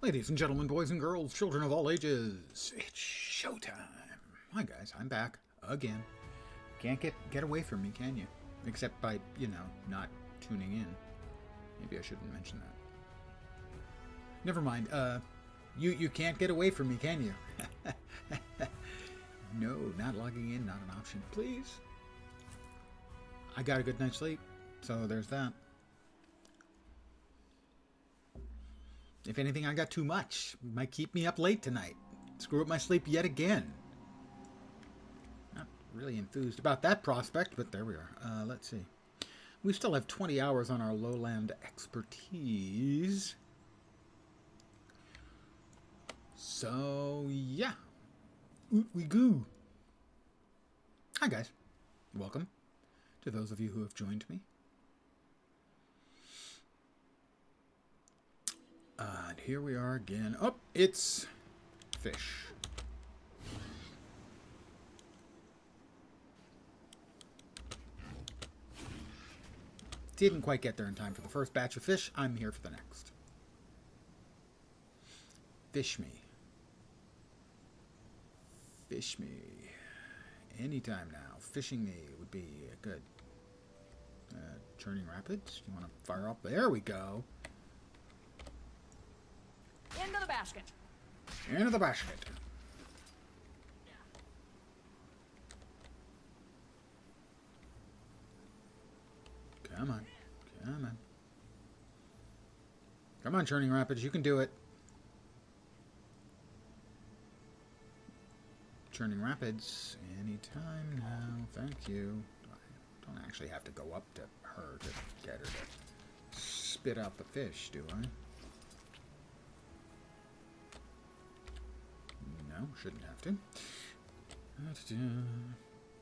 Ladies and gentlemen, boys and girls, children of all ages, it's showtime. Hi guys, I'm back again. Can't get away from me, can you? Except by, not tuning in. Maybe I shouldn't mention that. Never mind. You can't get away from me, can you? No, not logging in, not an option. Please. I got a good night's sleep, so there's that. If anything, I got too much. Might keep me up late tonight. Screw up my sleep yet again. Not really enthused about that prospect, but there we are. Let's see. We still have 20 hours on our lowland expertise. So, yeah. Oot we go. Hi, guys. Welcome to those of you who have joined me. And here we are again. Oh, it's fish. Didn't quite get there in time for the first batch of fish. I'm here for the next. Fish me. Fish me. Anytime now. Fishing me would be good. Churning Rapids. You want to fire up? There we go. Into the basket. Into the basket. Come on. Come on. Come on, Churning Rapids. You can do it. Churning Rapids. Anytime now. Thank you. I don't actually have to go up to her to get her to spit out the fish, do I? No, shouldn't have to.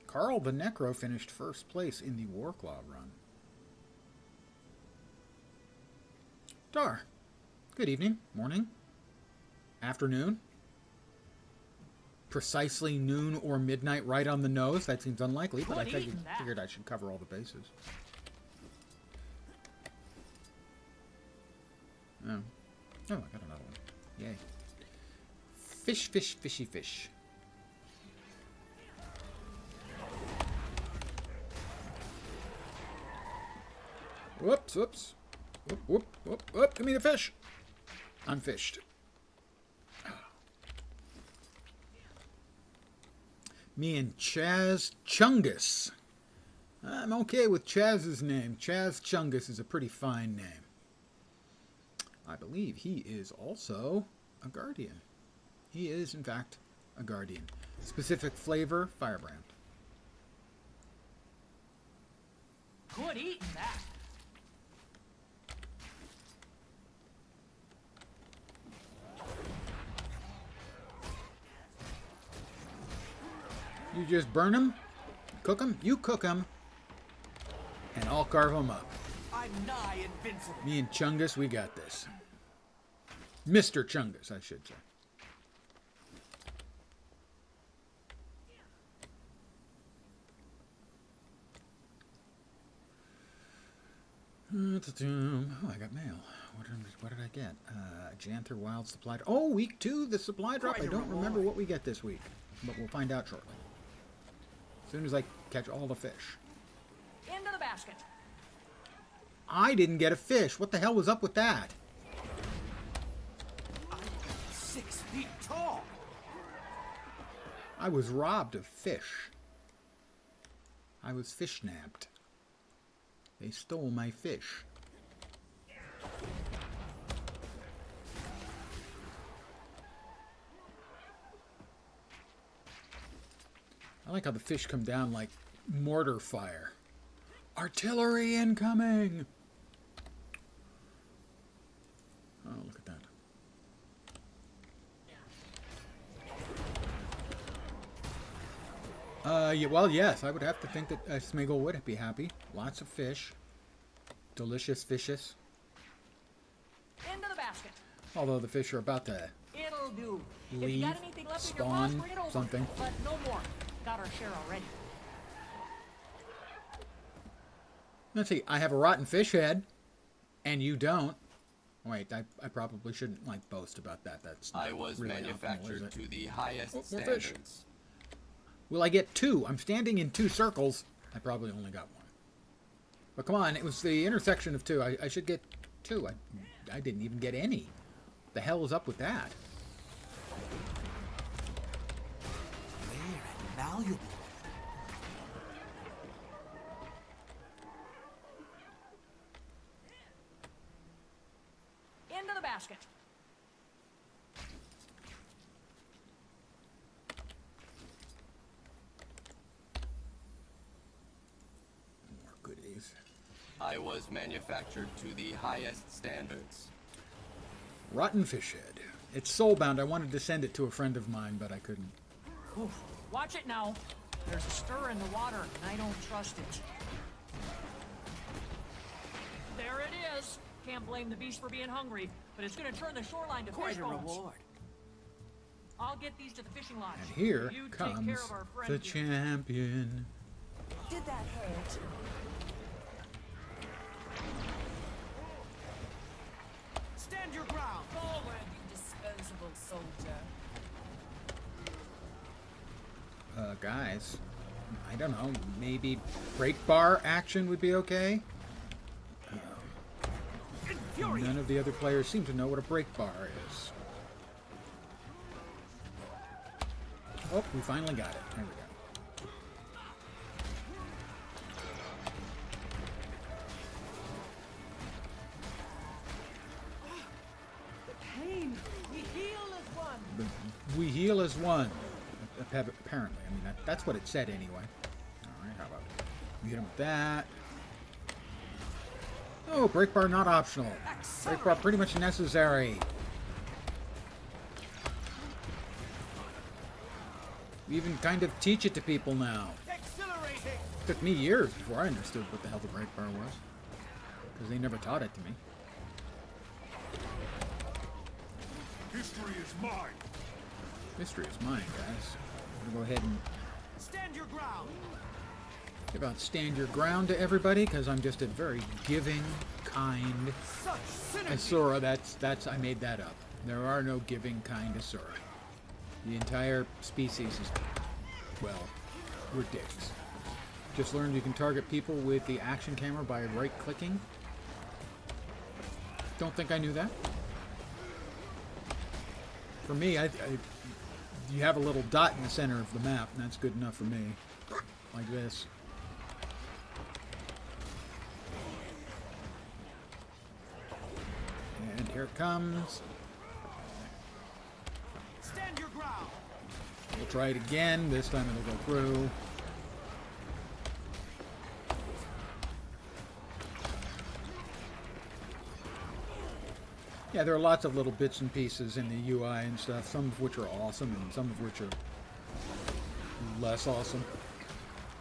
Carl the Necro finished first place in the Warclaw run. Dar, good evening, morning, afternoon. Precisely noon or midnight, right on the nose. That seems unlikely, but I figured I should cover all the bases. Oh, I got another one. Yay. Fish, fish, fishy fish. Whoops, whoops. Whoop, whoop, whoop, whoop. Give me the fish. I'm fished. Me and Chaz Chungus. I'm okay with Chaz's name. Chaz Chungus is a pretty fine name. I believe he is also a guardian. He is, in fact, a guardian. Specific flavor, firebrand. Good eating that. You just burn them, cook them, you cook them, and I'll carve them up. I'm nigh invincible. Me and Chungus, we got this. Mr. Chungus, I should say. Oh, I got mail. What did I get? Janthir Wild Supply. Oh, week 2, the supply drop. I don't remember what we get this week, but we'll find out shortly. As soon as I catch all the fish. Into the basket. I didn't get a fish. What the hell was up with that? I'm 6 feet tall. I was robbed of fish. I was fish nabbed. They stole my fish. I like how the fish come down like mortar fire. Artillery incoming! Oh, look at that. Yeah, well, yes, I would have to think that Smiggle would be happy. Lots of fish. Delicious fishes. Into the basket. Although the fish are about to It'll do. If leave, you got anything left spawn, in your paws, bring it over. something. But no more. Got our share already. Let's see, I have a rotten fish head, and you don't. Wait, I probably shouldn't, like, boast about that. That's not I was really optimal, is manufactured it? to the highest Oh, more fish. standards. Will I get 2? I'm standing in 2 circles. I probably only got 1. But come on, it was the intersection of 2. I should get 2. I didn't even get any. The hell is up with that? Rare and valuable. Into the basket. More goodies. I was manufactured to the highest standards. Rotten fish head. It's soulbound. I wanted to send it to a friend of mine, but I couldn't. Oof. Watch it now. There's a stir in the water, and I don't trust it. There it is. Can't blame the beast for being hungry, but it's gonna turn the shoreline to fish bones. I'll get these to the fishing lodge. And here You take comes care of our friend the here. champion. Did that hurt? Stand your ground. Forward, you disposable soldier. Guys, I don't know. Maybe break bar action would be okay. None of the other players seem to know what a break bar is. Oh, we finally got it. There we go. Pain. We heal as one. We heal as one. Apparently. I mean, that's what it said anyway. Alright, how about we hit him with that. Oh, break bar not optional. Break bar pretty much necessary. We even kind of teach it to people now. Exhilarating. Took me years before I understood what the hell the break bar was. Because they never taught it to me. History is mine. History is mine, guys. I'm going to go ahead and Stand your ground. give out stand your ground to everybody, because I'm just a very giving, kind Such synergy. Asura. That's I made that up. There are no giving, kind Asura. The entire species is, well, we're dicks. Just learned you can target people with the action camera by right-clicking. Don't think I knew that. For me, you have a little dot in the center of the map, and that's good enough for me. Like this. And here it comes. Stand your ground. We'll try it again. This time it'll go through. Yeah, there are lots of little bits and pieces in the UI and stuff, some of which are awesome and some of which are less awesome.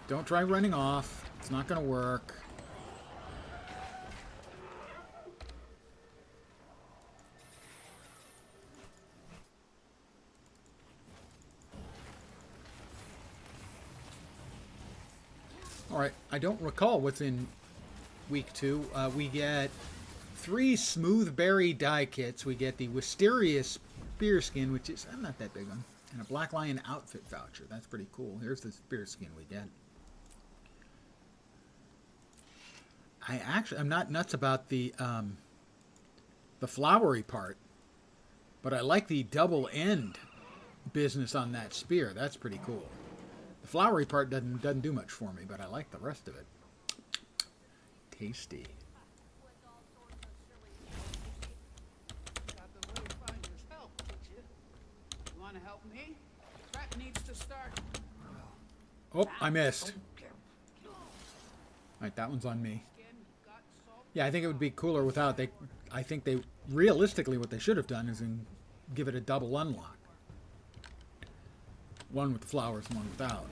Don't try running off. It's not going to work. Alright, I don't recall what's in week 2. We get 3 smooth berry die kits. We get the Wisteria spear skin, which is I'm not that big on, and a Black Lion outfit voucher. That's pretty cool. Here's the spear skin we get. I'm not nuts about the flowery part, but I like the double end business on that spear. That's pretty cool. The flowery part doesn't do much for me, but I like the rest of it. Tasty. Got the Wayfinder's help, did you? You want to help me? That needs to start. Oh, I missed. Alright, that one's on me. Skin, gut, salt. Yeah, I think it would be cooler without. I think they realistically what they should have done is give it a double unlock. One with the flowers and one without.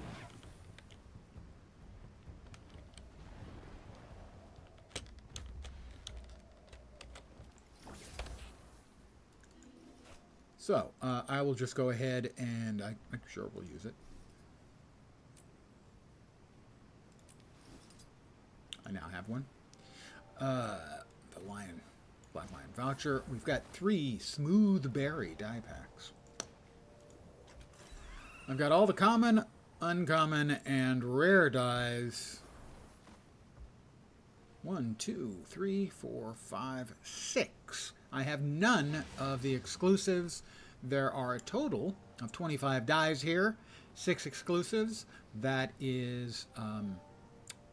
So, I will just go ahead and I'm sure we'll use it. I now have one. The Black Lion voucher. We've got 3 smooth berry die packs. I've got all the common, uncommon, and rare dies. 1, 2, 3, 4, 5, 6. I have none of the exclusives. There are a total of 25 dies here, 6 exclusives. That is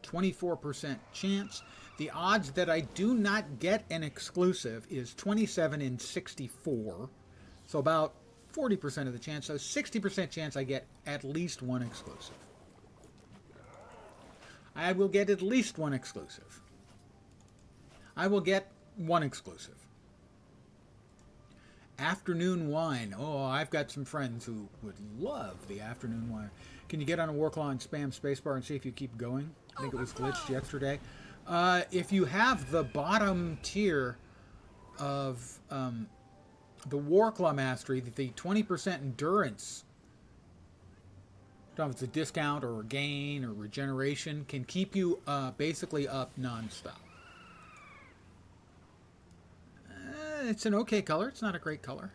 24% chance. The odds that I do not get an exclusive is 27 in 64. So about 40% of the chance. So 60% chance I get at least one exclusive. I will get at least one exclusive. I will get one exclusive. Afternoon wine. Oh, I've got some friends who would love the afternoon wine. Can you get on a Warclaw and spam spacebar and see if you keep going? I think it was glitched yesterday. If you have the bottom tier of the Warclaw Mastery, the 20% endurance, I don't know if it's a discount or a gain or regeneration, can keep you basically up non-stop. It's an okay color. It's not a great color.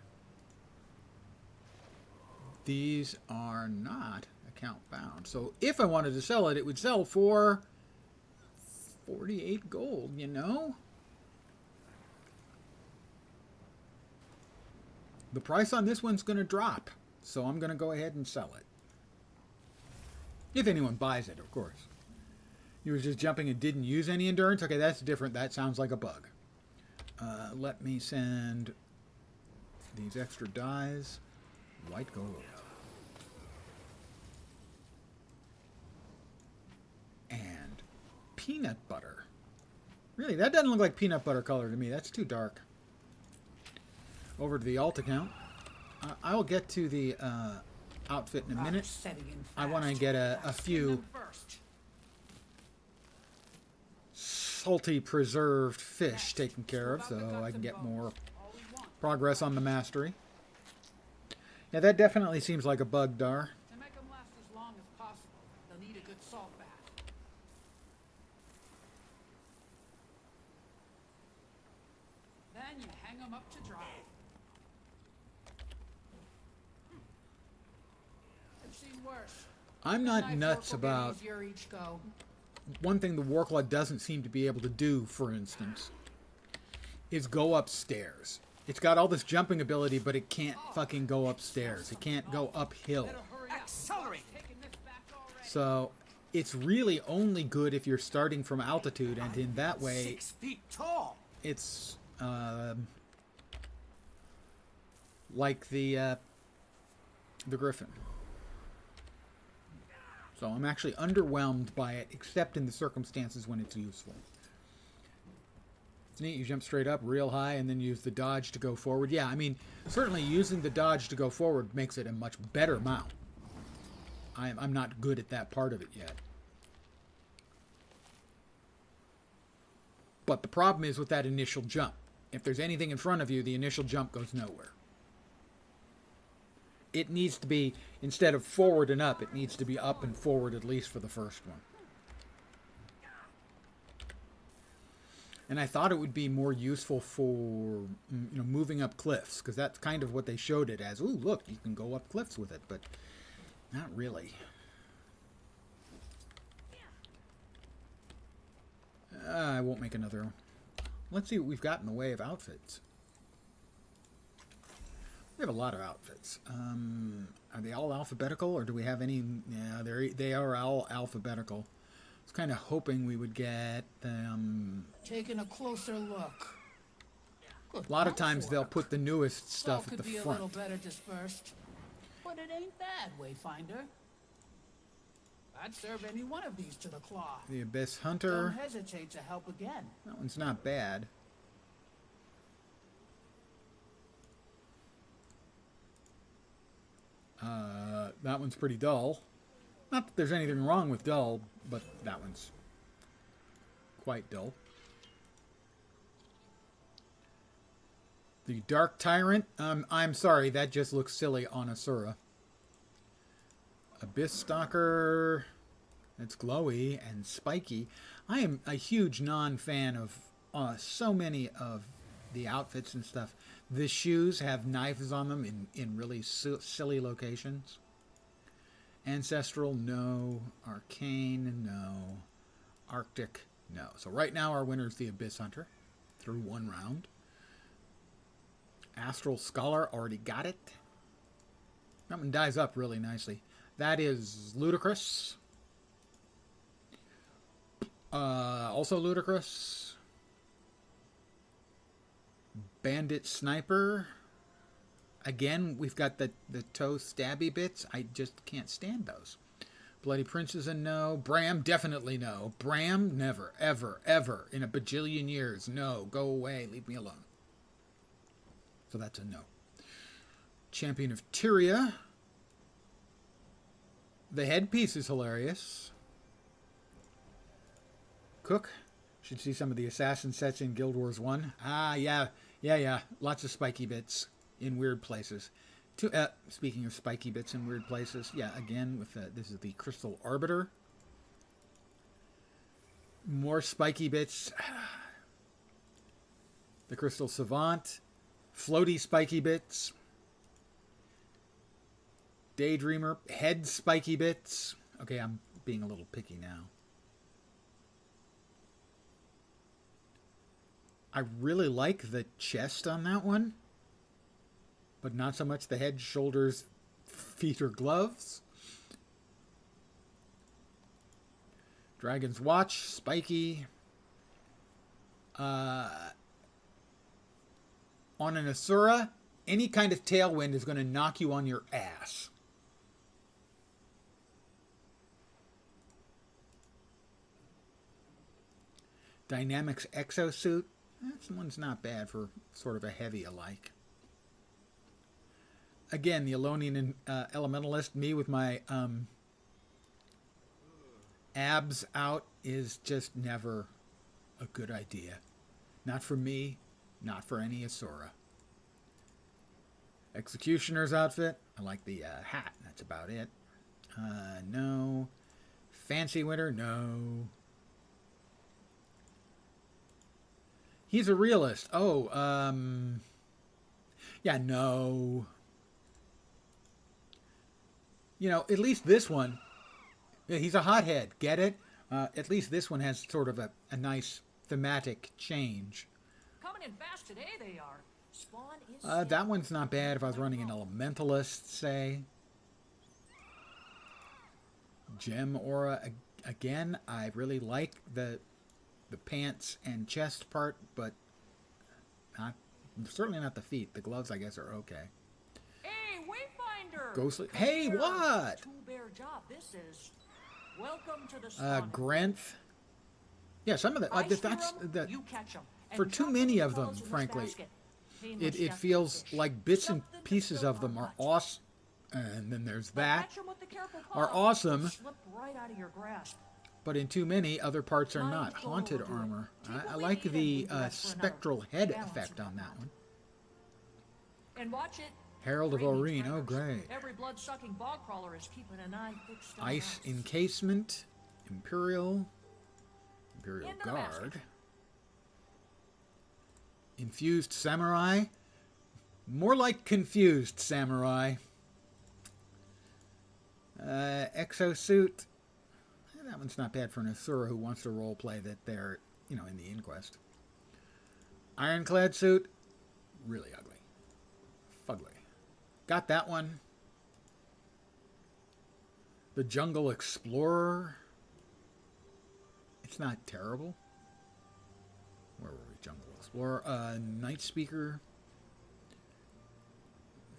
These are not account bound. So if I wanted to sell it, it would sell for 48 gold, you know? The price on this one's going to drop, so I'm going to go ahead and sell it. If anyone buys it, of course. You were just jumping and didn't use any endurance? Okay, that's different. That sounds like a bug. Let me send these extra dies. White gold. And peanut butter. Really, that doesn't look like peanut butter color to me. That's too dark. Over to the alt account. I will get to the outfit in a minute. I want to get a few salty preserved fish taken care of so I can get more progress on the mastery. Yeah, that definitely seems like a bug, Dar. To make them last as long as possible, they'll need a good salt bath. Then you hang them up to dry. I've seen worse. I'm not nuts about Each go. one thing the Warclaw doesn't seem to be able to do, for instance, is go upstairs. It's got all this jumping ability, but it can't fucking go upstairs. It can't go uphill. Accelerate. So it's really only good if you're starting from altitude, and in that way, 6 feet tall. it's like the Griffin. So I'm actually underwhelmed by it, except in the circumstances when it's useful. It's neat. You jump straight up real high and then use the dodge to go forward. Yeah, I mean, certainly using the dodge to go forward makes it a much better mount. I'm not good at that part of it yet. But the problem is with that initial jump. If there's anything in front of you, the initial jump goes nowhere. It needs to be, instead of forward and up, it needs to be up and forward at least for the first one. And I thought it would be more useful for, moving up cliffs, because that's kind of what they showed it as. Ooh, look, you can go up cliffs with it, but not really. I won't make another one. Let's see what we've got in the way of outfits. We have a lot of outfits. Are they all alphabetical, or do we have any? Yeah, they are all alphabetical. I was kind of hoping we would get them. Taking a closer look. A lot of times they'll put the newest stuff at the Could be a front. little better dispersed, but it ain't bad, Wayfinder. I'd serve any one of these to the claw. The Abyss Don't Hunter. hesitate to help again. That one's not bad. That one's pretty dull. Not that there's anything wrong with dull, but that one's quite dull. The Dark Tyrant. I'm sorry, that just looks silly on Asura. Abyss Stalker. It's glowy and spiky. I am a huge non-fan of so many of the outfits and stuff. The shoes have knives on them in really silly locations. Ancestral, no. Arcane, no. Arctic, no. So right now our winner is the Abyss Hunter through one round. Astral Scholar, already got it. That one dies up really nicely. That is ludicrous. Also ludicrous. Bandit Sniper. Again, we've got the toe stabby bits. I just can't stand those. Bloody Prince is a no. Bram, definitely no. Bram, never, ever, ever, in a bajillion years. No, go away. Leave me alone. So that's a no. Champion of Tyria. The headpiece is hilarious. Cook. Should see some of the assassin sets in Guild Wars 1. Ah, yeah. Lots of spiky bits in weird places. Speaking of spiky bits in weird places, yeah, again, with this is the Crystal Arbiter. More spiky bits. The Crystal Savant. Floaty spiky bits. Daydreamer. Head spiky bits. Okay, I'm being a little picky now. I really like the chest on that one, but not so much the head, shoulders, feet, or gloves. Dragon's Watch, spiky. On an Asura, any kind of tailwind is going to knock you on your ass. Dynamics Exosuit. That one's not bad for sort of a heavy alike. Again, the Alonian Elementalist, me with my abs out, is just never a good idea. Not for me, not for any Asura. Executioner's outfit. I like the hat. That's about it. No. Fancy Winter. No. He's a realist. Oh, yeah, no. You know, at least this one, he's a hothead. Get it? At least this one has sort of a nice thematic change. Coming in fast today, they are. Spawn is That one's not bad if I was running an Elementalist, say. Gem Aura, again, I really like the pants and chest part, but certainly not the feet. The gloves, I guess, are okay. Hey, Wayfinder! Ghostly. Hey, what? Two-bear job this is. Welcome to the Spawn. Grenth. Yeah, some of the that's the You catch 'em, and for too drop many the of them, balls in this frankly. basket. It feels like bits and pieces of them are awesome, and then there's that are awesome, Slip right out of your grasp. but in too many, other parts are not. Haunted armor. I like the spectral head effect on that one. And watch it. Herald of Oreen. Oh, great. Every blood-sucking bog crawler is keeping an eye fixed on Ice us. encasement. Imperial Into the Guard. basket. Infused Samurai. More like Confused Samurai. Exosuit. That one's not bad for an Asura who wants to roleplay that they're, in the Inquest. Ironclad suit. Really ugly. Fugly. Got that one. The Jungle Explorer. It's not terrible. Where were we? Jungle Explorer. Night Speaker.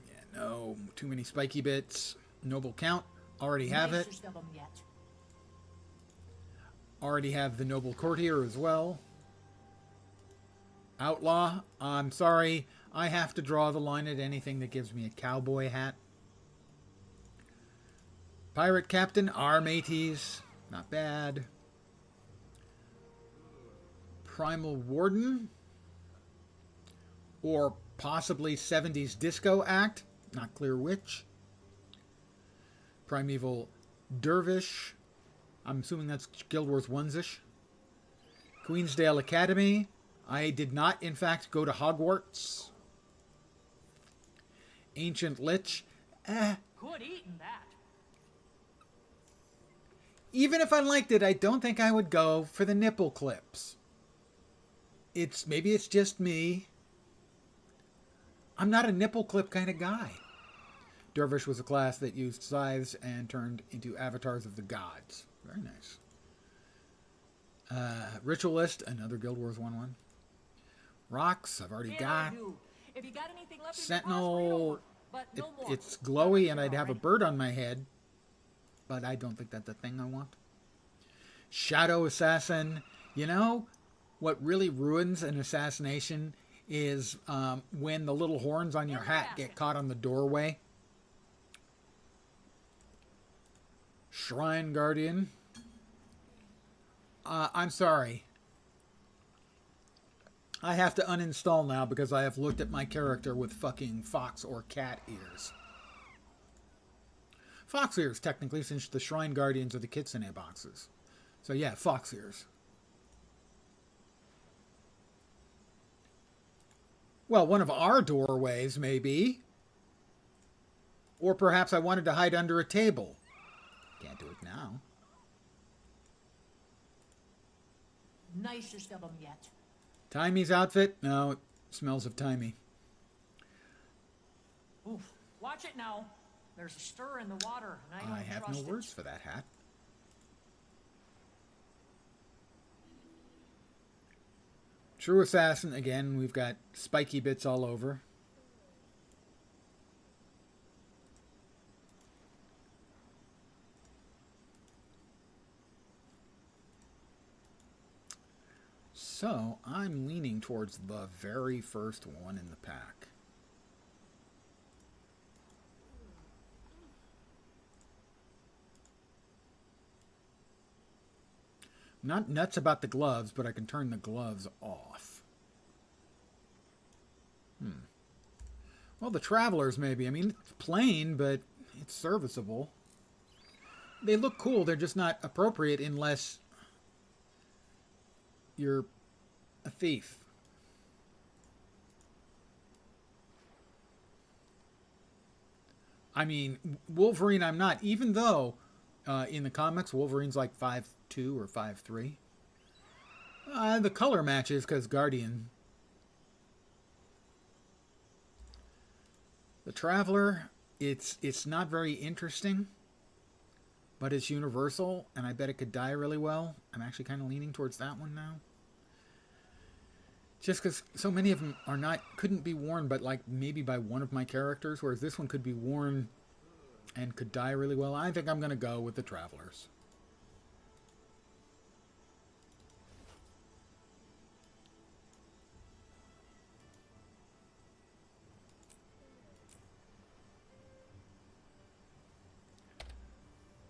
Yeah, no. Too many spiky bits. Noble Count. Already have it. Nicest of 'em yet. Already have the Noble Courtier as well. Outlaw. I'm sorry. I have to draw the line at anything that gives me a cowboy hat. Pirate Captain. Our mateys. Not bad. Primal Warden. Or possibly 70s Disco Act. Not clear which. Primeval Dervish. I'm assuming that's Guild Wars 1-ish. Queensdale Academy. I did not, in fact, go to Hogwarts. Ancient Lich. Good eating that. Even if I liked it, I don't think I would go for the nipple clips. Maybe it's just me. I'm not a nipple clip kind of guy. Dervish was a class that used scythes and turned into avatars of the gods. Very nice. Ritualist, another Guild Wars 1-1. Rocks, I've already got. If you got anything left in your Sentinel, but no more. it's glowy and I'd have a bird on my head. But I don't think that's the thing I want. Shadow Assassin. You know what really ruins an assassination is when the little horns on your hat get caught on the doorway. Shrine Guardian. I'm sorry. I have to uninstall now because I have looked at my character with fucking fox or cat ears. Fox ears, technically, since the Shrine Guardians are the Kitsune boxes. So yeah, fox ears. Well, one of our doorways, maybe. Or perhaps I wanted to hide under a table. Can't do it now. Nicest of them yet. Timey's outfit? No, it smells of Timey. Oof. Watch it now. There's a stir in the water, and I don't I have trust no it. words for that hat. True Assassin, again, we've got spiky bits all over. So, I'm leaning towards the very first one in the pack. Not nuts about the gloves, but I can turn the gloves off. Well, the Travelers, maybe. I mean, it's plain, but it's serviceable. They look cool. They're just not appropriate unless you're a thief. I mean, Wolverine I'm not, even though in the comics Wolverine's like 5'2" or 5'3". The color matches because Guardian. The Traveler, it's not very interesting, but it's universal, and I bet it could die really well. I'm actually kind of leaning towards that one now. Just because so many of them couldn't be worn but like maybe by one of my characters, whereas this one could be worn and could die really well. I think I'm going to go with the Travelers.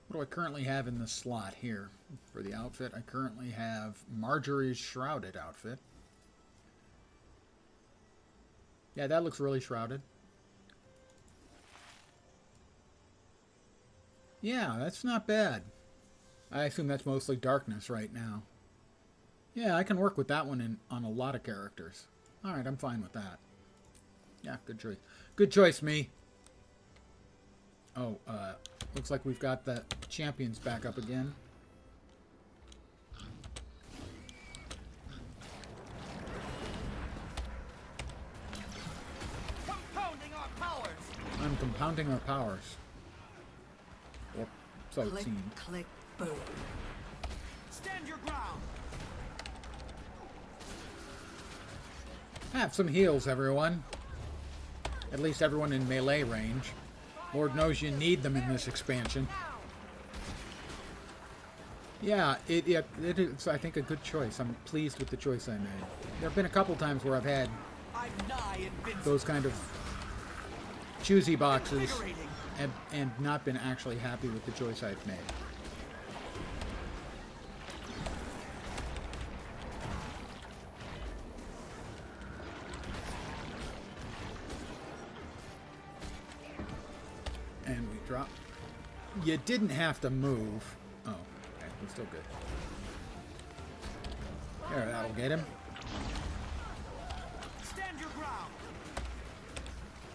What do I currently have in the slot here for the outfit? I currently have Marjorie's Shrouded outfit. Yeah, that looks really shrouded. Yeah, that's not bad. I assume that's mostly darkness right now. Yeah, I can work with that one on a lot of characters. Alright, I'm fine with that. Yeah, good choice. Good choice, me. Oh, looks like we've got the champions back up again. I'm compounding our powers. Or so it seemed. Click, boom. Stand your ground. Have some heals, everyone. At least everyone in melee range. Lord knows you need them in this expansion. Yeah, it is, I think, a good choice. I'm pleased with the choice I made. There have been a couple times where I've had those kind of choosy boxes and not been actually happy with the choice I've made. And we drop. You didn't have to move. Oh, okay, we're still good. There, that'll get him.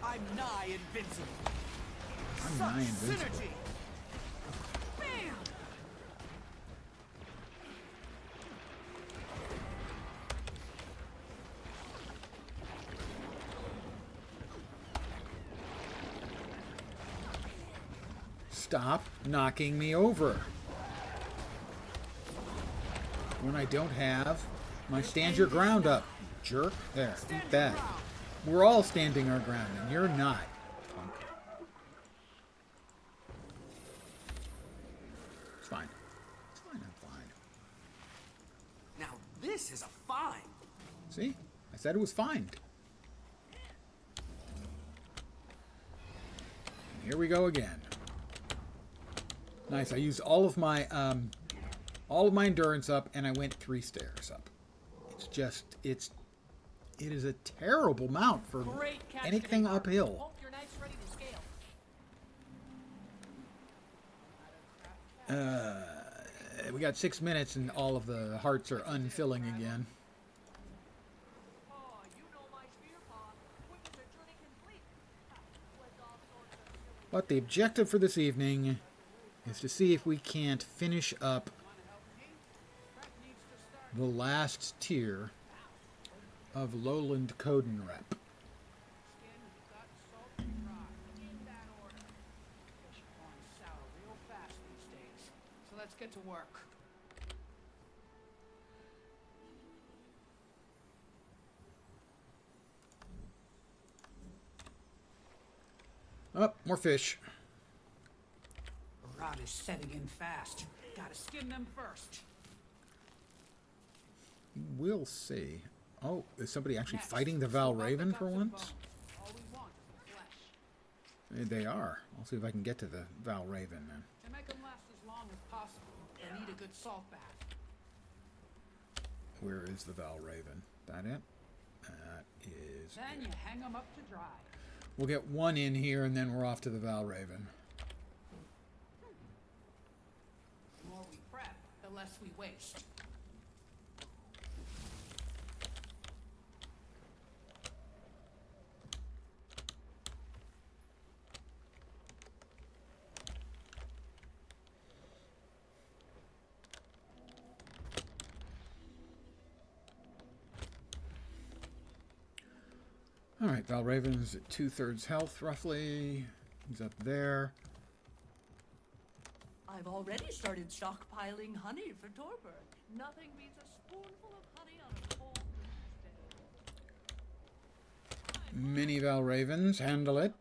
I'm nigh invincible. I'm Such nigh invincible. synergy. Bam! Stop knocking me over. When I don't have my stand your ground up, jerk. There, eat that. We're all standing our ground, and you're not, punk. It's fine. It's fine, I'm fine. Now this is a find. See? I said it was fine. Here we go again. Nice. I used all of my endurance up, and I went 3 stairs up. It's just, it is a terrible mount for Great catch anything today, Mark. uphill. Hope your knife's ready to scale. We got 6 minutes, and all of the hearts are unfilling again. Oh, you know my spear paw. When is the journey complete? With all sorts of silly But the objective for this evening is to see if we can't finish up the last tier of Lowland Coden Rep. Skin, gut, salt, and dry. In that order. Fish are going sour real fast these days. So let's get to work. Oh, more fish. The rot is setting in fast. Gotta skin them first. We'll see. Oh, is somebody actually Next, fighting the Val scoop out the Raven guts for and once? bones. All we want is the flesh. They are. I'll see if I can get to the Val Raven then. To make them last as long as possible, they need a good salt bath. Where is the Val Raven? That it? That is Then it. you hang them up to dry. We'll get one in here and then we're off to the Val Raven. The more we prep, the less we waste. Alright, Val Raven's at 2/3 health roughly. He's up there. I've already started stockpiling honey for Torberg. Nothing beats a spoonful of honey on a cold winter's day. Mini Val Ravens, handle it.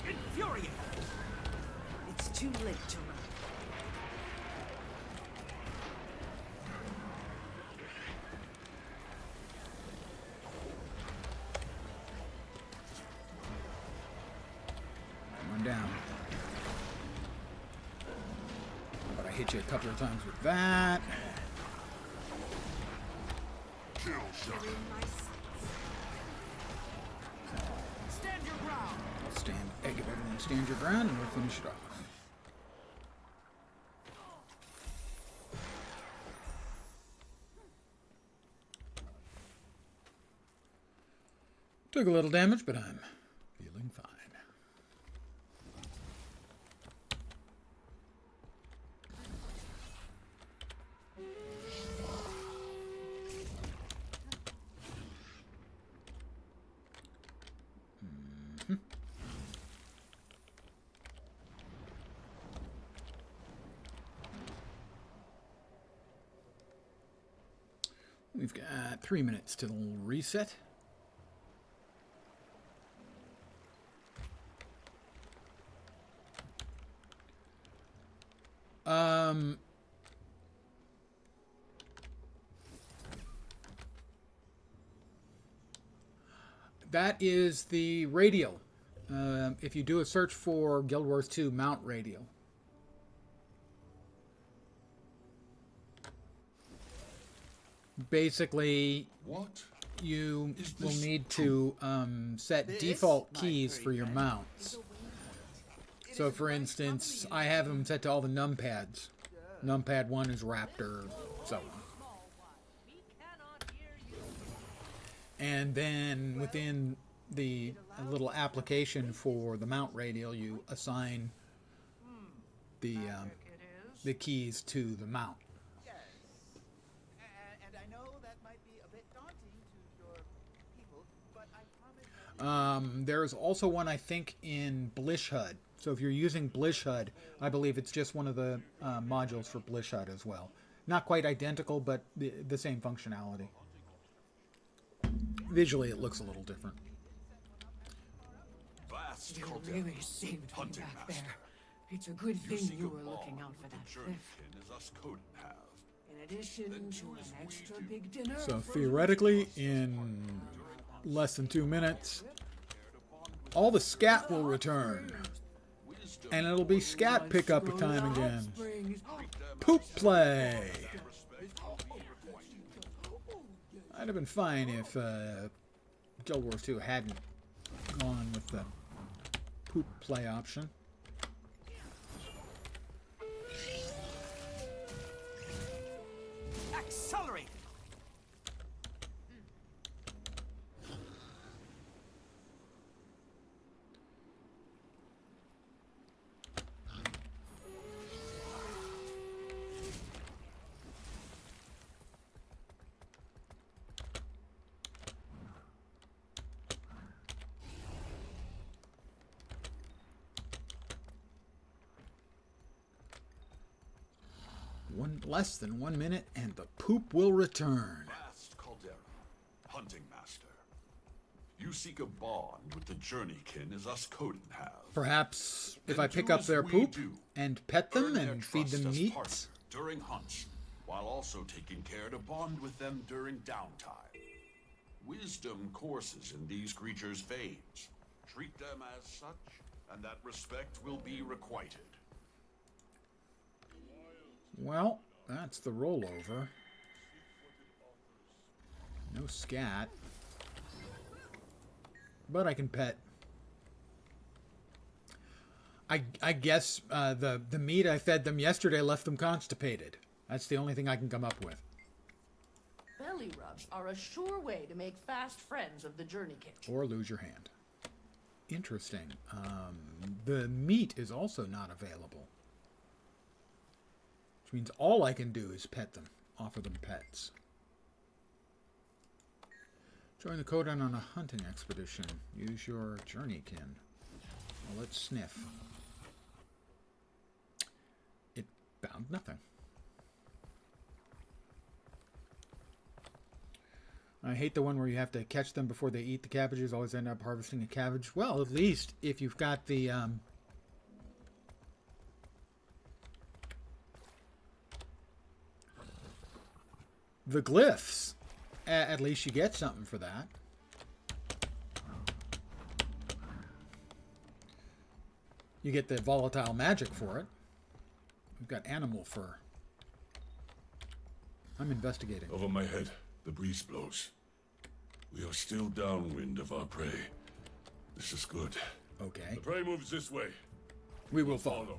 Infuriate. It's too late to run. Come on down. But I hit you a couple of times with that. You're in my sights. Stand your ground. Give everyone stand your ground and we'll finish it off. Took a little damage, but I'm feeling fine. We've got 3 minutes till reset. That is the radial. If you do a search for Guild Wars 2 mount radial. Basically, you will need to set default keys for your mounts. So, for instance, I have them set to all the numpads. Numpad 1 is Raptor, so on. And then within the little application for the mount radial, you assign the keys to the mount. Yes. And I know that might be a bit daunting to your people, but I promise. There's also one, I think, in Blish HUD. So if you're using Blish HUD, I believe it's just one of the modules for Blish HUD as well. Not quite identical, but the same functionality. Visually, it looks a little different. Vast You caldera, really saved me hunting back master. there. It's a good You thing seek you a were looking bond out for with that the cliff. journeykin as us Coden have. In addition Then to do an as we extra do. big dinner. So for- theoretically, in less than 2 minutes, all the scat will return. And it'll be scat pickup time again. Springs. Poop play! I'd have been fine if Guild Wars 2 hadn't gone with the poop play option. Accelerate! Less than 1 minute, and the poop will return. Vast caldera, hunting master. You seek a bond with the journeykin as us Coden have. Perhaps if Then I pick do up as their we poop do. and pet them Earn their and feed trust them as meat. partners during hunts, while also taking care to bond with them during downtime. Wisdom courses in these creatures' veins. Treat them as such, and that respect will be requited. Well, that's the rollover. No scat. But I can pet. I guess the meat I fed them yesterday left them constipated. That's the only thing I can come up with. Belly rubs are a sure way to make fast friends of the journeykin. Or lose your hand. Interesting. The meat is also not available. Which means all I can do is pet them. Offer them pets. Join the Coden on a hunting expedition. Use your journeykin. Well, let's sniff. It found nothing. I hate the one where you have to catch them before they eat the cabbages. Always end up harvesting a cabbage. Well, at least if you've got the glyphs, at least you get something for that. You get the volatile magic for it. We've got animal fur. I'm investigating. Over my head, the breeze blows. We are still downwind of our prey. This is good. Okay. The prey moves this way. We will follow.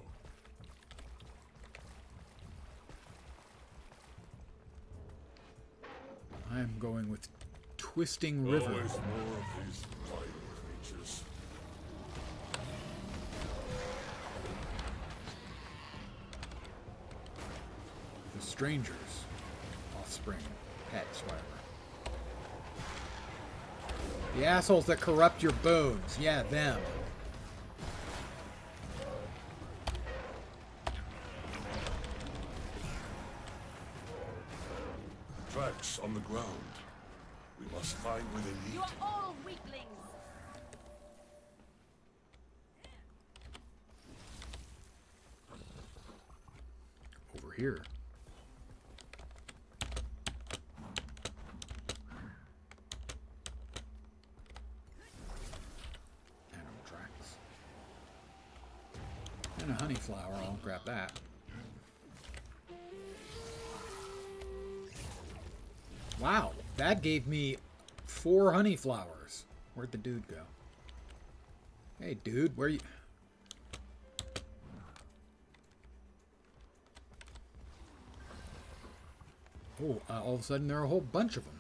I am going with Twisting River. Always more of these wild creatures. The strangers. Offspring. Pets, whatever. The assholes that corrupt your bones. Yeah, them. Tracks on the ground. We must find where they lead. You are all weaklings. Over here. Animal tracks. And a honey flower. I'll grab that. Wow, that gave me 4 honey flowers. Where'd the dude go? Hey, dude, where you... Oh, all of a sudden there are a whole bunch of them.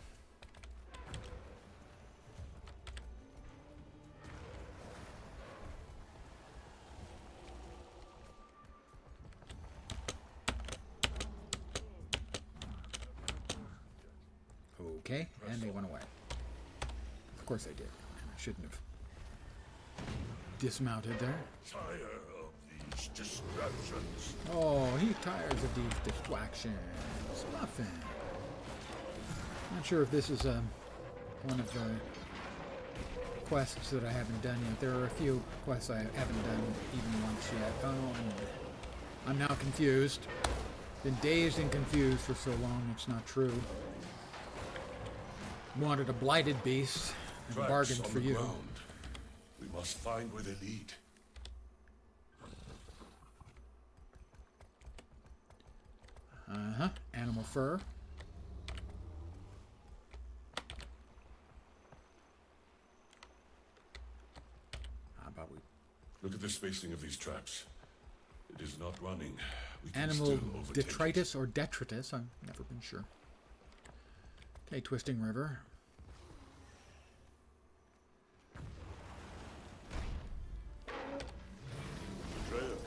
Okay, and they went away. Of course they did. I shouldn't have dismounted there. Tire of these distractions. Oh, he tires of these distractions. Nothing. Not sure if this is one of the quests that I haven't done yet. There are a few quests I haven't done even once yet. Oh, and I'm now confused. Been dazed and confused for so long, it's not true. Wanted a blighted beast and Tracks bargained on for the you. ground. We must find where they lead. Uh-huh. Animal fur. How about we... Look at the spacing of these tracks. It is not running. We can Animal still overtake detritus it. or detritus? I've never been sure. Okay, Twisting River.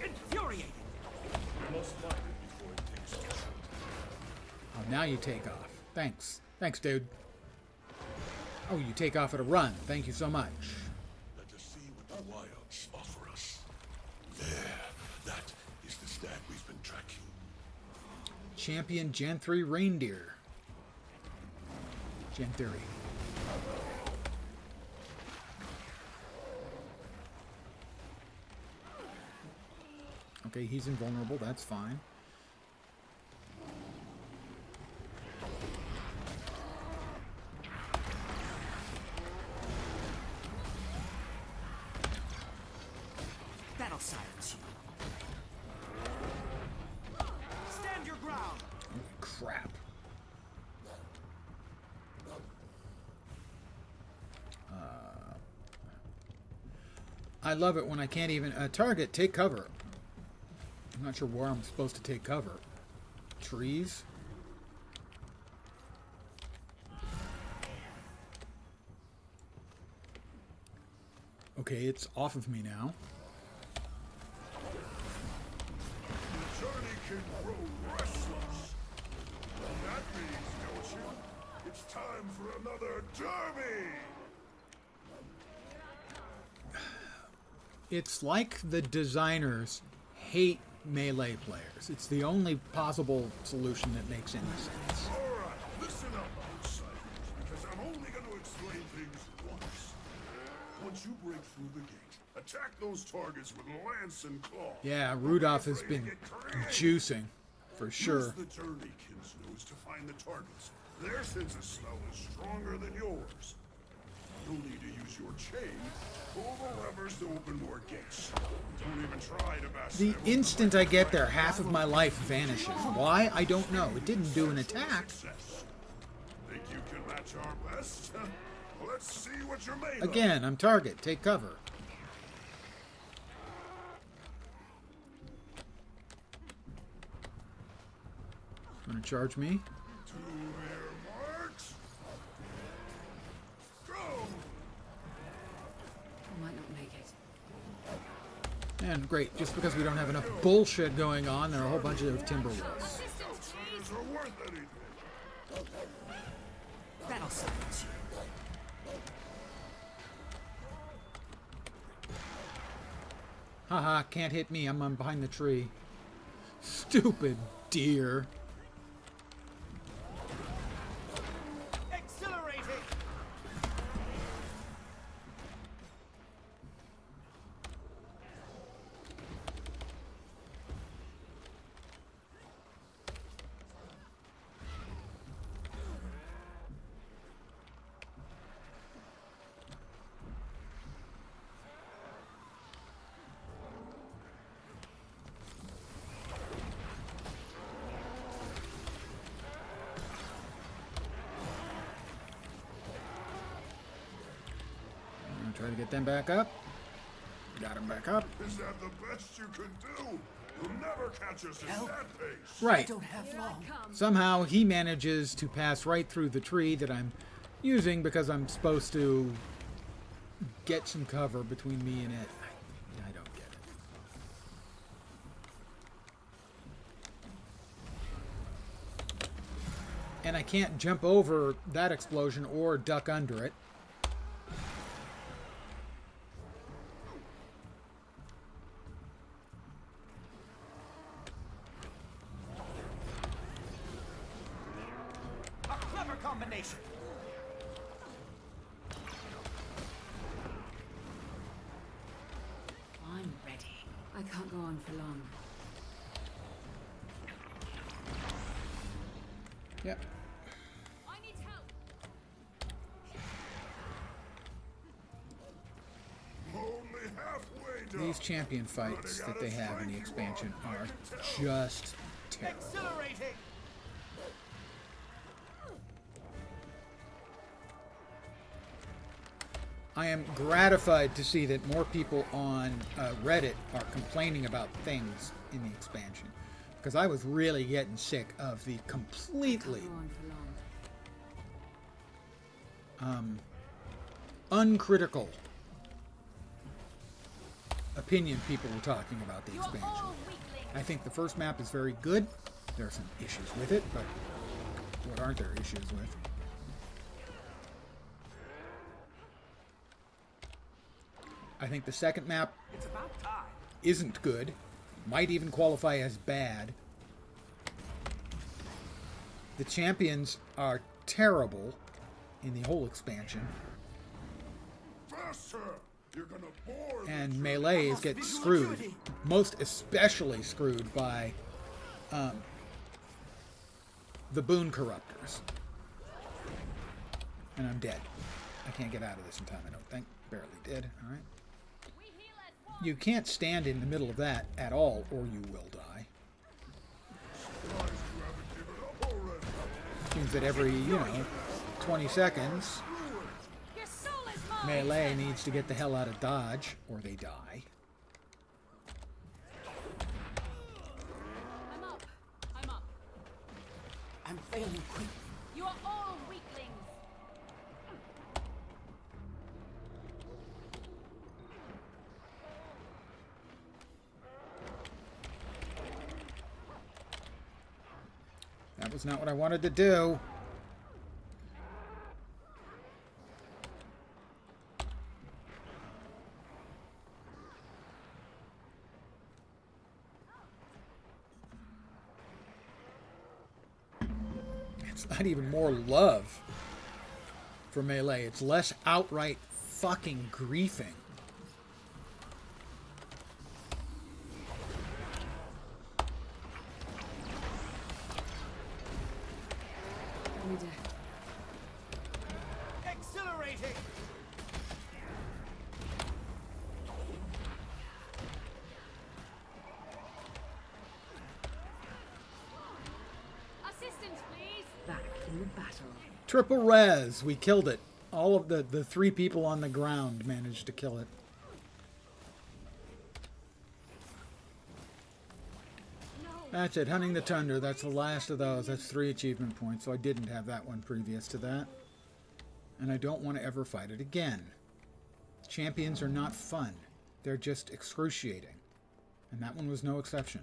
Infuriating! We must find it before it takes us out. Oh, now you take off. Thanks. Thanks, dude. Oh, you take off at a run. Thank you so much. Let us see what the wilds offer us. There. That is the stag we've been tracking. Champion Janthir reindeer. Janthir. Okay, he's invulnerable. That's fine. That'll silence you. Stand your ground! Holy crap. I love it when I can't even... target, take cover. I'm not sure where I'm supposed to take cover. Trees? Okay, it's off of me now. The journey can grow restless. That means, don't you? It's time for another derby! It's like the designers hate melee players. It's the only possible solution that makes any sense. Alright, listen up, outsiders, because I'm only going to explain things once. Once you break through the gate, attack those targets with lance and claw. Yeah, Rudolph has been juicing, for sure. Use the journeykins' nose to find the targets. Their sense of smell is stronger than yours. You'll need to use your chain to pull the levers to open more gates. Don't even try to bash The them with instant I get there, half of my life vanishes. Why? I don't know. It didn't do an attack. success. Think you can match our best? Let's see what you're made of. Again, I'm target. Take cover. Gonna charge me? To their marks. Go! Might not make it. And great, just because we don't have enough bullshit going on, there are a whole bunch of timber wolves. Outsiders are worth anything. That'll silence you. Haha, can't hit me. I'm behind the tree. Stupid deer. Exhilarating! I'm gonna try to get them back up. Got them back up. Is that the best you could do? You'll never catch us at that pace. Right. Don't have long. Somehow he manages to pass right through the tree that I'm using because I'm supposed to get some cover between me and it. I don't get it. And I can't jump over that explosion or duck under it. A clever combination. I'm ready. I can't go on for long. Yep. I need help. Only halfway done. These champion fights that they have in the expansion are just terrible. Exhilarating. I am gratified to see that more people on Reddit are complaining about things in the expansion. Because I was really getting sick of the completely Go on for long. uncritical opinion people were talking about the expansion. I think the first map is very good. There are some issues with it, but what aren't there issues with? I think the second map It's about time. isn't good, might even qualify as bad. The champions are terrible in the whole expansion, Faster! You're gonna bore the and melees get screwed, most especially screwed by the boon corruptors. And I'm dead. I can't get out of this in time, I don't think. Barely did, alright. You can't stand in the middle of that at all, or you will die. surprised you haven't given up already. Seems that every, 20 seconds, Your soul is mine. melee needs to get the hell out of dodge, or they die. I'm up. I'm up. I'm failing quickly. You are all weaklings. That was not what I wanted to do. It's not even more love for melee. It's less outright fucking griefing. Need to Exhilarating. assistance, please. Back in the battle. Triple res. We killed it. All of the three people on the ground managed to kill it. That's it. Hunting the Tundra. That's the last of those. That's 3 achievement points, so I didn't have that one previous to that. And I don't want to ever fight it again. Champions are not fun. They're just excruciating. And that one was no exception.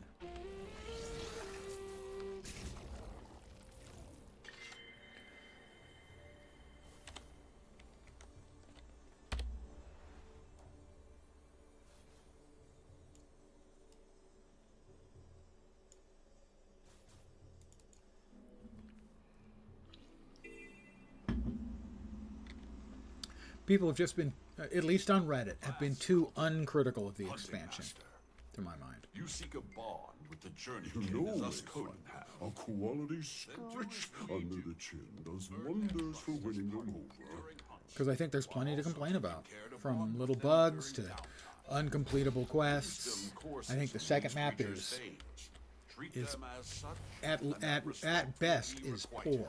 People have just been, at least on Reddit, have been too uncritical of the expansion, to my mind. You seek a bond with the journey You king know, as us my Coden friend, have. a quality stretch under the chin does wonders for winning them over. Because I think there's plenty to complain about. From little bugs to uncompletable quests. I think the second map is at best is poor.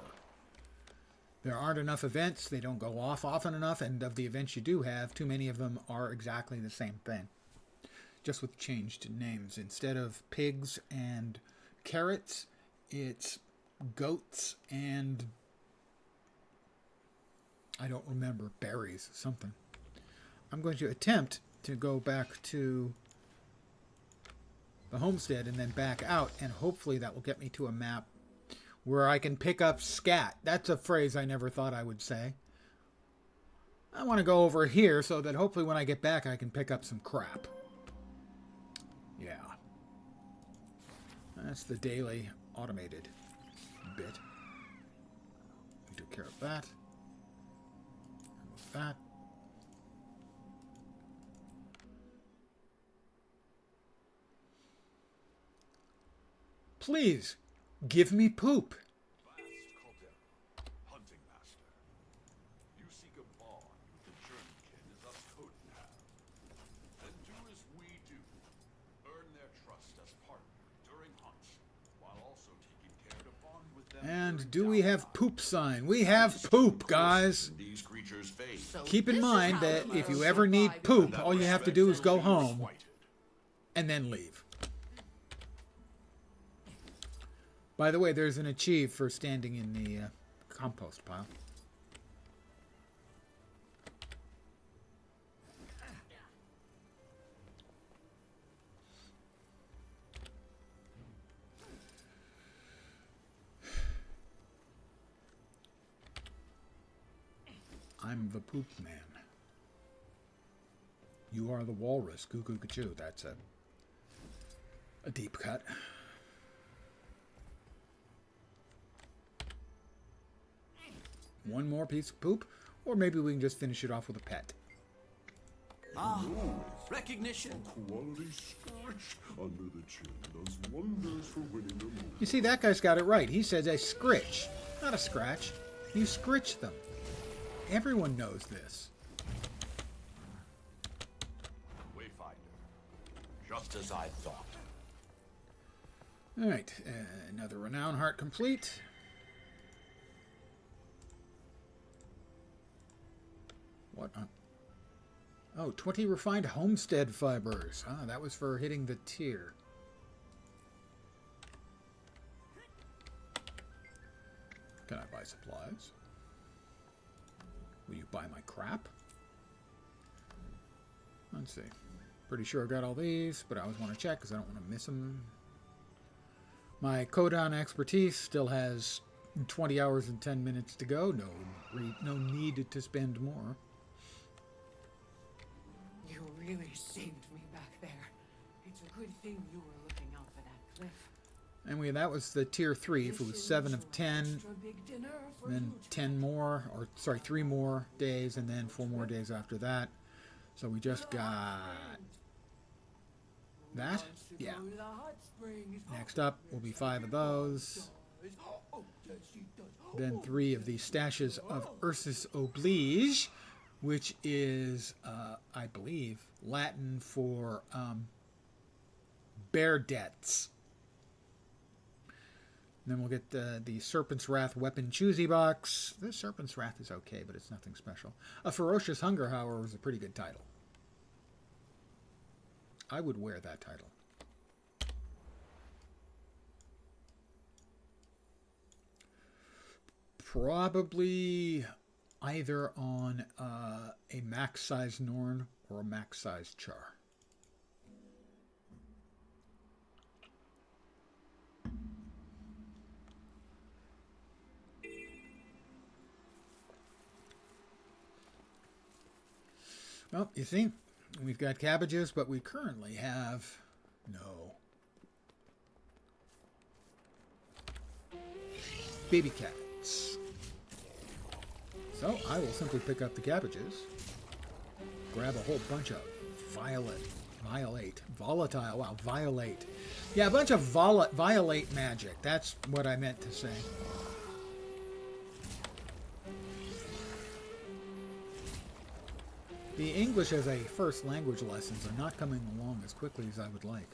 There aren't enough events, they don't go off often enough, and of the events you do have, too many of them are exactly the same thing. just with changed names. Instead of pigs and carrots, it's goats and I don't remember, berries, something. I'm going to attempt to go back to the homestead and then back out, and hopefully that will get me to a map where I can pick up scat. That's a phrase I never thought I would say. I want to go over here so that hopefully when I get back I can pick up some crap. Yeah. That's the daily automated bit. We took care of that. And with that. Please, give me poop. Hunting master. You seek a bond with the journeykin as us Coden have. Then do as we do. Earn their trust as partner during hunts, while also taking care to bond with them. And do we have poop sign? We have poop, guys. These creatures fade. Keep in mind that if you ever need poop, all you have to do is go home and then leave. By the way, there's an achieve for standing in the compost pile. I'm the poop man. You are the walrus. Goo goo goo. That's a deep cut. One more piece of poop, or maybe we can just finish it off with a pet. Ah, recognition. Quality scratch under the chin does wonders for winning the movie. You see, that guy's got it right. He says a scritch, not a scratch. You scritch them. Everyone knows this. Wayfinder. Just as I thought. All right, another renown heart complete. What? Oh, 20 refined homestead fibers. Ah, that was for hitting the tier. Can I buy supplies? Will you buy my crap? Let's see. Pretty sure I got all these, but I always want to check because I don't want to miss them. My Codon expertise still has 20 hours and 10 minutes to go. No need to spend more. You really saved me back there. It's a good thing you were looking out for that cliff. And that was the tier 3. If it was 7 of 10, then 10 more, or sorry, 3 more days, and then 4 more days after that. So we just got that. Yeah. Next up will be 5 of those. Then 3 of the stashes of Ursus Oblige, which is, I believe, Latin for bear debts. And then we'll get the Serpent's Wrath Weapon Choosy Box. The Serpent's Wrath is okay, but it's nothing special. A Ferocious Hunger, however, was a pretty good title. I would wear that title. Probably either on a max-size Norn or a max-size Char. Well, you see, we've got cabbages, but we currently have no baby cats. So I will simply pick up the cabbages, grab a whole bunch of violate. Yeah, a bunch of violate magic. That's what I meant to say. The English as a first language lessons are not coming along as quickly as I would like.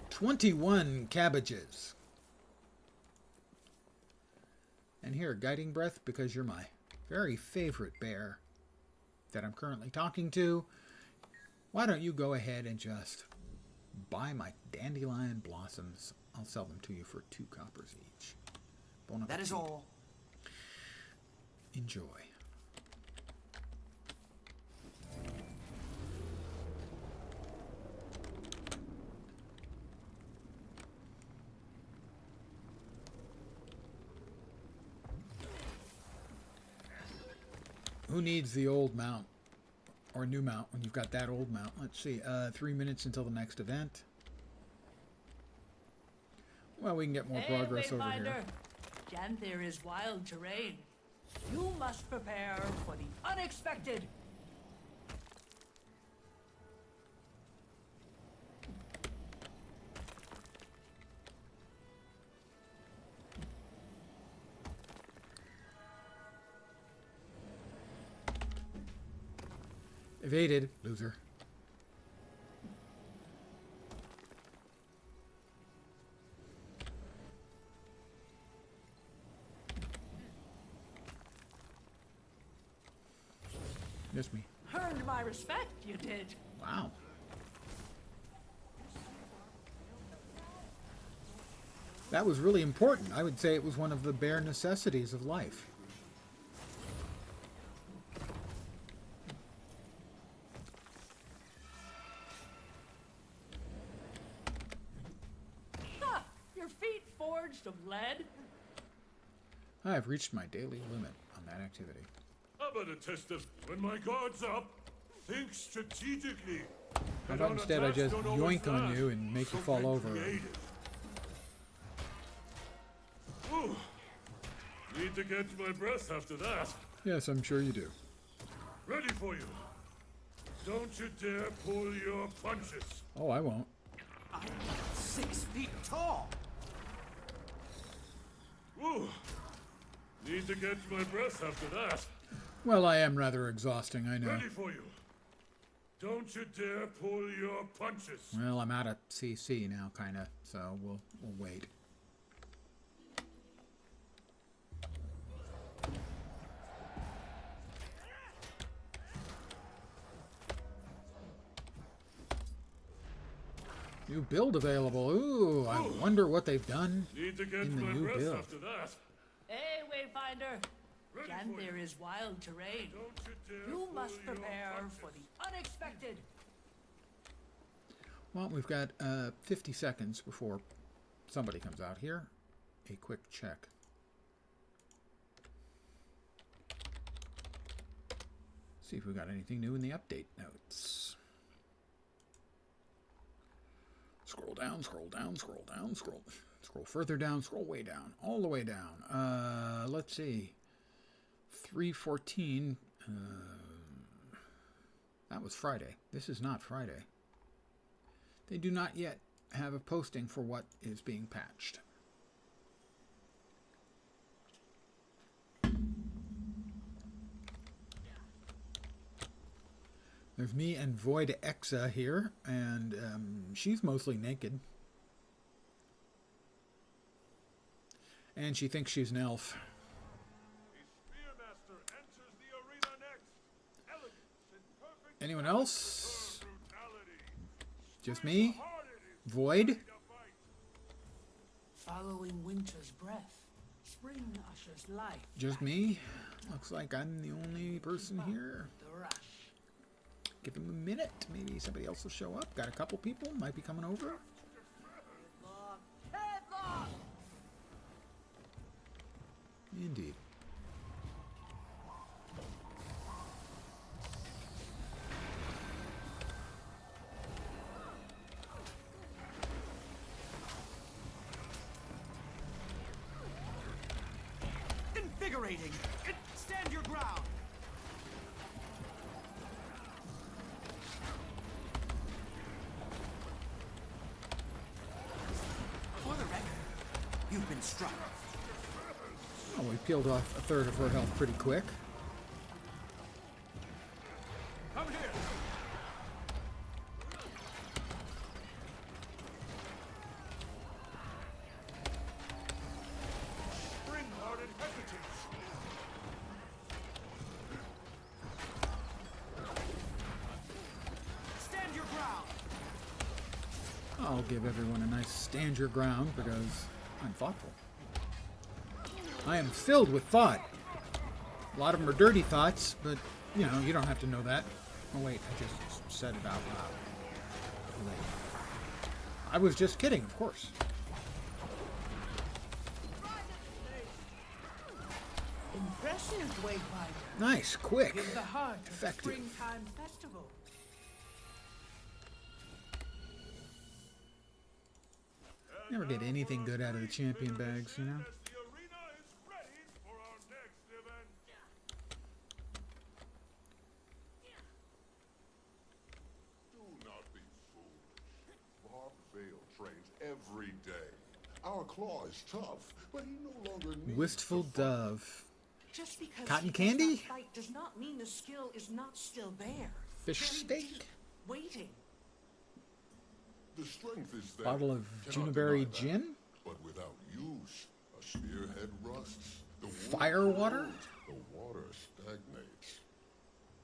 21 cabbages. And here, guiding breath, because you're my very favorite bear. that I'm currently talking to, why don't you go ahead and just buy my dandelion blossoms? I'll sell them to you for 2 coppers each. Bon That is appetit. all. Enjoy. Who needs the old mount or new mount when you've got that old mount? Let's see, 3 minutes until the next event. Well, we can get more progress over here. Janthir is wild terrain. You must prepare for the unexpected. Evaded, loser. Miss me. Earned my respect, you did. Wow. That was really important. I would say it was one of the bare necessities of life. Ha! Your feet forged of lead? I have reached my daily limit on that activity. How about a test of when my guard's up? Think strategically. How about instead I just yoink on you and make you fall over? Ooh. Need to catch my breath after that. Yes, I'm sure you do. Ready for you. Don't you dare pull your punches. Oh, I won't. I'm 6 feet tall. Ooh. Need to catch my breath after that. Well, I am rather exhausting, I know. Ready for you. Don't you dare pull your punches. Well, I'm out of CC now, kind of, so we'll wait. New build available. Ooh, I wonder what they've done Need to catch in the my new breath build. after that. Hey, Wayfinder. Ready for Janthir you. is wild terrain. Don't you dare You pull must your prepare punches. for the unexpected. Well, we've got 50 seconds before somebody comes out here. A quick check. See if we got anything new in the update notes. Scroll down, scroll down, scroll down, scroll further down, scroll way down, all the way down. Let's see. 3:14. That was Friday. This is not Friday. They do not yet have a posting for what is being patched. There's me and Void Exa here, and she's mostly naked. And she thinks she's an elf. Spearmaster enters the arena next. Elegance and perfect Anyone else? brutality. Just me? Hard it is Void? to fight. Following winter's breath, spring ushers life. Just me? Looks like I'm the only person here. The rush. Give him a minute. Maybe somebody else will show up. Got a couple people. Might be coming over. Headlock! Indeed. Invigorating. Stand your ground. For the record, you've been struck. Oh, we peeled off a third of her health pretty quick. Come here. Spring-hearted hesitance. I'll give everyone a nice stand your ground because I'm thoughtful. I am filled with thought. A lot of them are dirty thoughts, but, you know, you don't have to know that. Oh, wait, I just said it out loud. I was just kidding, of course. Impressive, Wayfinder. Nice, quick, In the heart of the effective. springtime festival. Never get anything good out of the champion bags, you know? The arena is ready for our next event. Do not be foolish. Bob Vale trains every day. Our Claw is tough, but he no longer needs Wistful to fight. Dove. Just because Cotton he does candy? not fight does not mean the skill is not still there. Fish Very steak? deep, waiting. The strength is there. Bottle of Cannot Juneberry deny that. gin? But without use, a spearhead rusts. The wood Fire water? corrodes, the water stagnates.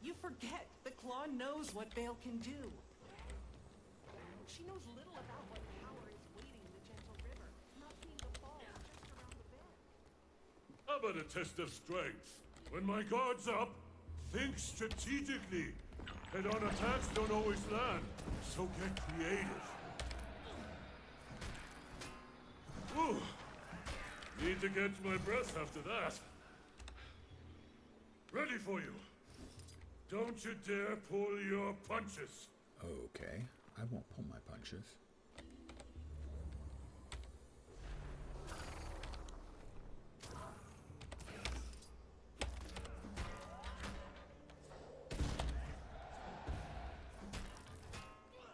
You forget the Claw knows what Bale can do. She knows little about what power is waiting in the gentle river, not seeing the fall just around the bend. How about a test of strength? When my guard's up, think strategically. Head-on attacks don't always land, so get creative. Whew. Need to catch my breath after that. Ready for you. Don't you dare pull your punches. Okay, I won't pull my punches.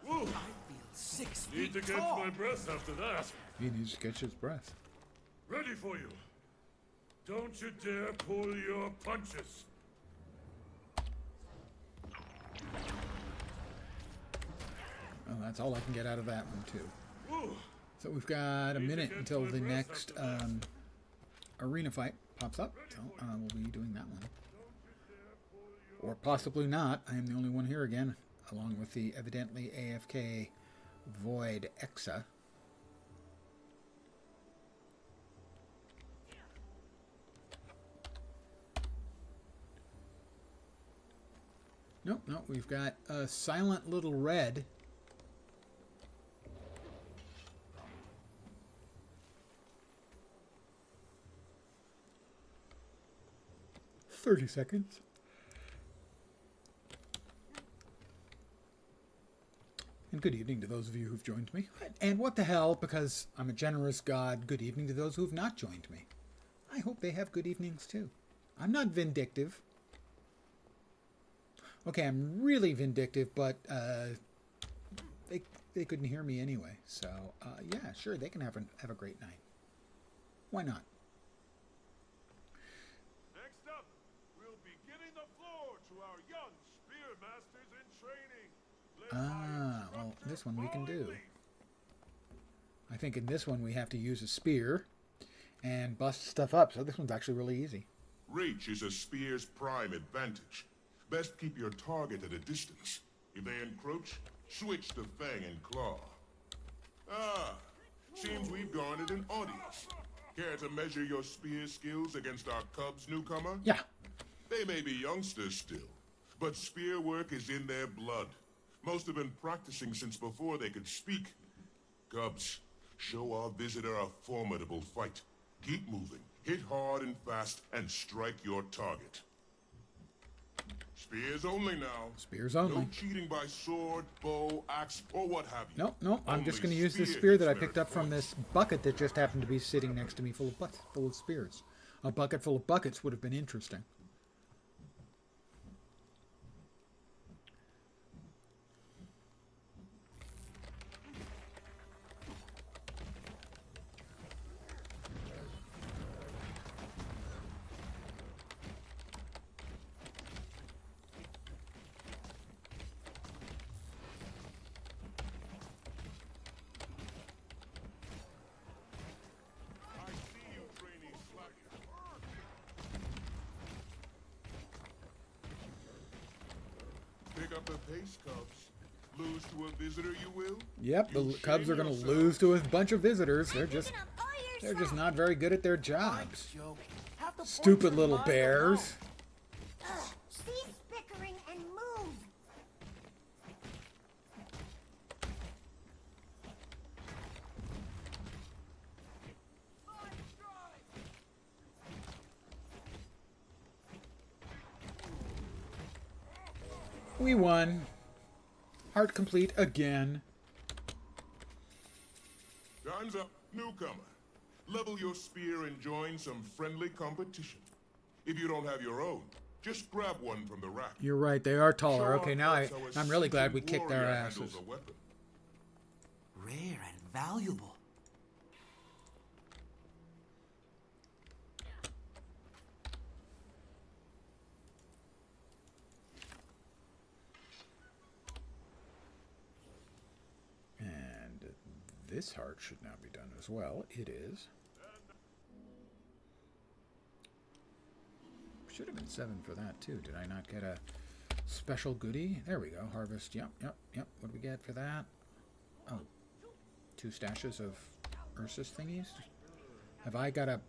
Whew. I feel 6 Need feet to catch tall. my breath after that. He needs to catch his breath. Ready for you. Don't you dare pull your punches. Well, that's all I can get out of that one, too. Whew. So we've got a Need to minute catch until my the breath next after that. arena fight pops up. So we'll be doing that one. Or possibly not. I am the only one here again, along with the evidently AFK Void Exa. Nope, nope, we've got a Silent Little Red. "30 seconds. And good evening to those of you who've joined me. And what the hell, because I'm a generous God, good evening to those who've not joined me. I hope they have good evenings too. I'm not vindictive. Okay, I'm really vindictive, but they couldn't hear me anyway. So, yeah, sure, they can have a great night. Why not? Next up, we'll be giving the floor to our young spear masters in training. led by Well, instructor this one we can do. Paulie. I think in this one we have to use a spear and bust stuff up. So this one's actually really easy. Reach is a spear's prime advantage. Best keep your target at a distance. If they encroach, switch to fang and claw. Ah, seems we've garnered an audience. Care to measure your spear skills against our Cubs newcomer? Yeah. They may be youngsters still, but spear work is in their blood. Most have been practicing since before they could speak. Cubs, show our visitor a formidable fight. Keep moving, hit hard and fast, and strike your target. Spears only now. Spears only. No cheating by sword, bow, axe, or what have you. Nope, nope. I'm just Only going to use this spear spear that I hits picked merit up from points. this bucket that just happened to be sitting next to me full of spears. A bucket full of buckets would have been interesting. I see you, trainee slacker. Pick up the pace, Cubs. Lose to a visitor, you will? Yep, the Cubs are going to lose to a bunch of visitors. They're just not very good at their jobs. Stupid little bears. Cease bickering and move. We won. Heart complete again. Time's up, newcomer. Level your spear and join some friendly competition. If you don't have your own, just grab one from the rack. You're right, they are taller. Show Okay, off now that's how a I'm really glad we seasoned kicked their warrior handles asses. a weapon. Rare and valuable. And this heart should now be done as well. It is. Should have been 7 for that too. Did I not get a special goodie? There we go. Harvest. Yep. What do we get for that? Oh, 2 stashes of Ursus thingies. Have I got a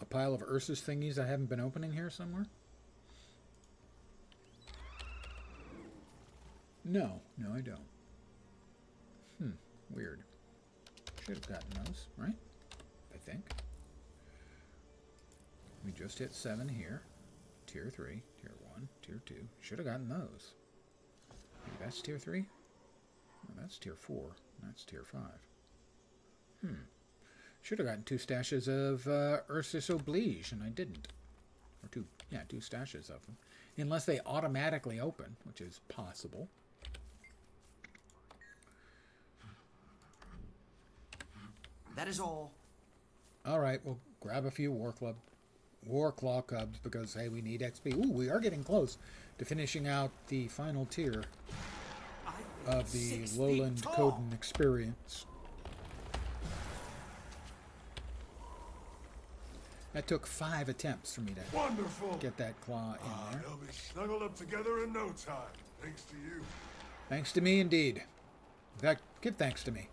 pile of Ursus thingies I haven't been opening here somewhere? No, I don't. Weird. Should have gotten those, right? I think. We just hit 7 here. Tier 3, Tier 1, Tier 2. Should have gotten those. Maybe that's Tier 3? No, that's Tier 4. That's Tier 5. Should have gotten 2 stashes of Ursus Oblige, and I didn't. Or 2 stashes of them. Unless they automatically open, which is possible. That is all. Alright, we'll grab a few War Claw Cubs, because, hey, we need XP. Ooh, we are getting close to finishing out the final tier of the Lowland Coden experience. That took 5 attempts for me to Wonderful. get that claw in there. They'll be snuggled up together in no time, thanks to you. Thanks to me, indeed. In fact, give thanks to me.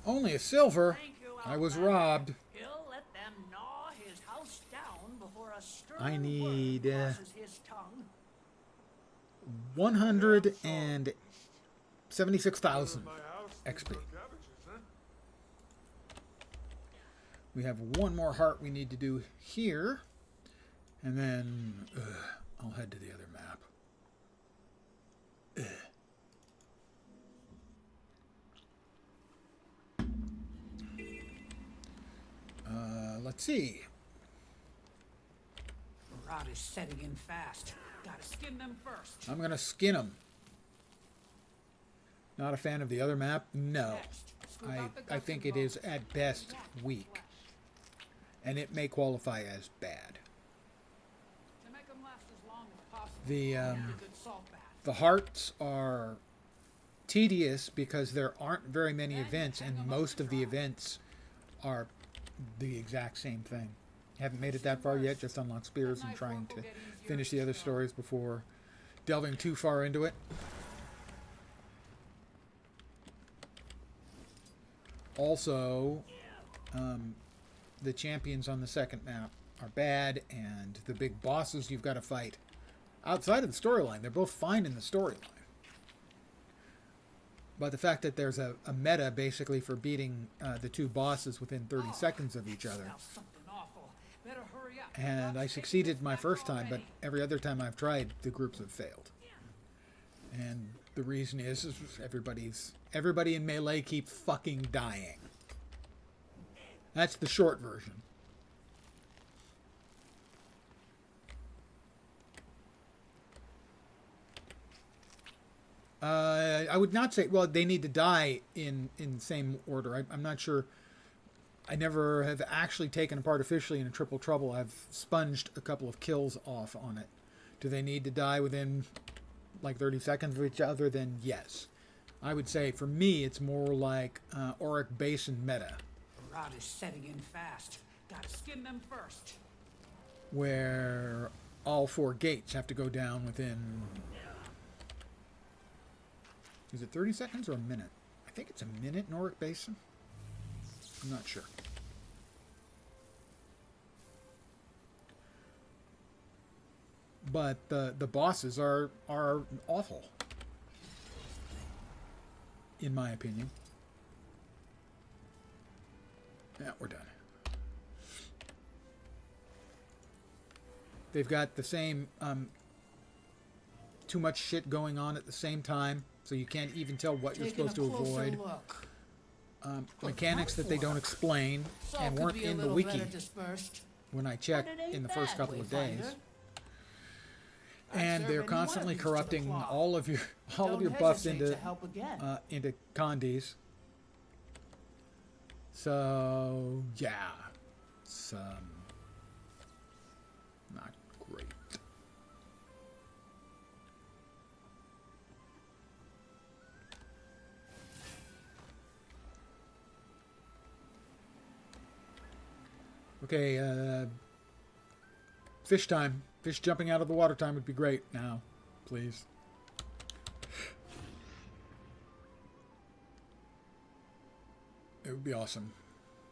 Only a silver. Thank you, I was Outlander. robbed. He'll let them gnaw his house down before a stern I need, word crosses his tongue. 176,000 XP. We have one more heart we need to do here. And then I'll head to the other map. Let's see. The rot is setting in fast. Gotta skin them first. I'm going to skin them. Not a fan of the other map? No. Next, scoop out the I guts think and it is bones. at best weak. And it may qualify as bad. To make them last as long as possible. The a good salt bath. the hearts are tedious because there aren't very many events, and most of the events are the exact same thing. Haven't made it that far yet, just unlocked spears and trying to finish the other stories before delving too far into it. Also, the champions on the second map are bad, and the big bosses you've got to fight outside of the storyline, they're both fine in the storyline. But the fact that there's a meta basically for beating the 2 bosses within 30 seconds of each other. Smells something awful. Better hurry up. And I succeeded my first time, but every other time I've tried, the groups have failed. And the reason is everybody in Melee keeps fucking dying. That's the short version. I would not say, well, they need to die in the same order. I'm not sure. I never have actually taken apart officially in a Triple Trouble. I've sponged a couple of kills off on it. Do they need to die within like 30 seconds of each other? Then yes. I would say for me it's more like Auric Basin meta. The rot is setting in fast. Gotta skim them first. Where all 4 gates have to go down within... Is it 30 seconds or a minute? I think it's a minute in Auric Basin. I'm not sure. But the bosses are awful, in my opinion. Yeah, we're done. They've got the same too much shit going on at the same time, so you can't even tell what you're supposed to avoid. Mechanics that they don't explain and weren't in the wiki when I checked in the first couple of days. And they're constantly corrupting all of your buffs into condies. So yeah, it's not great. Okay, fish time. Fish jumping out of the water time would be great now, please. It would be awesome.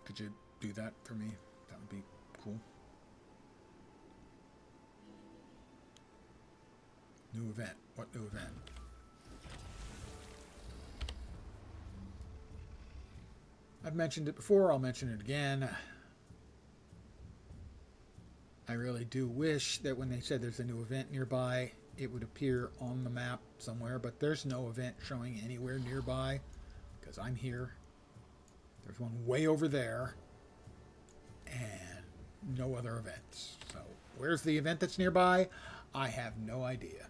Could you do that for me? That would be cool. New event. What new event? I've mentioned it before. I'll mention it again. I really do wish that when they said there's a new event nearby, it would appear on the map somewhere, but there's no event showing anywhere nearby because I'm here. There's one way over there and no other events. So where's the event that's nearby? I have no idea.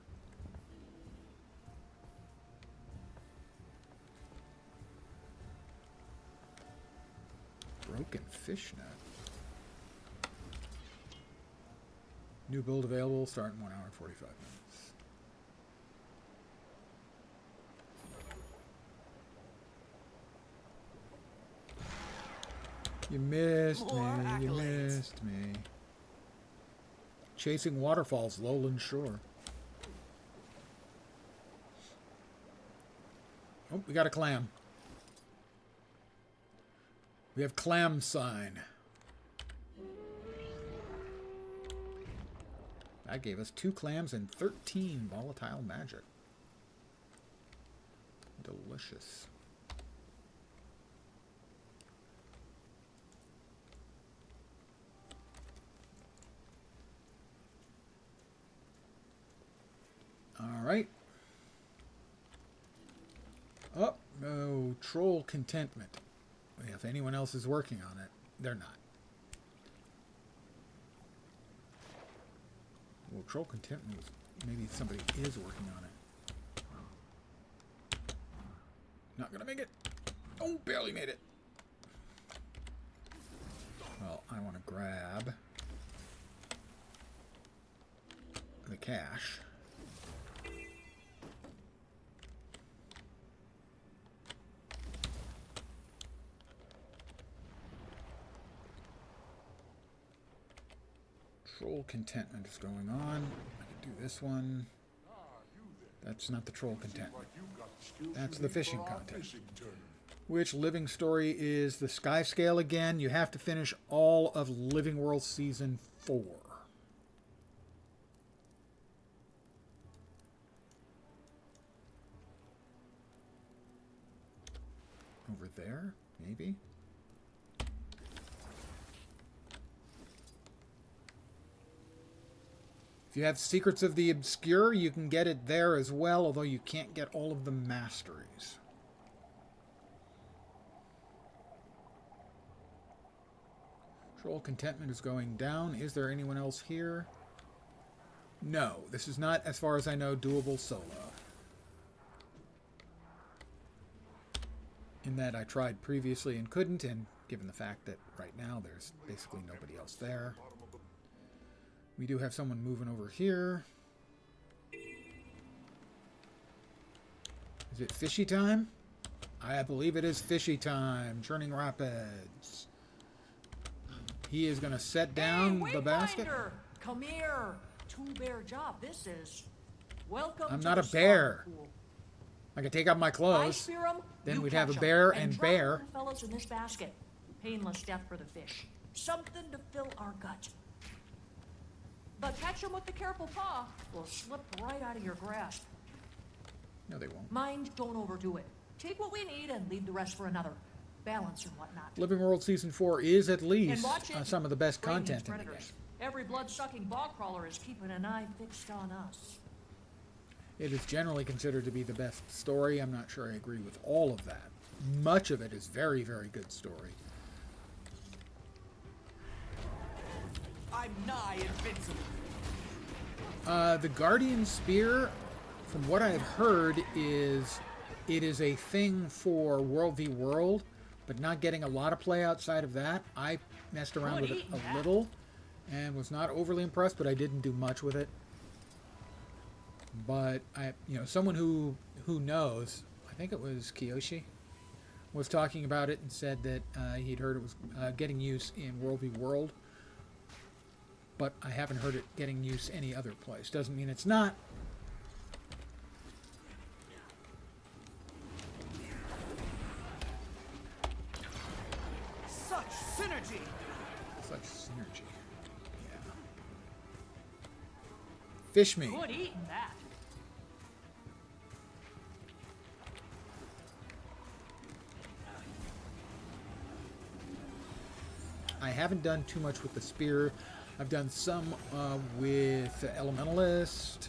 Broken fish net. New build available, start in 1 hour and 45 minutes. You missed me, you missed me. Chasing Waterfalls, Lowland Shore. Oh, we got a clam. We have clam sign. That gave us 2 clams and 13 volatile magic. Delicious. All right. Oh, no. Troll Contentment. If anyone else is working on it, they're not. Well, Troll Contentment, maybe somebody is working on it. Not gonna make it. Oh, barely made it. Well, I want to grab the cash. Troll Contentment is going on. I can do this one. That's not the Troll Contentment. That's the fishing contest. Which Living Story is the Sky Scale again. You have to finish all of Living World Season 4. Over there, maybe? If you have Secrets of the Obscure, you can get it there as well, although you can't get all of the masteries. Troll Contentment is going down. Is there anyone else here? No, this is not, as far as I know, doable solo. In that I tried previously and couldn't, and given the fact that right now there's basically nobody else there. We do have someone moving over here. Is it fishy time? I believe it is fishy time. Churning Rapids. He is going to set down the basket. Wayfinder! Come here. Two-bear job, this is. Welcome I'm to not the a bear. starter pool. I can take off my I clothes. spear 'em, Then you we'd have a catch 'em, bear and and drop bear. them fellas in this basket. Painless death for the fish. Something to fill our gut. But catch 'em with the careful paw. Will slip right out of your grasp. No, they won't. Mind, don't overdo it. Take what we need and leave the rest for another. Balance and whatnot. Living World Season 4 is at And least watch it. some of the best Bring in content in the game. predators. Every blood-sucking bog crawler is keeping an eye fixed on us. It is generally considered to be the best story. I'm not sure I agree with all of that. Much of it is very, very good story. I'm nigh invincible. The Guardian Spear, from what I've heard, is it is a thing for World v. World, but not getting a lot of play outside of that. I messed around with it a little and was not overly impressed, but I didn't do much with it. But someone who knows, I think it was Kiyoshi, was talking about it and said that he'd heard it was getting use in World v. World, but I haven't heard it getting use any other place. Doesn't mean it's not. Such synergy. Such synergy. Yeah. Fish me. Good eating that. I haven't done too much with the spear. I've done some with the Elementalist.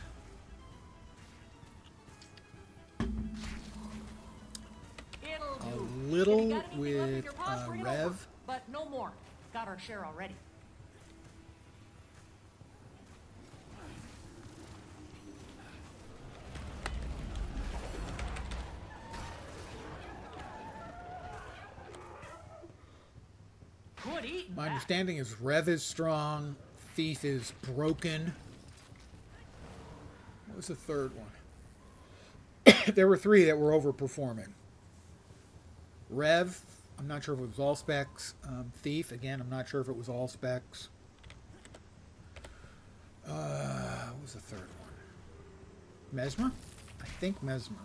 It'll A do. little If you got anything left in with your paws, bring it over. Rev. But no more. Got our share already. Good eating My that. understanding is Rev is strong, Thief is broken. What was the third one? There were three that were overperforming. Rev, I'm not sure if it was all specs. Thief, again, I'm not sure if it was all specs. What was the third one? Mesmer? I think Mesmer.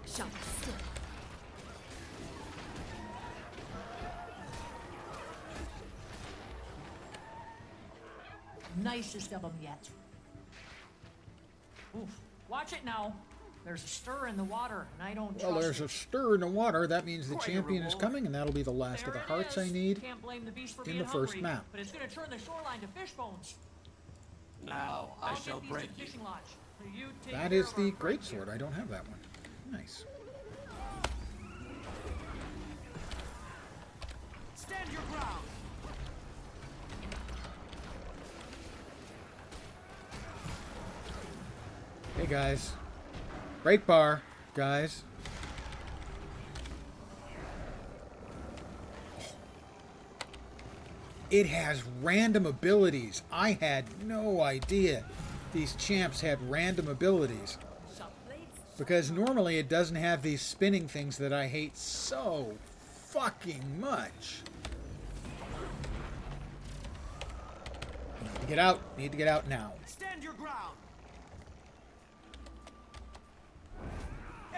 Shut still. Nicest of them yet. Oof. Watch it now. There's a stir in the water, and I don't Well, trust there's it. a stir in the water. That means the Quite a champion is reward. coming, and that'll be the last of There the it hearts I is. need. Can't blame the beast for in being the first hungry, map. but it's going to turn the shoreline to fish bones. Now I I'll shall get these break to the you. fishing lodge. You take That care is of our the friend great here. sword. I don't have that one. Nice. Stand your ground. Hey guys. Break bar, guys. It has random abilities. I had no idea these champs had random abilities. Because normally it doesn't have these spinning things that I hate so fucking much. Need to get out. Need to get out now. Stand your ground.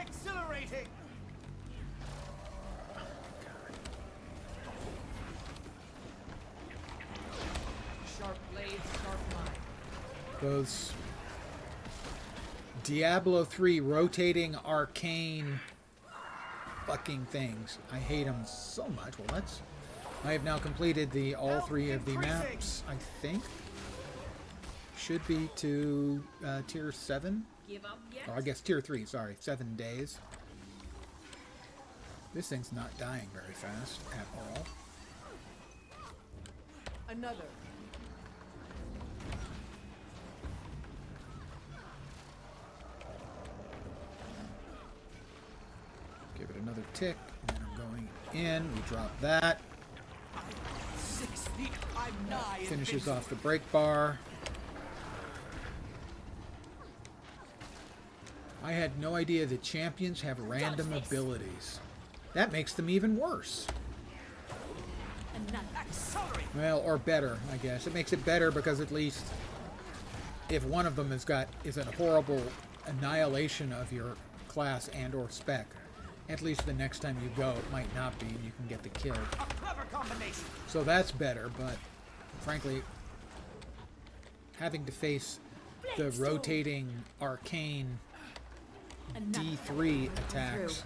Exhilarating. Sharp blades, sharp mind. Those Diablo 3 rotating arcane fucking things. I hate them so much. Well, that's... I have now completed all three of the maps, I think. Should be to tier 7. Give up yet? Or I guess tier 3, sorry. 7 days. This thing's not dying very fast at all. Another. another tick, and then I'm going in. We drop that. 6 feet. I'm nigh. Finishes off the break bar. I had no idea that champions have random abilities. That makes them even worse. Accelerate. Well, or better, I guess. It makes it better because at least if one of them is a horrible annihilation of your class and or spec, at least the next time you go it might not be and you can get the kill. A clever combination. So that's better, but frankly, having to face the rotating arcane D3 attacks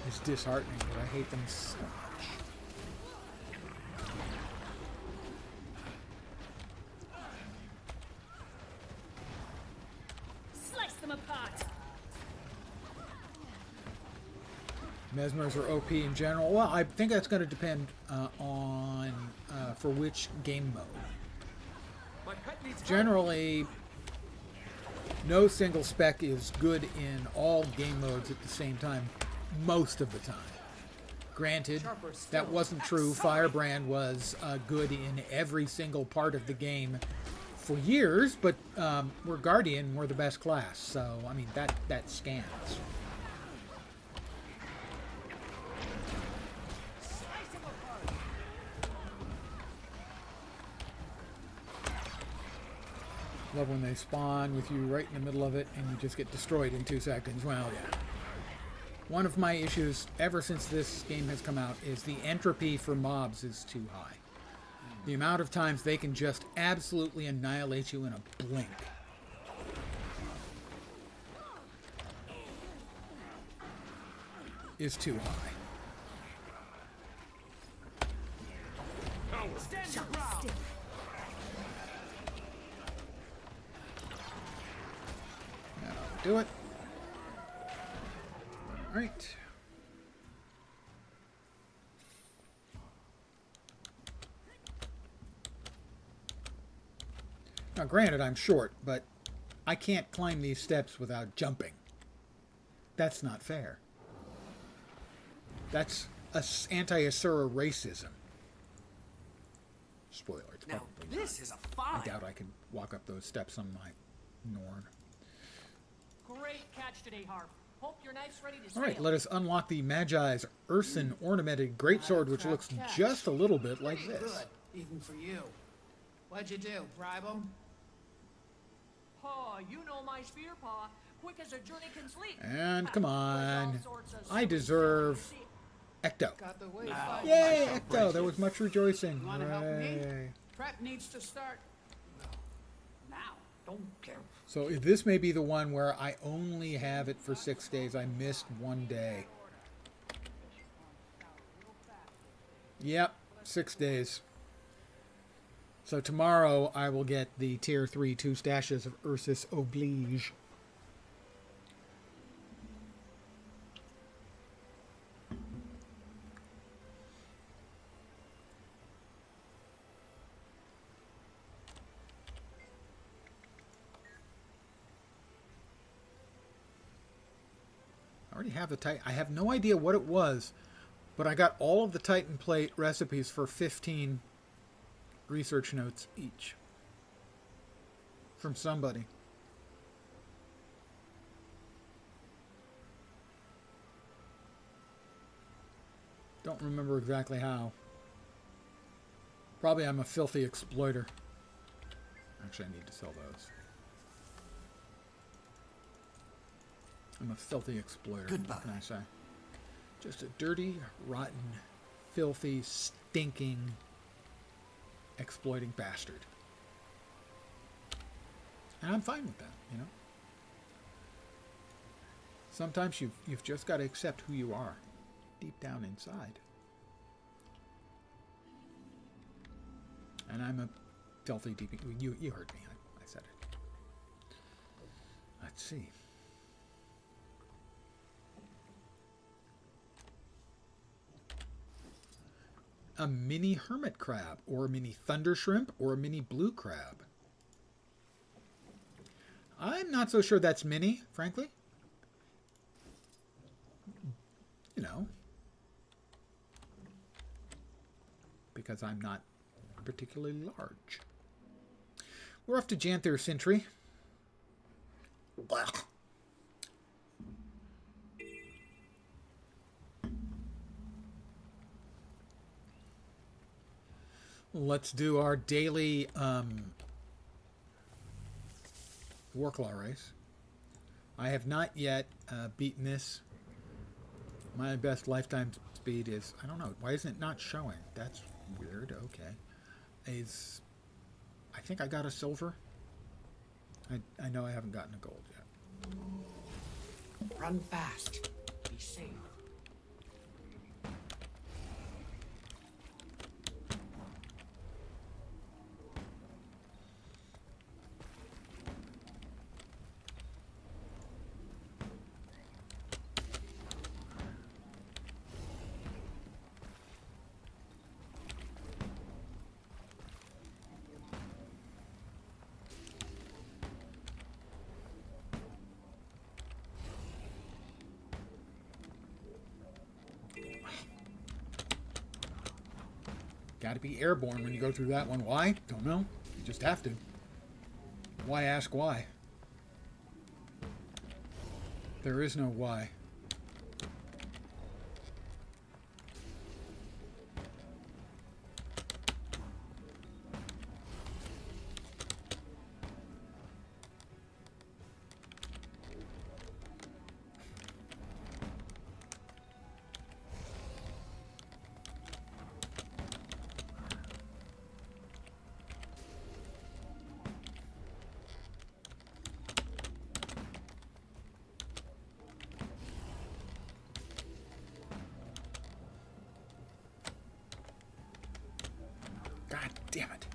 is disheartening, but I hate them so much. Slice them apart. Mesmers are OP in general. Well, I think that's going to depend on for which game mode. My pet needs help. Generally, no single spec is good in all game modes at the same time, most of the time. Granted, that wasn't true. Firebrand was good in every single part of the game for years, but we're Guardian, we're the best class, so, I mean, that scans. Love when they spawn with you right in the middle of it and you just get destroyed in 2 seconds. Well, yeah. One of my issues ever since this game has come out is the entropy for mobs is too high. The amount of times they can just absolutely annihilate you in a blink. Is too high. Stand your ground. Do it. All right. Now, granted, I'm short, but I can't climb these steps without jumping. That's not fair. That's anti-Asura racism. Spoiler, it's Now probably this is a I find. doubt I can walk up those steps on my Norn. Great catch today, Harp. Hope your knife's ready to All right, sail. let us unlock the Magi's Urson ornamented greatsword, which looks just a little bit like this. Good, even for you. What'd you do? Bribe him? Oh, you know my spear paw. Quick as a journey can sleep. And come With all on, sorts of I sweet deserve stuff. Ecto. Got the way five Yay, miles. Ecto! There was much rejoicing. You wanna help me? Hooray. Prep needs to start. Now. Don't care. So this may be the one where I only have it for 6 days. I missed one day. Yep, 6 days. So tomorrow I will get the tier 3 2 stashes of Ursus Oblige. I already have the Titan. I have no idea what it was, but I got all of the Titan plate recipes for 15 research notes each from somebody. Don't remember exactly how. Probably I'm a filthy exploiter. Actually, I need to sell those. I'm a filthy exploiter. Goodbye. What can I say? Just a dirty, rotten, filthy, stinking, exploiting bastard. And I'm fine with that, you know? Sometimes you've just got to accept who you are, deep down inside. And I'm a filthy, deep... You heard me. I said it. Let's see. A mini hermit crab, or a mini thunder shrimp, or a mini blue crab. I'm not so sure that's mini, frankly. because I'm not particularly large. We're off to Janthir Sentry. Blah. Let's do our daily Warclaw race. I have not yet beaten this. My best lifetime speed is, I don't know, why isn't it not showing? That's weird. Okay. I think I got a silver. I know I haven't gotten a gold yet. Run fast. Be safe. Got to be airborne when you go through that one. Why? Don't know. You just have to. Why ask why? There is no why. God damn it.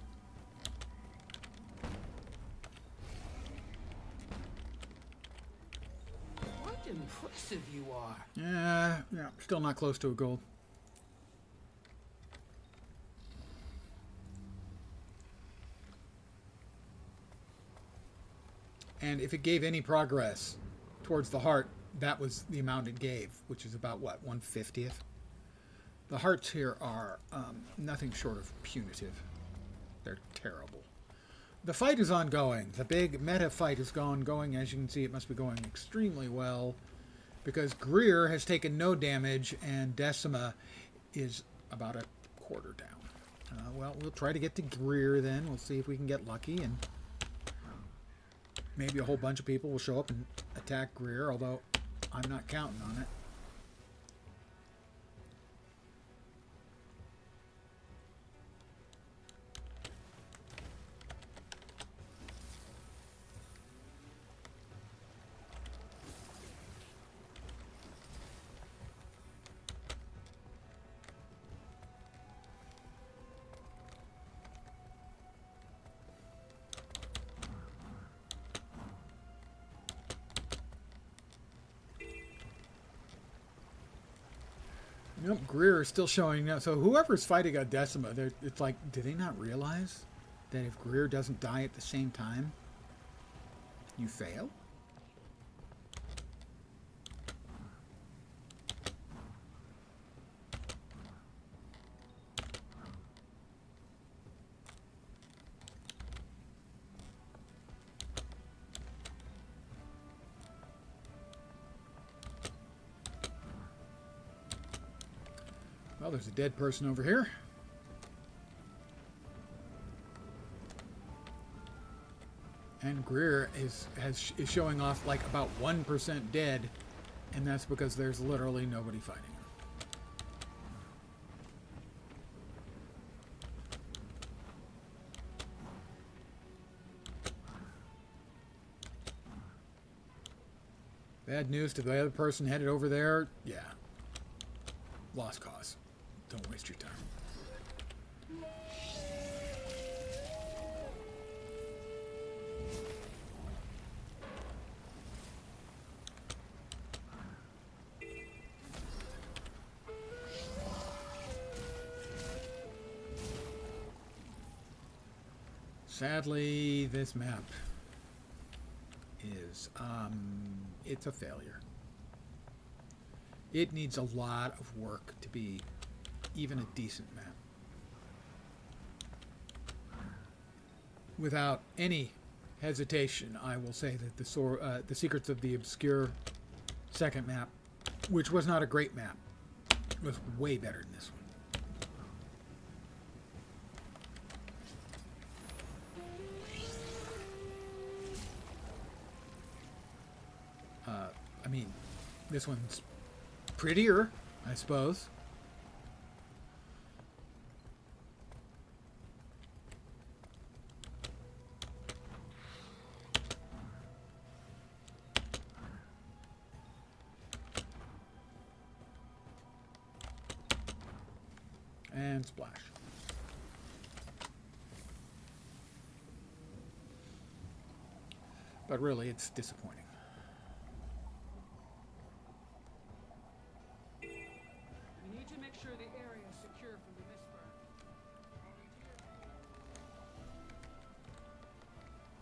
What impressive you are. Yeah, still not close to a gold. And if it gave any progress towards the heart, that was the amount it gave, which is about, what, 1/50th? The hearts here are nothing short of punitive. They're terrible. The fight is ongoing. The big meta fight is going. As you can see, it must be going extremely well because Greer has taken no damage and Decima is about a quarter down. Well, we'll try to get to Greer then. We'll see if we can get lucky, and maybe a whole bunch of people will show up and attack Greer, although I'm not counting on it. Nope, Greer is still showing up. So whoever's fighting a Decima, it's like, do they not realize that if Greer doesn't die at the same time, you fail? Well, there's a dead person over here. And Greer is showing off like about 1% dead, and that's because there's literally nobody fighting him. Bad news to the other person headed over there. Yeah. Lost cause. Don't waste your time. Sadly, this map is, it's a failure. It needs a lot of work to be even a decent map. without any hesitation, I will say that the Secrets of the Obscure second map, which was not a great map, was way better than this one. I mean, this one's prettier, I suppose. And splash. But really, it's disappointing. We need to make sure the area is secure from the mist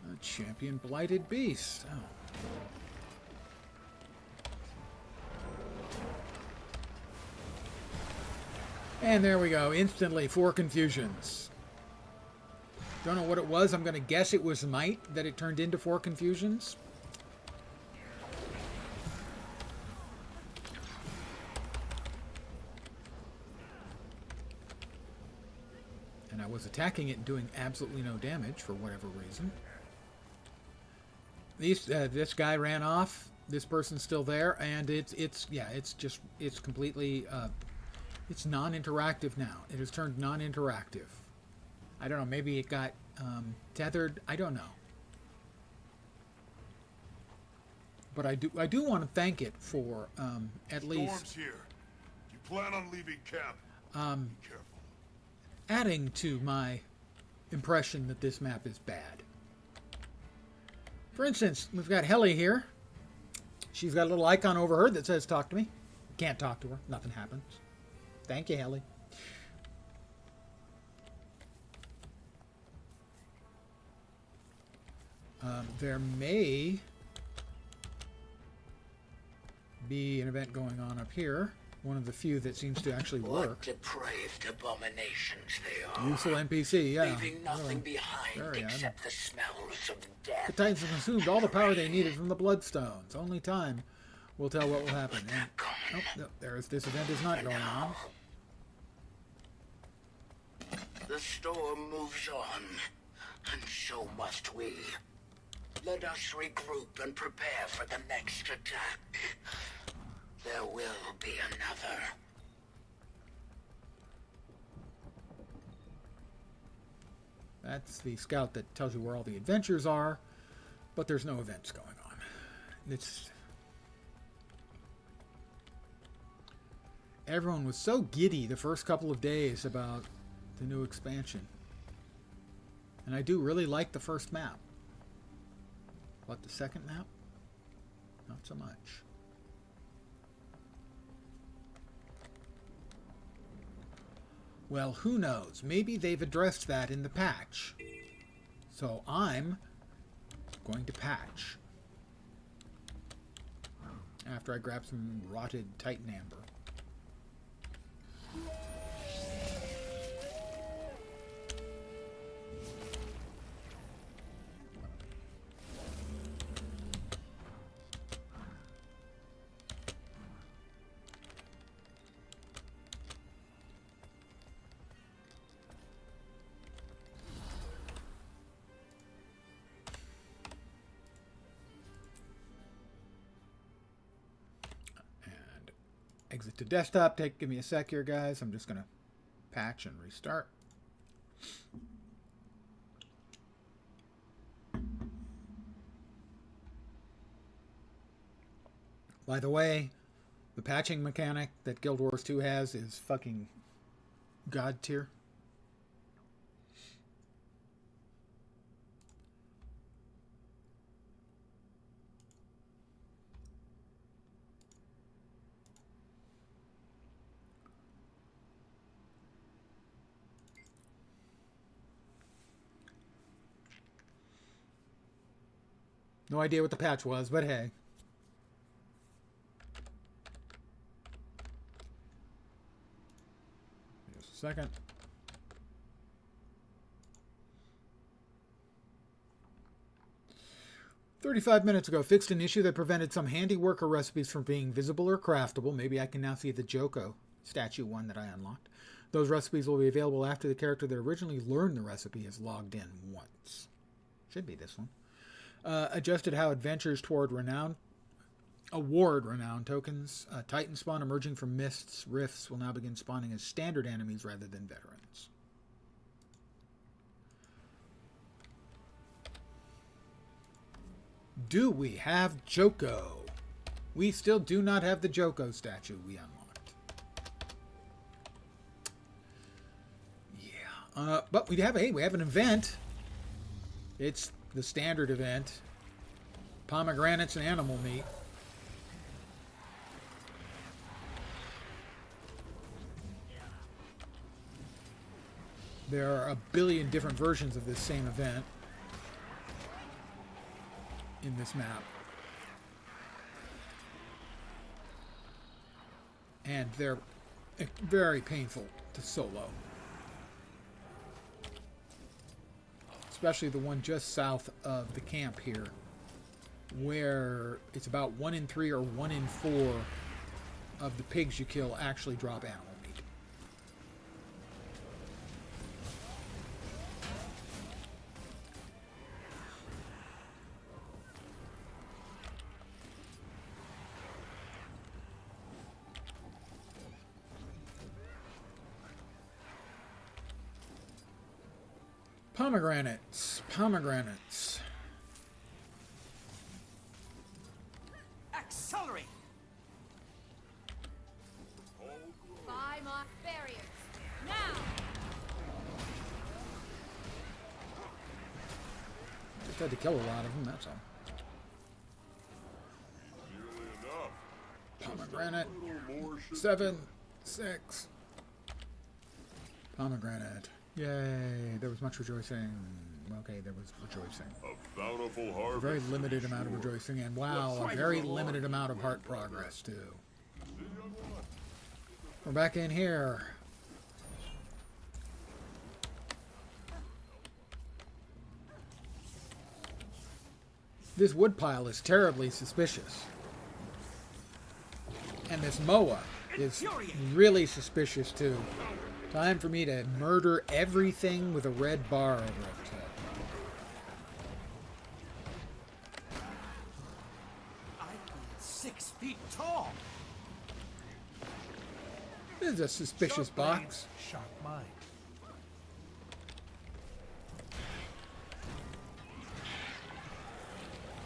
burn. A champion blighted beast. Oh. And there we go. Instantly, 4 confusions. Don't know what it was. I'm going to guess it was might that it turned into 4 confusions. And I was attacking it and doing absolutely no damage for whatever reason. This guy ran off. This person's still there, and it's completely it's non-interactive now. It has turned non-interactive. I don't know. Maybe it got tethered. I don't know. But I do want to thank it for at least. Storm's here. You plan on leaving camp? Be careful. Adding to my impression that this map is bad. For instance, we've got Helly here. She's got a little icon over her that says "Talk to me." Can't talk to her. Nothing happens. Thank you, Helly. There may be an event going on up here. One of the few that seems to actually work. What depraved abominations they are. Useful NPC, yeah. Leaving nothing behind except the smells of death. The Titans have consumed all the power they needed from the Bloodstones. Only time will tell what will happen. And, oh, no, this event is not going on. The storm moves on, and so must we. Let us regroup and prepare for the next attack. There will be another. That's the scout that tells you where all the adventures are, but there's no events going on. Everyone was so giddy the first couple of days about the new expansion. And I do really like the first map. But the second map? Not so much. Well, who knows? Maybe they've addressed that in the patch. So I'm going to patch. After I grab some rotted Titan Amber. Exit to desktop. Give me a sec here, guys. I'm just going to patch and restart. By the way, the patching mechanic that Guild Wars 2 has is fucking god tier. No idea what the patch was, but hey. Just a second. 35 minutes ago, fixed an issue that prevented some handiwork or recipes from being visible or craftable. Maybe I can now see the Joko statue one that I unlocked. Those recipes will be available after the character that originally learned the recipe has logged in once. Should be this one. Adjusted how adventures toward award renown tokens. Titan spawn emerging from mists, rifts will now begin spawning as standard enemies rather than veterans. Do we have Joko? We still do not have the Joko statue we unlocked. Yeah, but we have an event. It's the standard event. Pomegranates and animal meat. There are a billion different versions of this same event in this map. And they're very painful to solo. Especially the one just south of the camp here, where it's about 1 in 3 or 1 in 4 of the pigs you kill actually drop animal meat. Pomegranates. Pomegranates. Accelerate! Buy my barriers. Now! Just had to kill a lot of them, that's all. Pomegranate. 7, 6. Pomegranate. Yay, there was much rejoicing. Okay, there was rejoicing. A bountiful harvest. A very limited amount of rejoicing, and wow, a very limited amount of heart progress, too. We're back in here. This woodpile is terribly suspicious. And this moa is really suspicious, too. Time for me to murder everything with a red bar over its head. I'm 6 feet tall. This is a suspicious box. Sharp mind.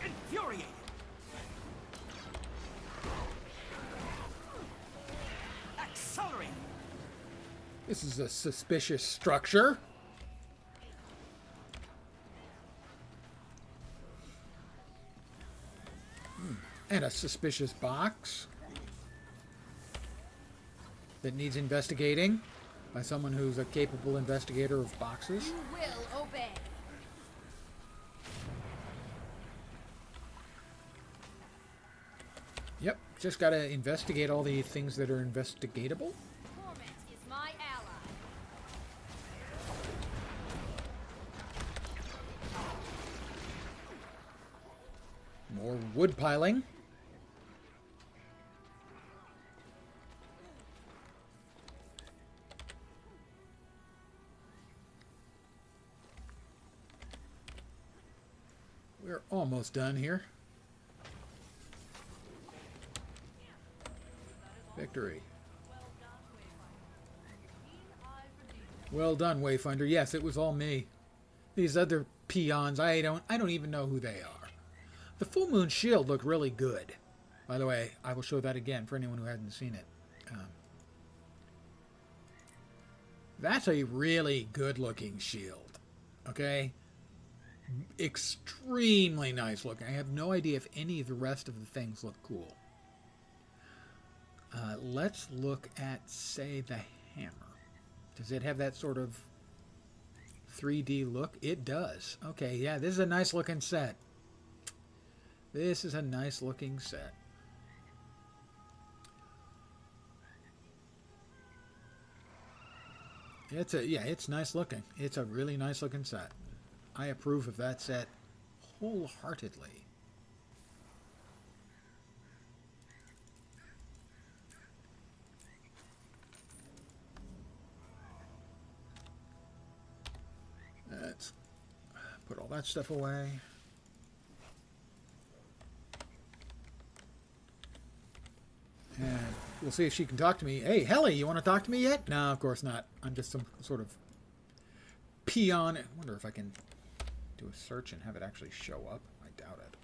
Infuriated. Accelerate. This is a suspicious structure. And a suspicious box that needs investigating by someone who's a capable investigator of boxes. You will obey. Yep, just gotta investigate all the things that are investigatable. Torment is my ally. More wood piling. We're almost done here. Victory. Well done, Wayfinder. Yes, it was all me. These other peons, I don't even know who they are. The full moon shield looked really good. By the way, I will show that again for anyone who hasn't seen it. That's a really good looking shield. Okay? Extremely nice looking. I have no idea if any of the rest of the things look cool. Let's look at, say, the hammer. Does it have that sort of 3D look? It does. Okay, yeah, this is a nice looking set. This is a nice looking set. It's nice looking. It's a really nice looking set. I approve of that set wholeheartedly. that stuff away. And we'll see if she can talk to me. Hey, Helly, you want to talk to me yet? No, of course not. I'm just some sort of peon. I wonder if I can do a search and have it actually show up. I doubt it.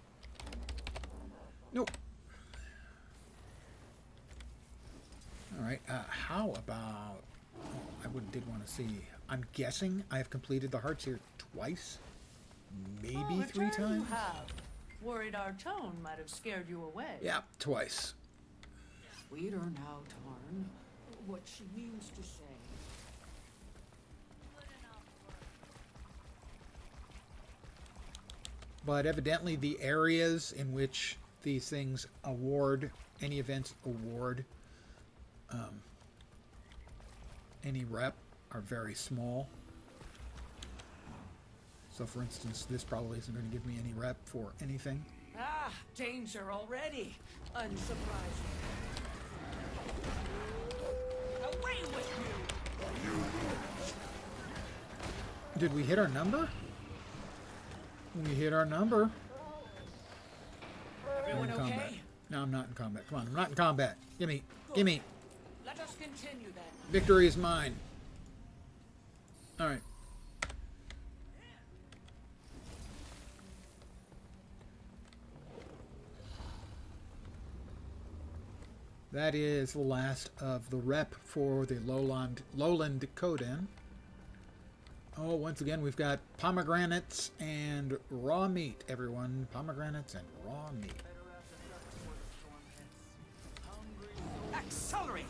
Nope. All right. How about... Oh, I did want to see... I'm guessing I have completed the hearts here twice. Maybe 3 times? You have. Worried our tone might have scared you away. Yeah, twice. We'd are now to learn what she means to say. But evidently the areas in which these things award, any events award any rep are very small. So for instance, this probably isn't going to give me any rep for anything. Ah, danger already. Unsurprising. Away with you! Did we hit our number? We hit our number. Everyone I'm in combat. okay? No, I'm not in combat. Come on, I'm not in combat. Gimme. Gimme. Let us continue then. Victory is mine. Alright. That is the last of the rep for the Lowland Coden. Oh, once again, we've got pomegranates and raw meat, everyone. Pomegranates and raw meat. Accelerate!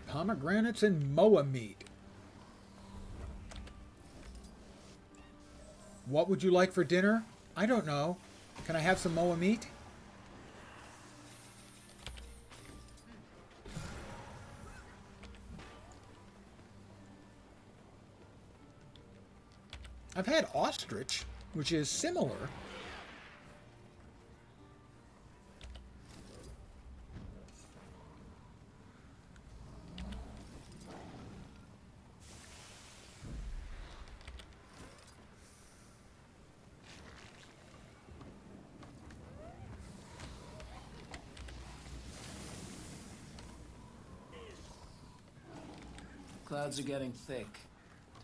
Pomegranates and moa meat. What would you like for dinner? I don't know. Can I have some moa meat? I've had ostrich, which is similar. Clouds are getting thick.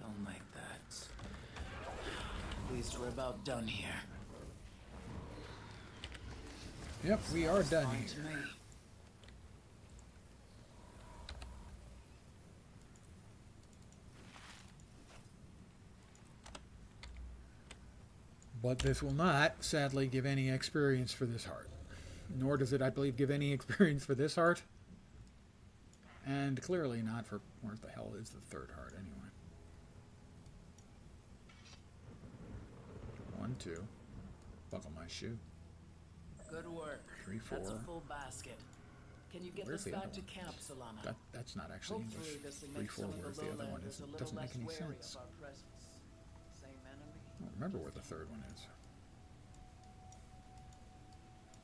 Don't like that. At least we're about done here. Yep, we are done Fine here. to me. But this will not, sadly, give any experience for this heart. Nor does it, I believe, give any experience for this heart. And clearly not for... Where the hell is the third heart, anyway? 1, 2. Buckle my shoe. Good work. 3, 4. That's a full basket. Can you get Where's this the back other to one? camp, Solana? That's not actually Hopefully English. this will 3, make 4, some of where's the the other one? lowlanders a It little doesn't make less any wary sense. of our presence. Same enemy? I don't remember where the third one is.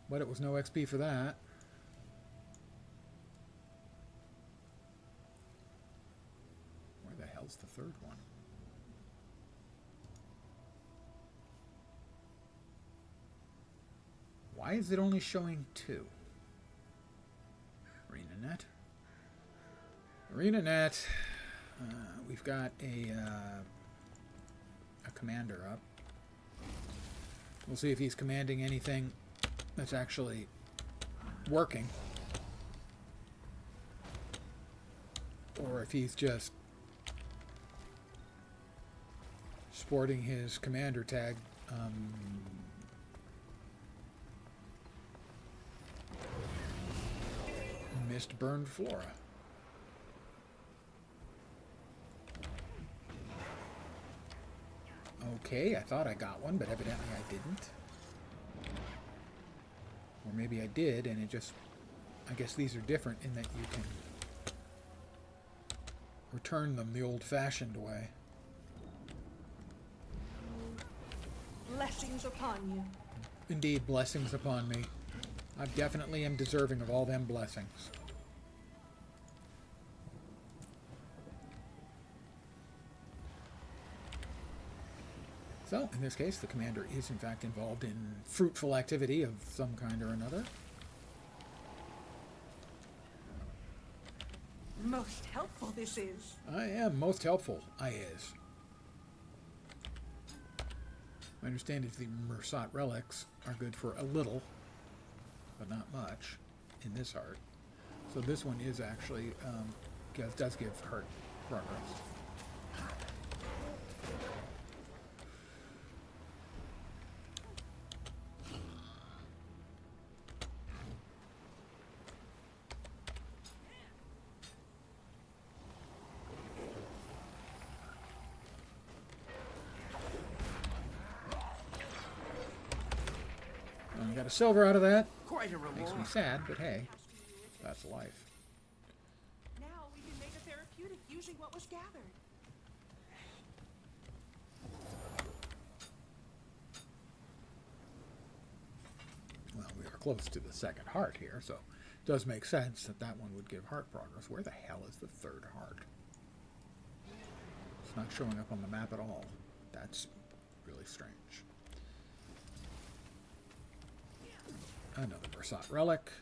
But it was no XP for that. Where the hell's the third one? Why is it only showing 2? ArenaNet. ArenaNet. We've got a commander up. We'll see if he's commanding anything that's actually working. Or if he's just sporting his commander tag. Mist burned flora. Okay, I thought I got one, but evidently I didn't. Or maybe I did, and it just... I guess these are different in that you can return them the old-fashioned way. Blessings upon you. Indeed, blessings upon me. I definitely am deserving of all them blessings. So, in this case, the commander is in fact involved in fruitful activity of some kind or another. Most helpful this is. I am most helpful, I is. I understand if the Mersat relics are good for a little, but not much, in this heart. So this one is actually, does give heart progress. I got a silver out of that. Quite a reward. Makes me sad, but hey, that's life. Now we can make a therapeutic using what was gathered. Well, we are close to the second heart here, so it does make sense that that one would give heart progress. Where the hell is the third heart? It's not showing up on the map at all. That's really strange. Another Mersat relic.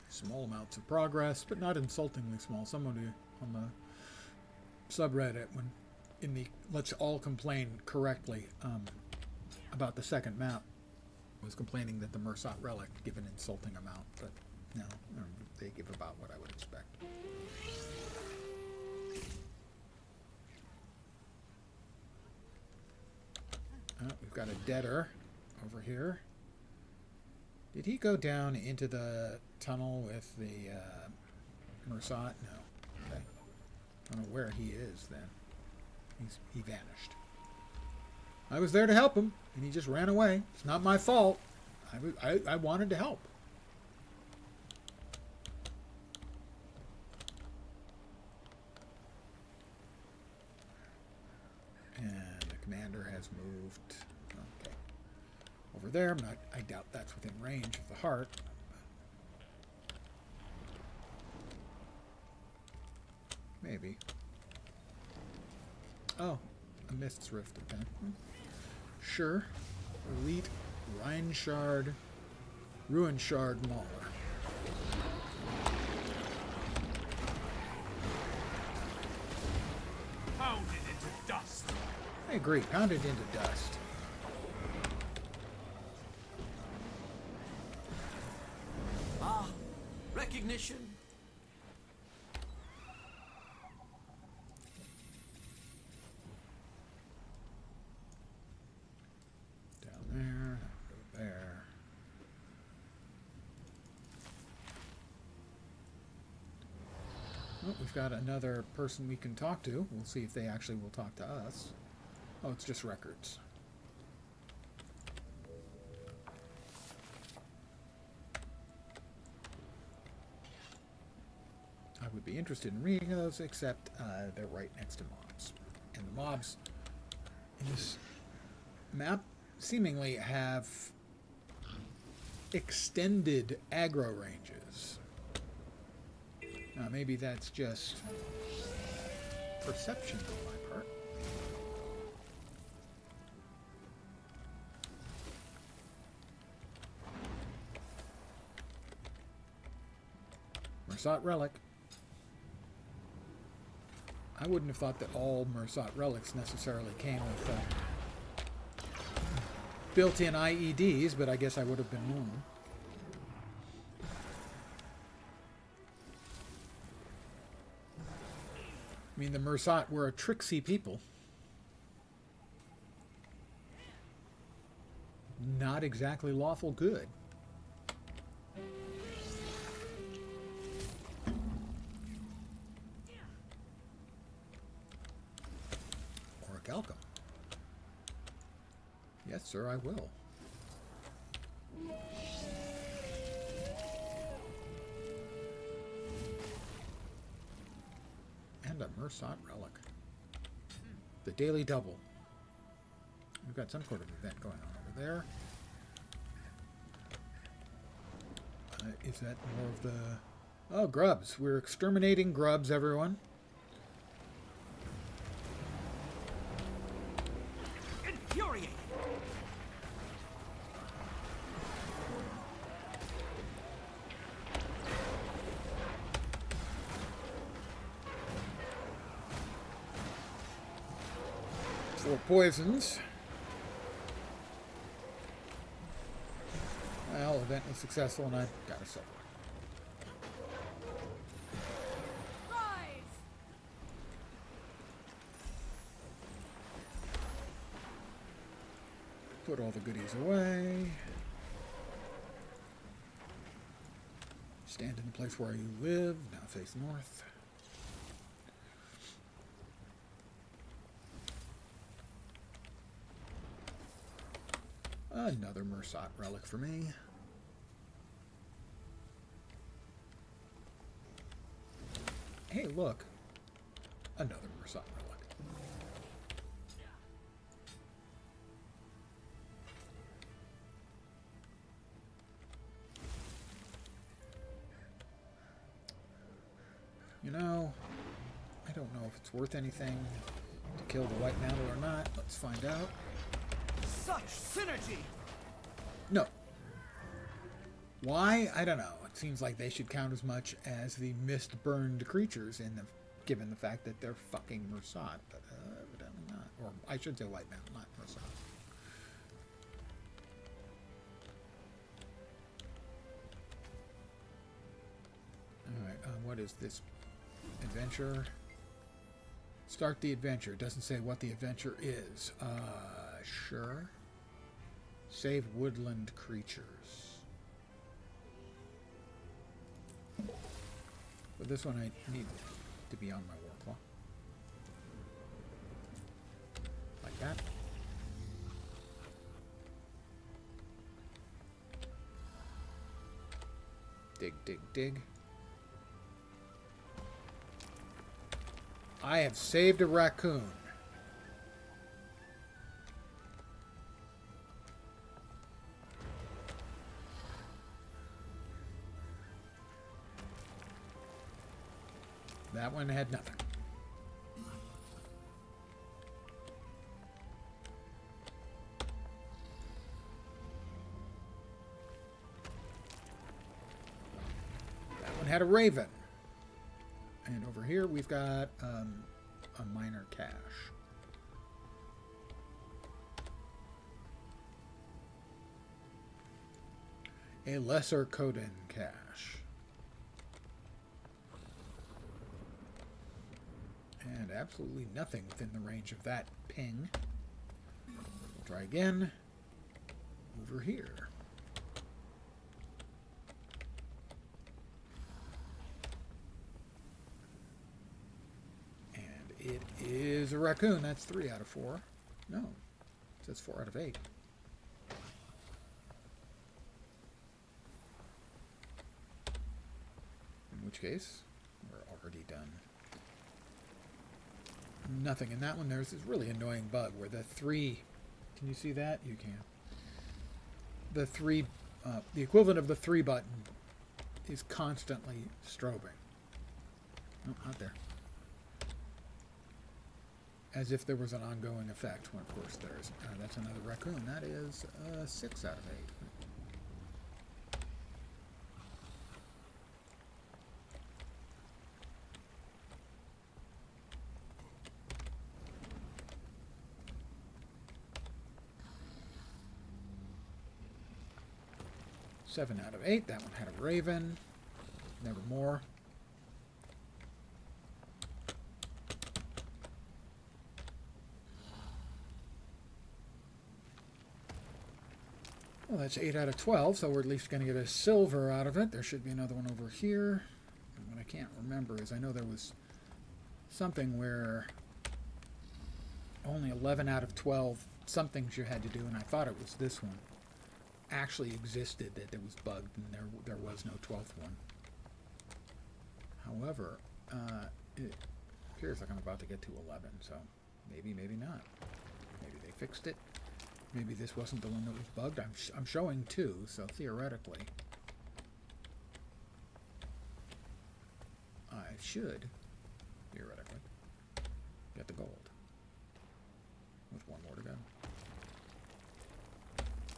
Small amounts of progress, but not insultingly small. Somebody on the subreddit, when in the Let's All Complain Correctly about the second map, was complaining that the Mersat relic give an insulting amount, but no, they give about what I would expect. We've got a deader over here. Did he go down into the tunnel with the Mersat? No. Okay. I don't know where he is then. He vanished. I was there to help him, and he just ran away. It's not my fault. I wanted to help. And the commander has moved. Okay. Over there, I doubt that's within range of the heart. Maybe. Oh, a Mist's Rift event. Sure. Elite Ruin Shard Mauler. Pounded into dust. I agree. Pounded into dust. Ah, recognition. Down there, go there. Oh, we've got another person we can talk to. We'll see if they actually will talk to us. Oh, it's just records. I would be interested in reading those, except they're right next to mobs. And the mobs in this map seemingly have extended aggro ranges. Now, maybe that's just perception on my part. Mersat relic. I wouldn't have thought that all Mersat relics necessarily came with built-in IEDs, but I guess I would have been wrong. I mean, the Mersat were a tricksy people. Not exactly lawful good. Orichalcum. Yes, sir, I will. And a Mersat relic. The Daily Double. We've got some sort of event going on over there. Is that more of the... Oh, grubs. We're exterminating grubs, everyone. Infuriating! Four poisons. Well, event was successful and I got a silver. Rise! Put all the goodies away. Stand in the place where you live. Now face north. Another Mersat relic for me. Hey, look. Another Mersat relic. You know, I don't know if it's worth anything to kill the White Mantle or not. Let's find out. Such synergy! No. Why? I don't know. It seems like they should count as much as the mist-burned creatures, given the fact that they're fucking Mersat, but evidently not. Or I should say White Mantle, not Mersat. Alright, what is this? Adventure? Start the adventure. It doesn't say what the adventure is. Sure. Save woodland creatures. But this one I need to be on my war claw. Like that. Dig, dig, dig. I have saved a raccoon. That one had nothing. That one had a raven. And over here we've got a minor cache. A lesser Coden cache. And absolutely nothing within the range of that ping. We'll try again. Over here. And it is a raccoon. That's 3 out of 4. No, it says 4 out of 8. In which case, we're already done. Nothing in that one. There's this really annoying bug where the 3... Can you see that? You can. The 3... the equivalent of the 3 button is constantly strobing. No, not there. As if there was an ongoing effect, when of course there isn't. That's another raccoon. That is 6 out of 8. 7 out of 8. That one had a raven. Nevermore. Well, that's 8 out of 12, so we're at least going to get a silver out of it. There should be another one over here. And what I can't remember is I know there was something where only 11 out of 12 somethings you had to do, and I thought it was this one. Actually existed, that it was bugged and there was no 12th one. However, it appears like I'm about to get to 11, so maybe not. Maybe they fixed it. Maybe this wasn't the one that was bugged. I'm showing 2, so theoretically should, theoretically, get the gold. With one more to go.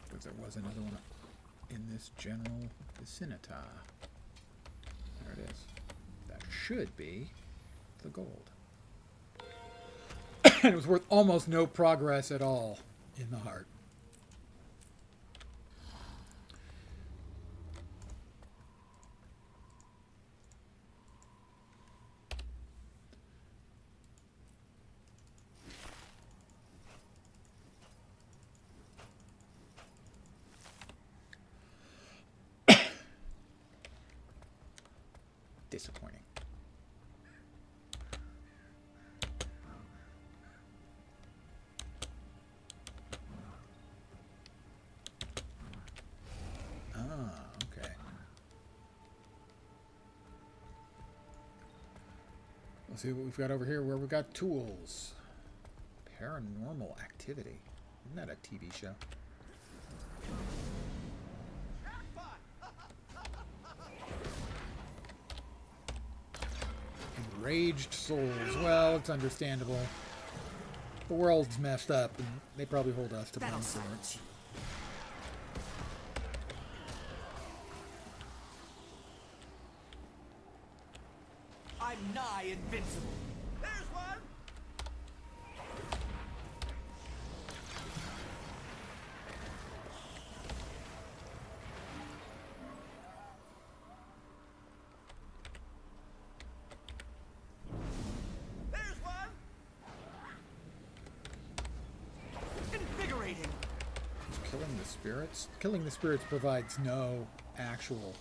Because there was another one in this general vicinity. There it is. That should be the gold. And it was worth almost no progress at all in the heart. Disappointing. Okay. Let's see what we've got over here, where we've got tools. Paranormal Activity. Isn't that a TV show? Enraged souls. Well, it's understandable. The world's messed up, and they probably hold us to blame for it. I'm nigh invincible. There's one! There's one! Invigorating. Killing the spirits? Killing the spirits provides no actual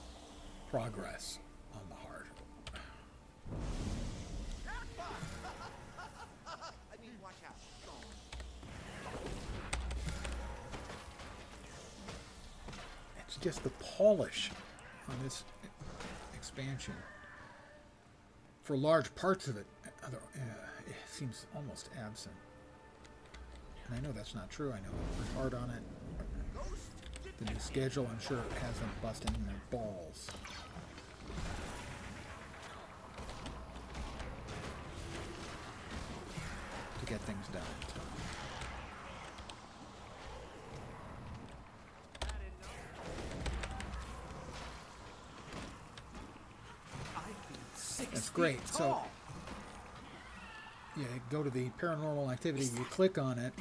progress on the heart. I mean, watch out. It's just the polish on this expansion. For large parts of it, it seems almost absent. And I know that's not true. I know they worked hard on it. The new schedule, I'm sure, has them busting their balls. To get things done. That's great. So, yeah, go to the paranormal activity, you click on it,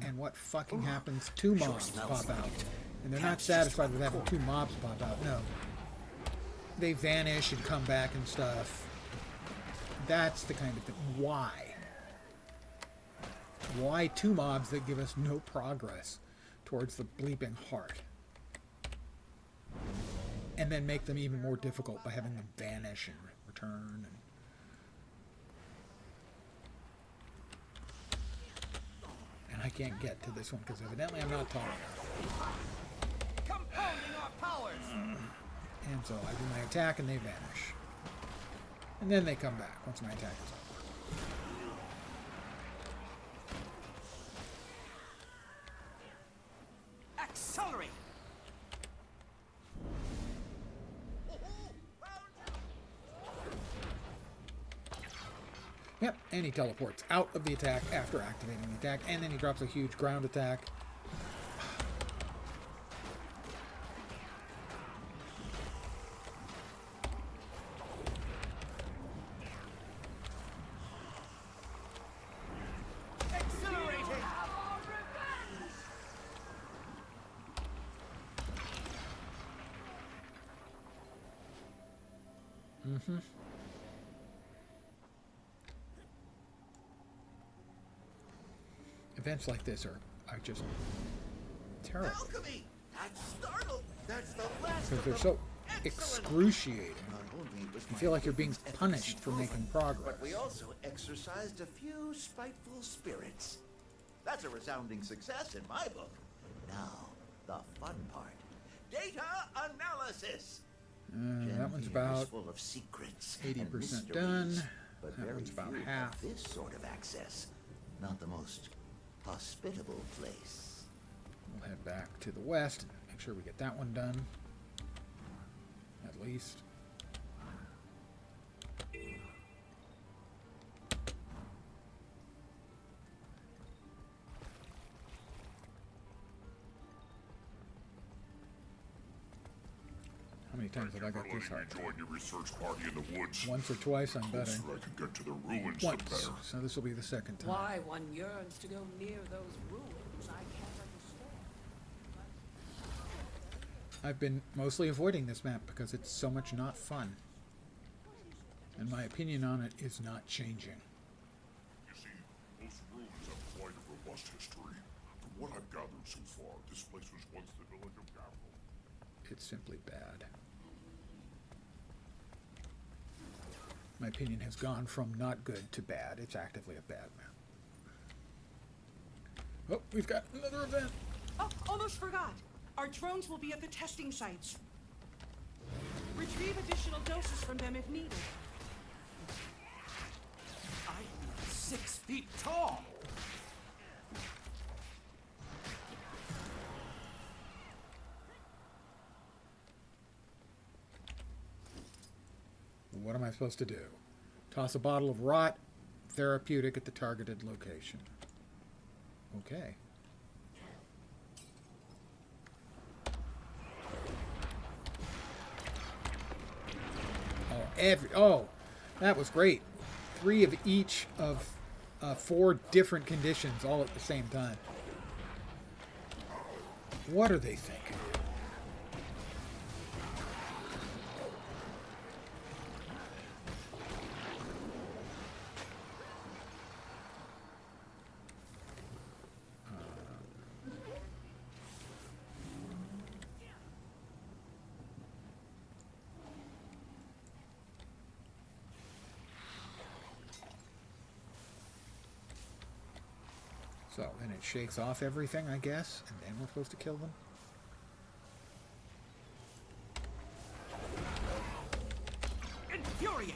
and what fucking happens? Two mobs pop out. And they're not satisfied with having two mobs pop out. No. They vanish and come back and stuff. That's the kind of thing. Why? Why two mobs that give us no progress towards the bleeping heart? And then make them even more difficult by having them vanish and return. And I can't get to this one because evidently I'm not tall enough. Compounding our powers! And so I do my attack and they vanish. And then they come back once my attack is over. Accelerate! Yep, and he teleports out of the attack after activating the attack, and then he drops a huge ground attack. Events like this are just terrible. Alchemy! I'm startled! That's the last Because they're so excruciating. You feel like you're being punished for making progress. But we also exercised a few spiteful spirits. That's a resounding success in my book. Now, the fun part. Data analysis! That one's about full of secrets 80% done. But That very one's about few half. have this sort of access. Not the most hospitable place. We'll head back to the west and make sure we get that one done. At least. times have I got this hard? Join your research party in the woods. Once or twice, I'm betting. So I can get to the ruins Once. the better. So this will be the second time. Why one yearns to go near those ruins, I can't understand. I've been mostly avoiding this map because it's so much not fun. And my opinion on it is not changing. You see, those ruins have quite a robust history. From what I've gathered so far, this place was once the village of capital. It's simply bad. My opinion has gone from not good to bad. It's actively a bad map. Oh, we've got another event. Oh, almost forgot. Our drones will be at the testing sites. Retrieve additional doses from them if needed. I'm 6 feet tall. What am I supposed to do? Toss a bottle of rot therapeutic at the targeted location. Okay. Oh, that was great. 3 of each of 4 different conditions all at the same time. What are they thinking? So then it shakes off everything, I guess, and then we're supposed to kill them? Infuriating.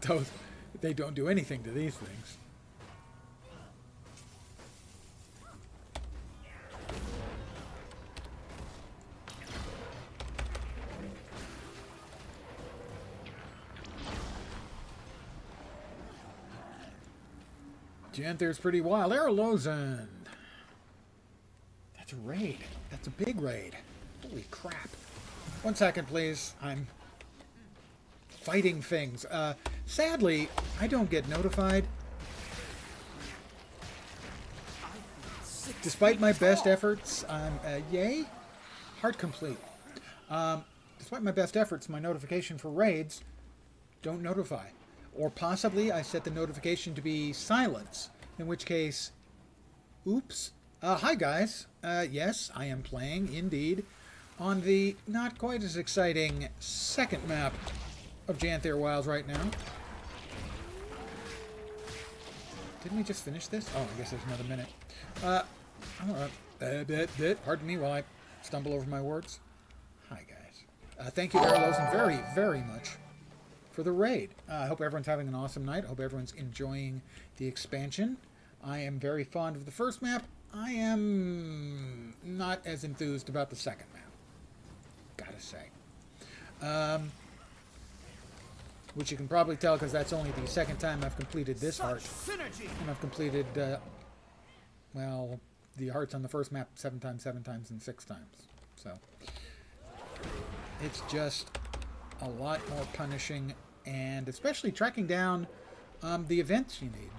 Those, they don't do anything to these things. Janthir's pretty wild. Aralozen. That's a raid. That's a big raid. Holy crap. 1 second, please. I'm fighting things. Sadly, I don't get notified. Despite my best efforts, yay? Heart complete. Despite my best efforts, my notification for raids don't notify. Or possibly I set the notification to be silence, in which case, oops. Hi guys. Yes, I am playing, indeed, on the not quite as exciting second map of Janthir Wilds right now. Didn't we just finish this? Oh, I guess there's another minute. Pardon me while I stumble over my words. Hi, guys. Thank you, Aralozen, very, very much for the raid. I hope everyone's having an awesome night. I hope everyone's enjoying the expansion. I am very fond of the first map. I am not as enthused about the second map. Gotta say. Which you can probably tell because that's only the second time I've completed this heart. Synergy. And I've completed, well, the hearts on the first map 7 times, and 6 times. So, it's just a lot more punishing, and especially tracking down the events you need.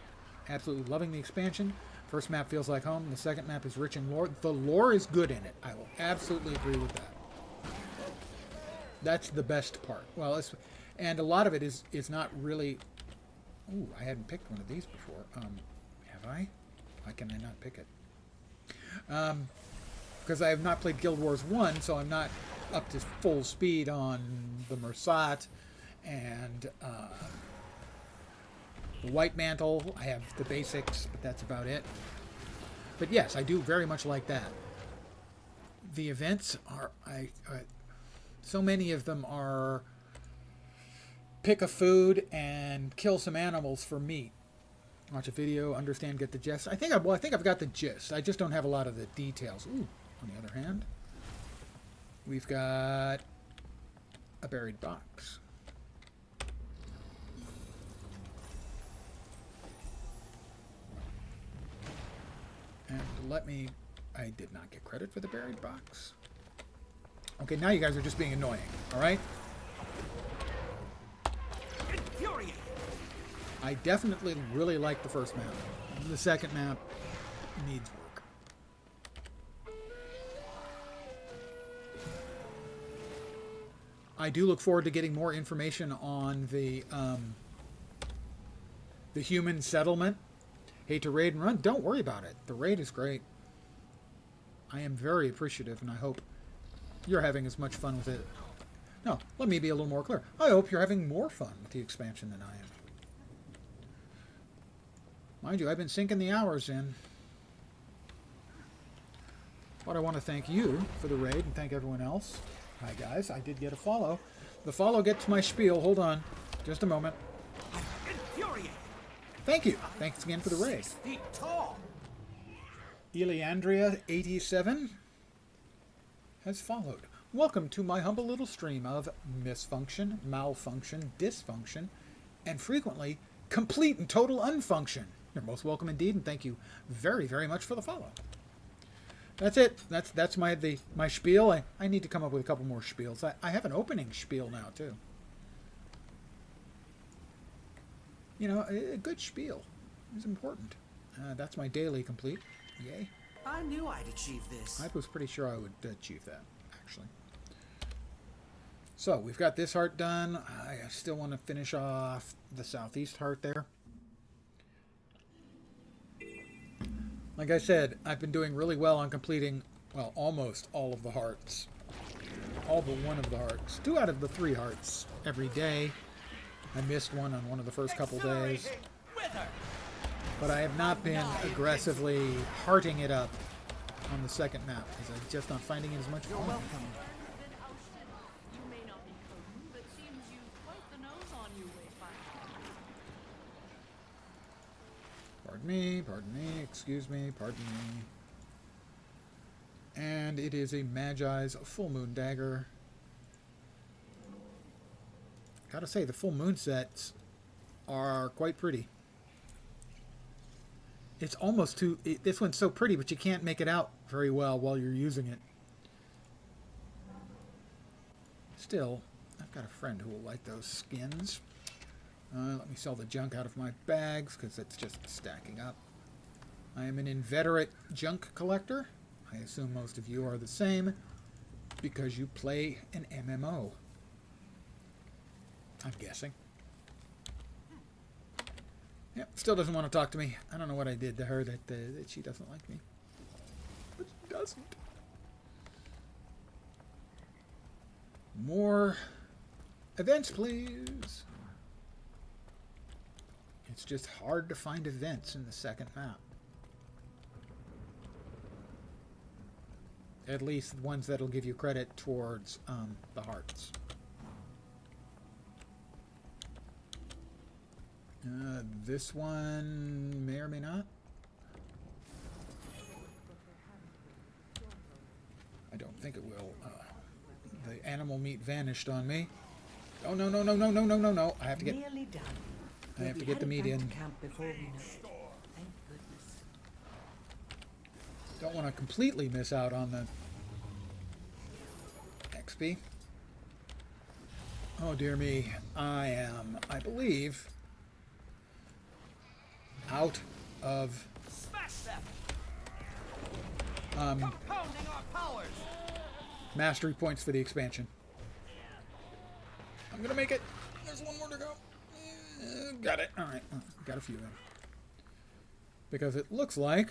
Absolutely loving the expansion. First map feels like home. The second map is rich in lore. The lore is good in it. I will absolutely agree with that. That's the best part. Well, and a lot of it is not really... Ooh, I hadn't picked one of these before. Have I? Why can I not pick it? Because I have not played Guild Wars 1, so I'm not up to full speed on the Mersat and the White Mantle. I have the basics, but that's about it. But yes, I do very much like that. The events are... so many of them are... pick a food and kill some animals for meat. Watch a video, understand, get the gist. I think I've got the gist. I just don't have a lot of the details. Ooh, On the other hand, we've got a buried box. And let me... I did not get credit for the buried box. Okay, now you guys are just being annoying, alright? Infuriating. I definitely really like the first map. The second map needs work. I do look forward to getting more information on the human settlement. Hate to raid and run. Don't worry about it. The raid is great. I am very appreciative, and I hope you're having as much fun with it. No, let me be a little more clear. I hope you're having more fun with the expansion than I am. Mind you, I've been sinking the hours in. But I want to thank you for the raid and thank everyone else. Hi, guys. I did get a follow. The follow gets my spiel. Hold on. Just a moment. Thank you. Thanks again for the raid. 6 feet tall. Eliandria87 has followed. Welcome to my humble little stream of misfunction, malfunction, dysfunction, and frequently complete and total unfunction. You're most welcome indeed, and thank you very, very much for the follow. That's it. That's my spiel. I need to come up with a couple more spiels. I have an opening spiel now, too. You know, a good spiel is important. That's my daily complete. Yay. I knew I'd achieve this. I was pretty sure I would achieve that, actually. So, we've got this heart done. I still want to finish off the southeast heart there. Like I said, I've been doing really well on completing, well, almost all of the hearts. All but one of the hearts. 2 out of the 3 hearts every day. I missed one on one of the first couple days. But I have not been aggressively hearting it up on the second map because I'm just not finding it as much fun. You may not be Coden, but seems you've quite the nose on you, Wayfinder. Pardon me, excuse me, pardon me. And it is a Magi's full moon dagger. Gotta say, the full moon sets are quite pretty. It's almost too... this one's so pretty, but you can't make it out very well while you're using it. Still, I've got a friend who will like those skins. Let me sell the junk out of my bags, because it's just stacking up. I am an inveterate junk collector. I assume most of you are the same, because you play an MMO. I'm guessing. Yep, still doesn't want to talk to me. I don't know what I did to her that she doesn't like me. But she doesn't. More events, please. It's just hard to find events in the second map. At least ones that'll give you credit towards the hearts. This one may or may not. I don't think it will. The animal meat vanished on me. Oh, no, no, no, no, no, no, no, no. I have to get... Nearly done. I have to get the meat in. Camp before we know it. Thank goodness. Don't want to completely miss out on the XP. Oh, dear me. I am, I believe, out of mastery points for the expansion. I'm gonna make it. There's one more to go. Got it. All right, got a few then. Because it looks like.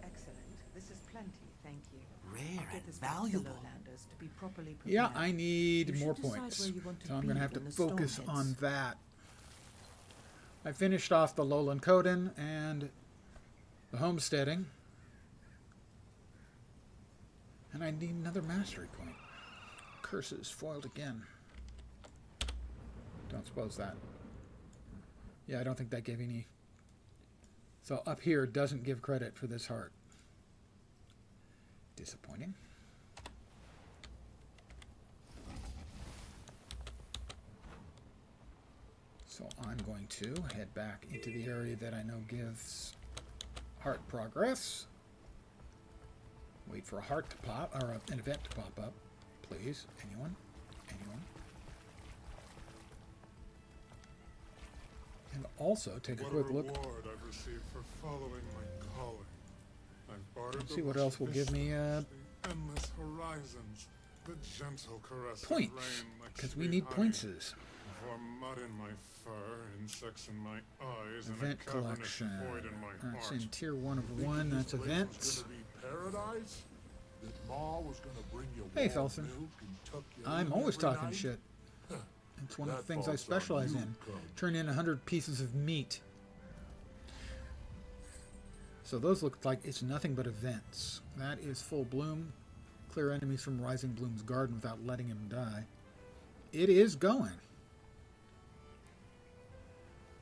Excellent. This is plenty, thank you. Rare Get and this back to valuable. Lowlanders to be properly prepared. Yeah, I need You more should decide points. where you want to So I'm be going to have to when the storm focus hits. on that. I finished off the Lowland Coden and the homesteading. And I need another mastery point. Curses foiled again. Don't suppose that. Yeah, I don't think that gave any. So up here doesn't give credit for this heart. Disappointing. So I'm going to head back into the area that I know gives heart progress. Wait for a heart to pop, or an event to pop up. Please. Anyone? Anyone? And also take a quick look. What a reward I've received for following my calling. I've bartered Let's see what else will give me the endless horizons, the gentle caress of points, rain like because we sweet need honey, pointses. for mud in my fur, insects in my eyes, Event and a cavernous collection. void in my That's heart. in tier 1 of Thinking 1. this That's place was events. gonna be paradise? That Ma was gonna bring you Hey, warm Felsen. milk and tuck you I'm in always every talking night? shit. It's one of the That things I falls on specialize you, in. Cub. Turn in 100 pieces of meat. So those look like it's nothing but events. That is full bloom. Clear enemies from Rising Bloom's garden without letting him die. It is going.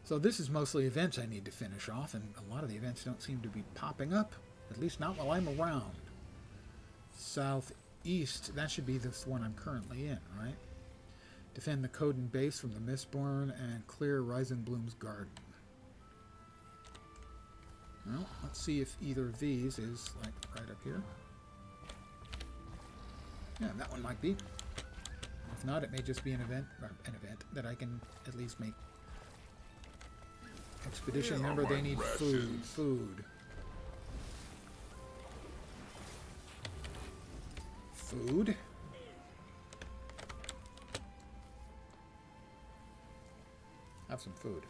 So this is mostly events I need to finish off, and a lot of the events don't seem to be popping up. At least not while I'm around. Southeast, that should be this one I'm currently in, right? Defend the Coden base from the Mistborn and clear Rising Bloom's garden. Well, let's see if either of these is like right up here. Yeah, that one might be. If not, it may just be an event that I can at least make. Expedition, remember they need food. Food. Have some food.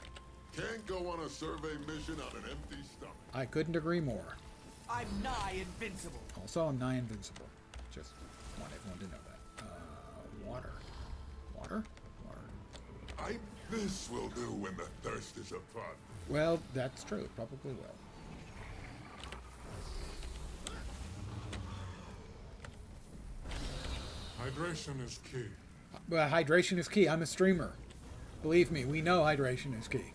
Can't go on a survey mission on an empty stomach. I couldn't agree more. I'm nigh invincible. Also, I'm nigh invincible. Just want everyone to know that. Water. Water? Water. This will do when the thirst is upon me. Well, that's true. It probably will. Hydration is key. Well, hydration is key. I'm a streamer. Believe me, we know hydration is key.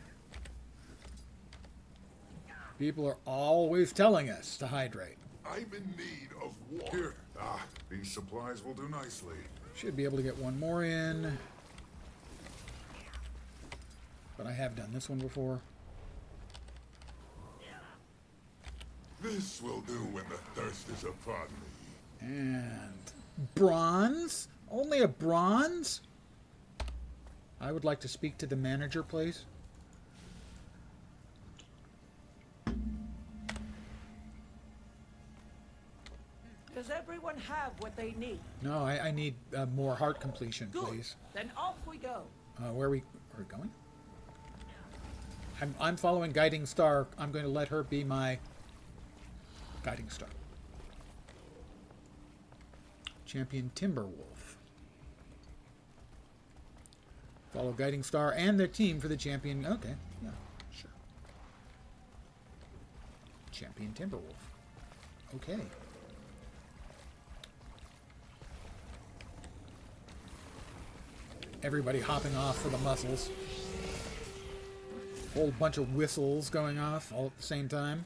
People are always telling us to hydrate. I'm in need of water. Here. These supplies will do nicely. Should be able to get one more in. But I have done this one before. This will do when the thirst is upon me. And bronze? Only a bronze? I would like to speak to the manager, please. Does everyone have what they need? No, I need more heart completion, please. Then off we go. Where are we going? I'm following Guiding Star. I'm going to let her be my Guiding Star. Champion Timberwolf. Follow Guiding Star and their team for the champion. Okay, yeah, sure. Champion Timberwolf. Okay. Everybody hopping off for the muscles. Whole bunch of whistles going off all at the same time.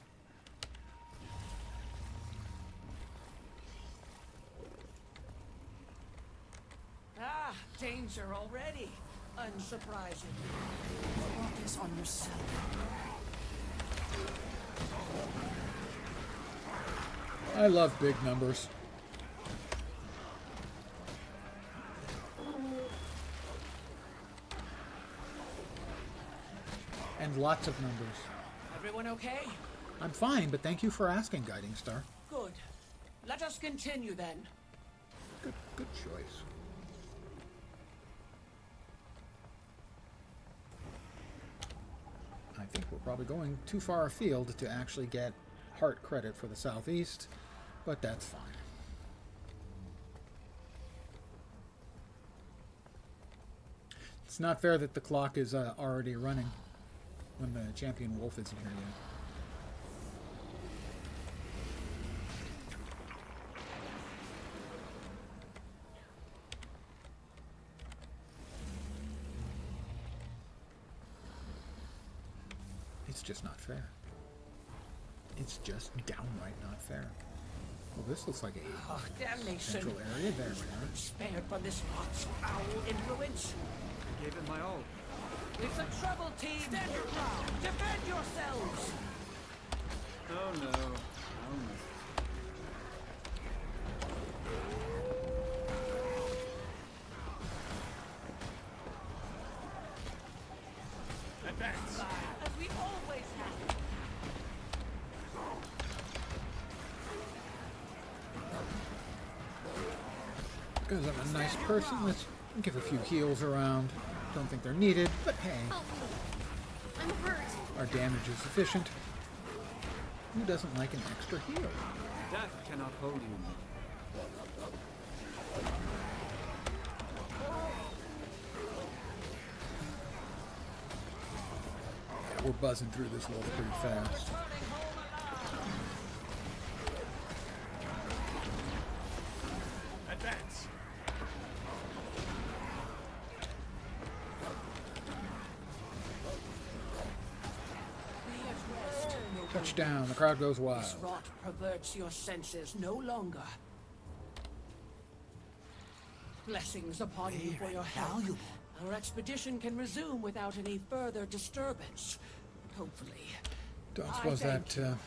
Ah, danger already. Unsurprising. Focus on yourself. I love big numbers. And lots of numbers. Everyone okay? I'm fine, but thank you for asking, Guiding Star. Good. Let us continue then. Good choice. I think we're probably going too far afield to actually get heart credit for the Southeast, but that's fine. It's not fair that the clock is already running when the champion wolf isn't here yet. It's just not fair. It's just downright not fair. Well, this looks like a Oh, damnation. central area. There we are. Spared from this rot's foul influence. I gave it my all. It's a trouble team. Stand your ground. Defend yourselves. Oh no. Oh no. Advance. As we always have. Because I'm a nice person, let's give a few heals around. Don't think they're needed, but hey, Help me. I'm hurt. our damage is sufficient. Who doesn't like an extra heal? Death cannot hold you. Yeah, we're buzzing through this wolf pretty fast. Advance. Touchdown, the crowd goes wild. This rot perverts your senses no longer. Blessings upon you for your help. Our expedition can resume without any further disturbance. Hopefully. Don't I suppose thank that, you.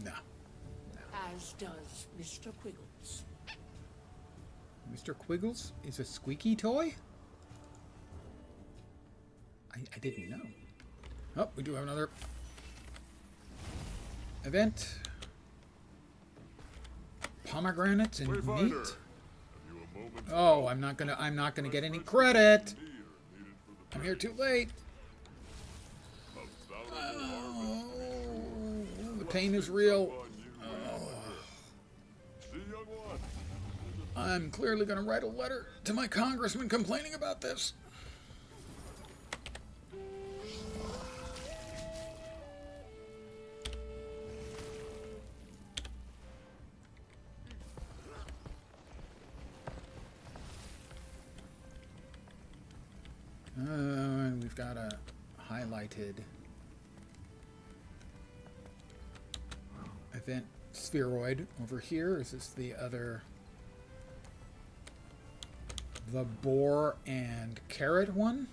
no. As does Mr. Quiggles. Mr. Quiggles is a squeaky toy? I didn't know. Oh, we do have another event. Pomegranates and meat. Oh, I'm not gonna get any credit. I'm here too late. Oh, the pain is real. Oh. I'm clearly gonna write a letter to my congressman complaining about this. And we've got a highlighted event spheroid over here. Is this the other? The boar and carrot one?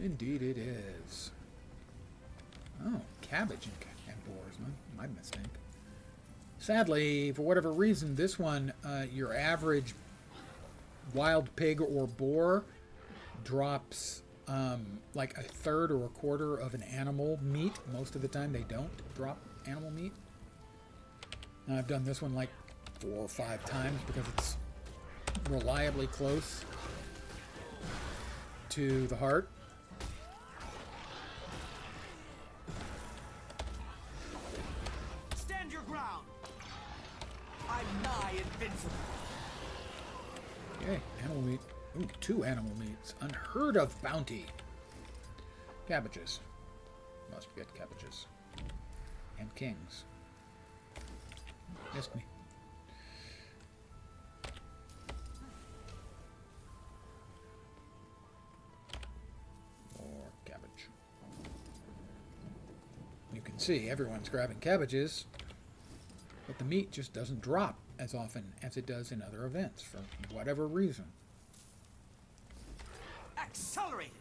Indeed it is. Oh, cabbage and boars. My mistake. Sadly, for whatever reason, this one, your average wild pig or boar drops like a third or a quarter of an animal meat. Most of the time they don't drop animal meat. And I've done this one like 4 or 5 times because it's reliably close to the heart. Stand your ground. I'm nigh invincible. Okay, animal meat. Ooh, 2 animal meats. Unheard of bounty. Cabbages. Must get cabbages. And kings. Missed me. More cabbage. You can see everyone's grabbing cabbages, but the meat just doesn't drop as often as it does in other events for whatever reason. Accelerate.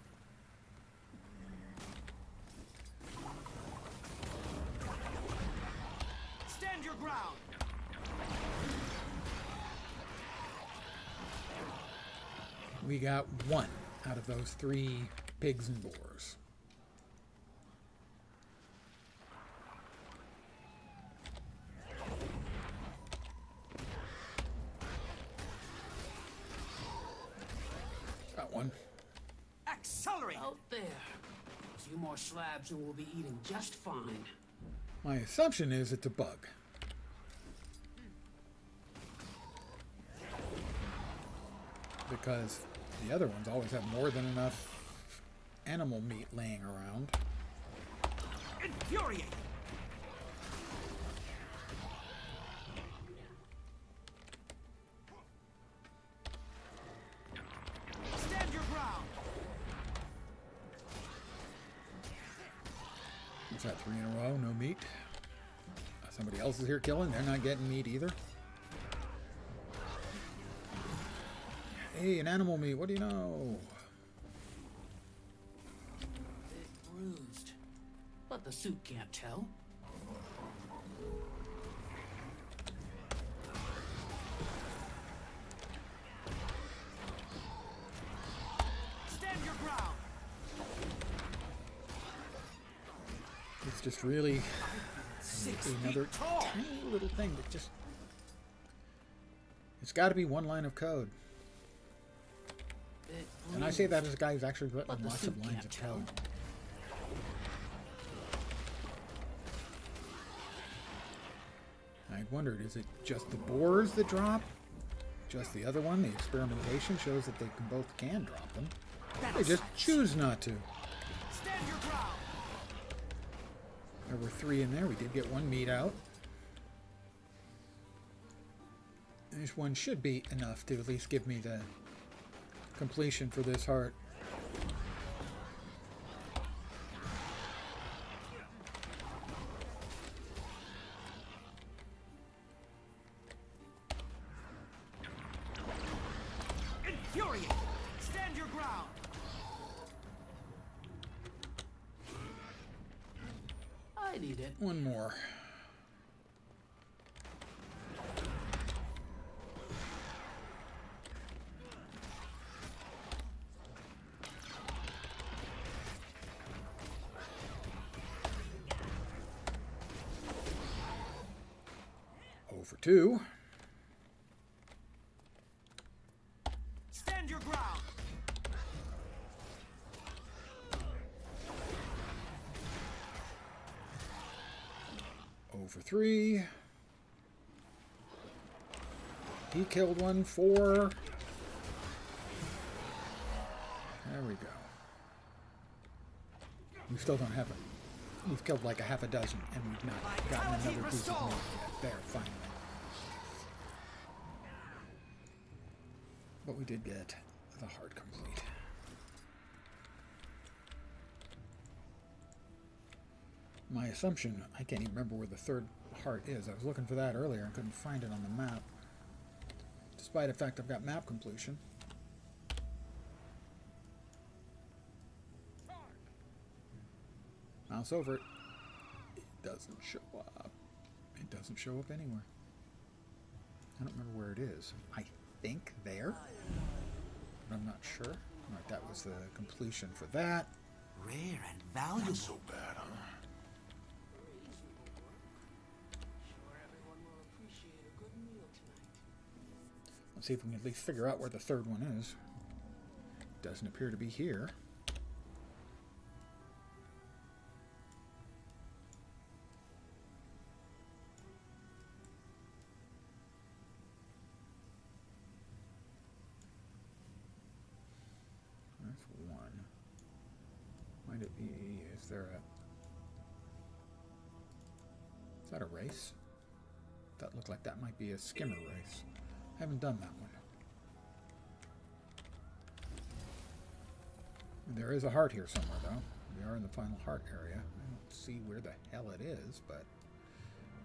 Stand your ground. We got 1 out of those 3 pigs and boars. Got 1. Accelerate. Out there. A few more slabs and we'll be eating just fine. My assumption is it's a bug. Because the other ones always have more than enough animal meat laying around. Infuriate. Stand your ground. What's that, 3 in a row? No meat? Somebody else is here killing. They're not getting meat either. Hey, an animal meat. What do you know? Bit bruised, but the suit can't tell. Stand your ground. It's just really 6 another feet tall. tiny little thing that just... It's got to be one line of code. Bit And I say that bruised, as a guy who's actually written but the lots suit of lines can't of tell. code. I wondered, is it just the boars that drop? Just the other one? The experimentation shows that they can drop them. They just choose not to. Stand your ground. There were 3 in there. We did get 1 meat out. This one should be enough to at least give me the completion for this heart. Infuriate. Stand your ground. I need it. 1 more. For 2. Stand your ground. Over 3. He killed 1. 4. There we go. We still don't have it. We've killed like a half a dozen, and we've not gotten another piece of meat yet. There, finally. But we did get the heart complete. My assumption, I can't even remember where the 3rd heart is. I was looking for that earlier and couldn't find it on the map. Despite the fact I've got map completion. Mouse over it. It doesn't show up. It doesn't show up anywhere. I don't remember where it is. I think there, but I'm not sure. All right, that was the completion for that. Rare and valuable. Not so bad, huh? Sure, everyone will appreciate a good meal tonight. Let's see if we can at least figure out where the 3rd one is. Doesn't appear to be here. That's 1. Might it be, is there a... Is that a race? That looked like that might be a skimmer race. I haven't done that one. There is a heart here somewhere, though. We are in the final heart area. I don't see where the hell it is, but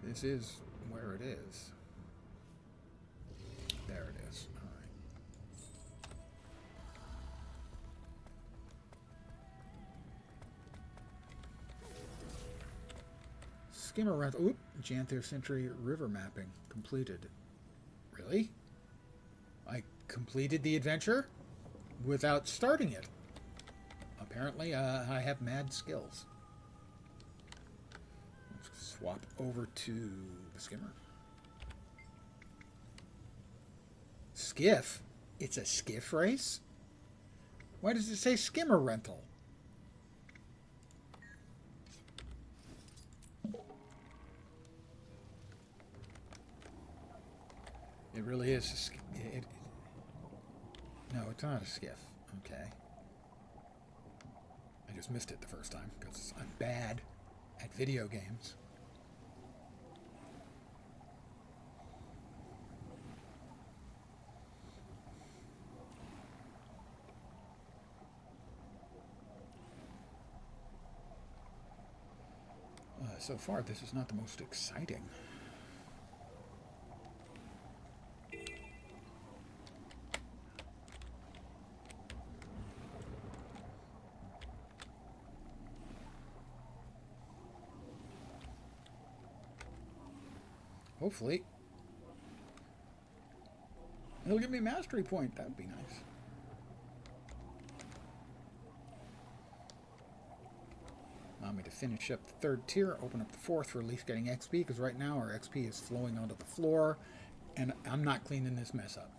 this is where it is. There it is. All right. Skimmer rental. Oop! Janthir Century River mapping completed. Really? I completed the adventure without starting it. Apparently, I have mad skills. Let's swap over to the skimmer. Skiff? It's a skiff race? Why does it say skimmer rental? It really is. No, it's not a skiff. Okay. I just missed it the first time because I'm bad at video games. so far, this is not the most exciting. Hopefully, it'll give me a mastery point. That would be nice. Allow me to finish up the third tier, open up the fourth for at least getting XP, because right now our XP is flowing onto the floor, and I'm not cleaning this mess up.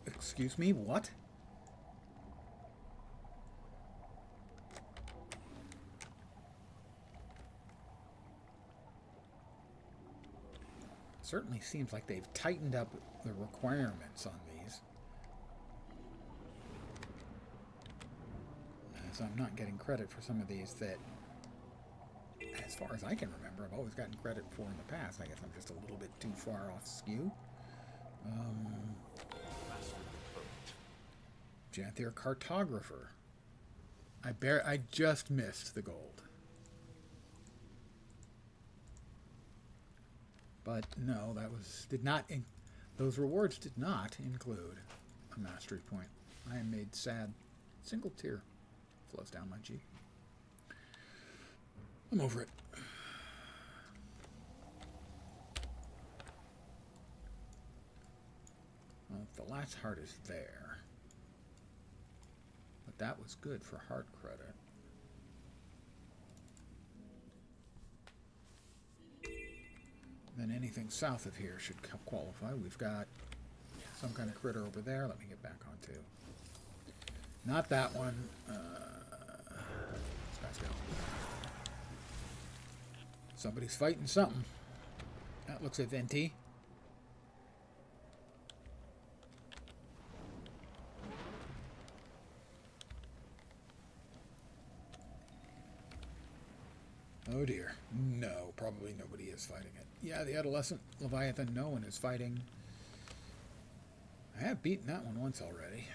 Excuse me, what? Certainly seems like they've tightened up the requirements on these. As I'm not getting credit for some of these that, as far as I can remember, I've always gotten credit for in the past. I guess I'm just a little bit too far off skew. Janthir Cartographer. I just missed the gold. But no, those rewards did not include a mastery point. I am made sad. Single tear flows down my cheek. I'm over it. Well, the last heart is there. But that was good for heart credit. Then anything south of here should qualify. We've got some kind of critter over there. Let me get back onto. Not that one. Let's go. Somebody's fighting something. That looks eventy. Oh dear. No, probably nobody is fighting it. Yeah, the adolescent Leviathan, no one is fighting. I have beaten that one once already.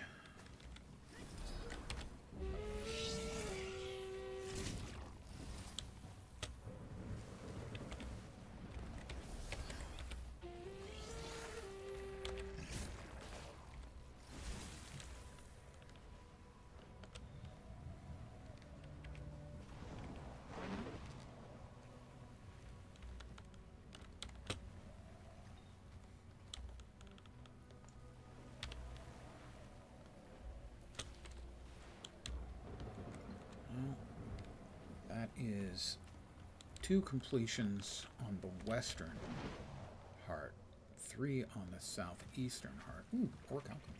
Is 2 completions on the western heart, 3 on the southeastern heart. Ooh, pork alchemy.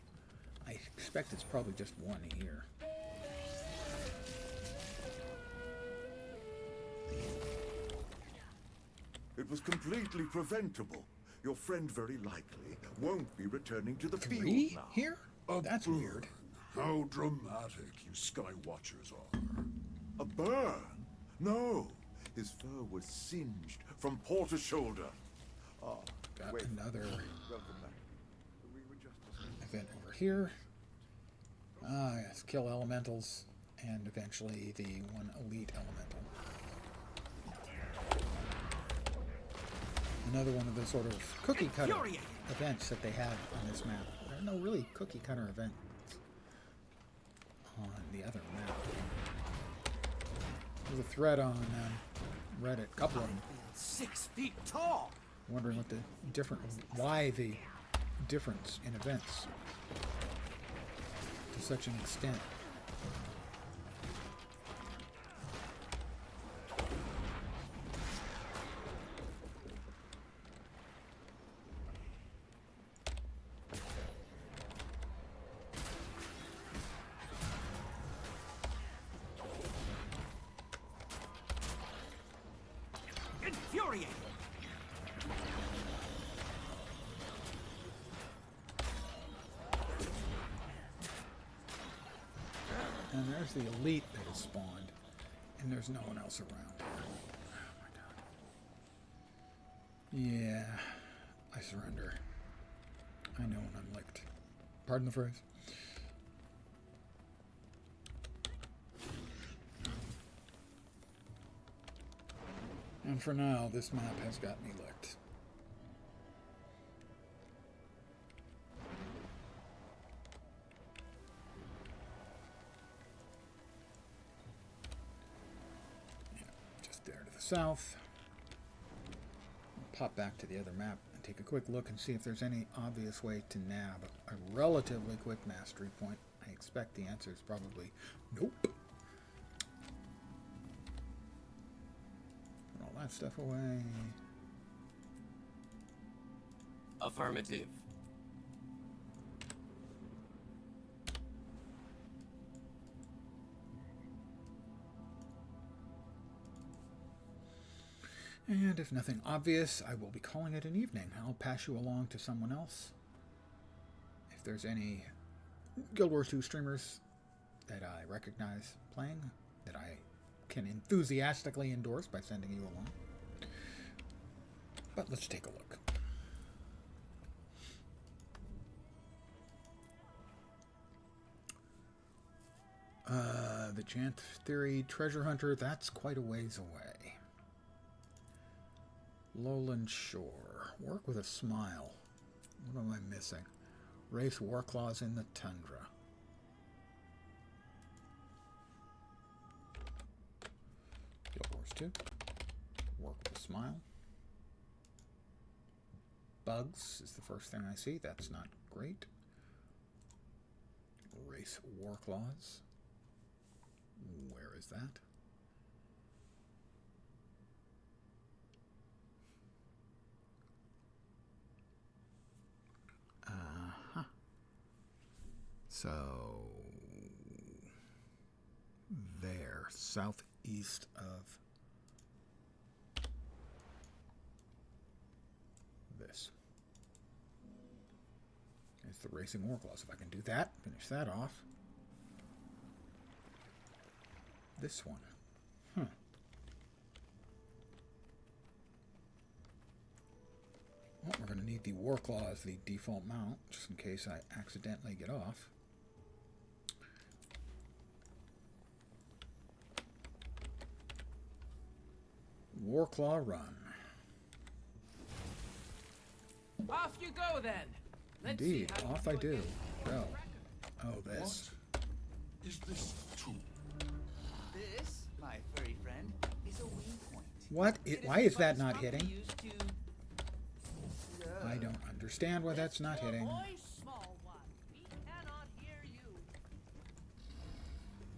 I expect it's probably just 1 here. It was completely preventable. Your friend very likely won't be returning to the 3 field now. here? That's weird. How dramatic you Skywatchers are. A burn? No. His fur was singed from paw to shoulder. Ah, got wait. another Welcome back. We were just event over here. Ah, yes, kill elementals, and eventually the 1 elite elemental. Another one of the sort of cookie cutter events that they have on this map. There are no really cookie cutter events on the other map. There's a thread on Reddit, a couple of them. 6 feet tall. Wondering what why the difference in events to such an extent. Infuriating. And there's the elite that has spawned, and there's no one else around here. Oh my god. Yeah, I surrender. I know when I'm licked. Pardon the phrase. And for now, this map has got me licked. Yeah, just there to the south. I'll pop back to the other map and take a quick look and see if there's any obvious way to nab a relatively quick mastery point. I expect the answer is probably nope. That stuff away. Affirmative. And if nothing obvious, I will be calling it an evening. I'll pass you along to someone else. If there's any Guild Wars 2 streamers that I recognize playing, that I can enthusiastically endorse by sending you along. But let's take a look. The Janthir treasure hunter, that's quite a ways away. Lowland Shore. Work with a smile. What am I missing? Race war claws in the tundra. Guild Wars 2. Work with a smile. Bugs is the first thing I see. That's not great. Race war claws. Where is that? Uh-huh. So there, southeast of this is the racing war claws. If I can do that, finish that off. This one. Huh. Well, we're going to need the war claw as the default mount, just in case I accidentally get off. War claw run. Off you go then. Let's Indeed, see how off you I do do. against the Go. world Oh, this. What is this tool? This, my furry friend, is a wing point. What? Why is that not hitting? Used to, I don't understand why that's not hitting. Voice, small one. We cannot hear you.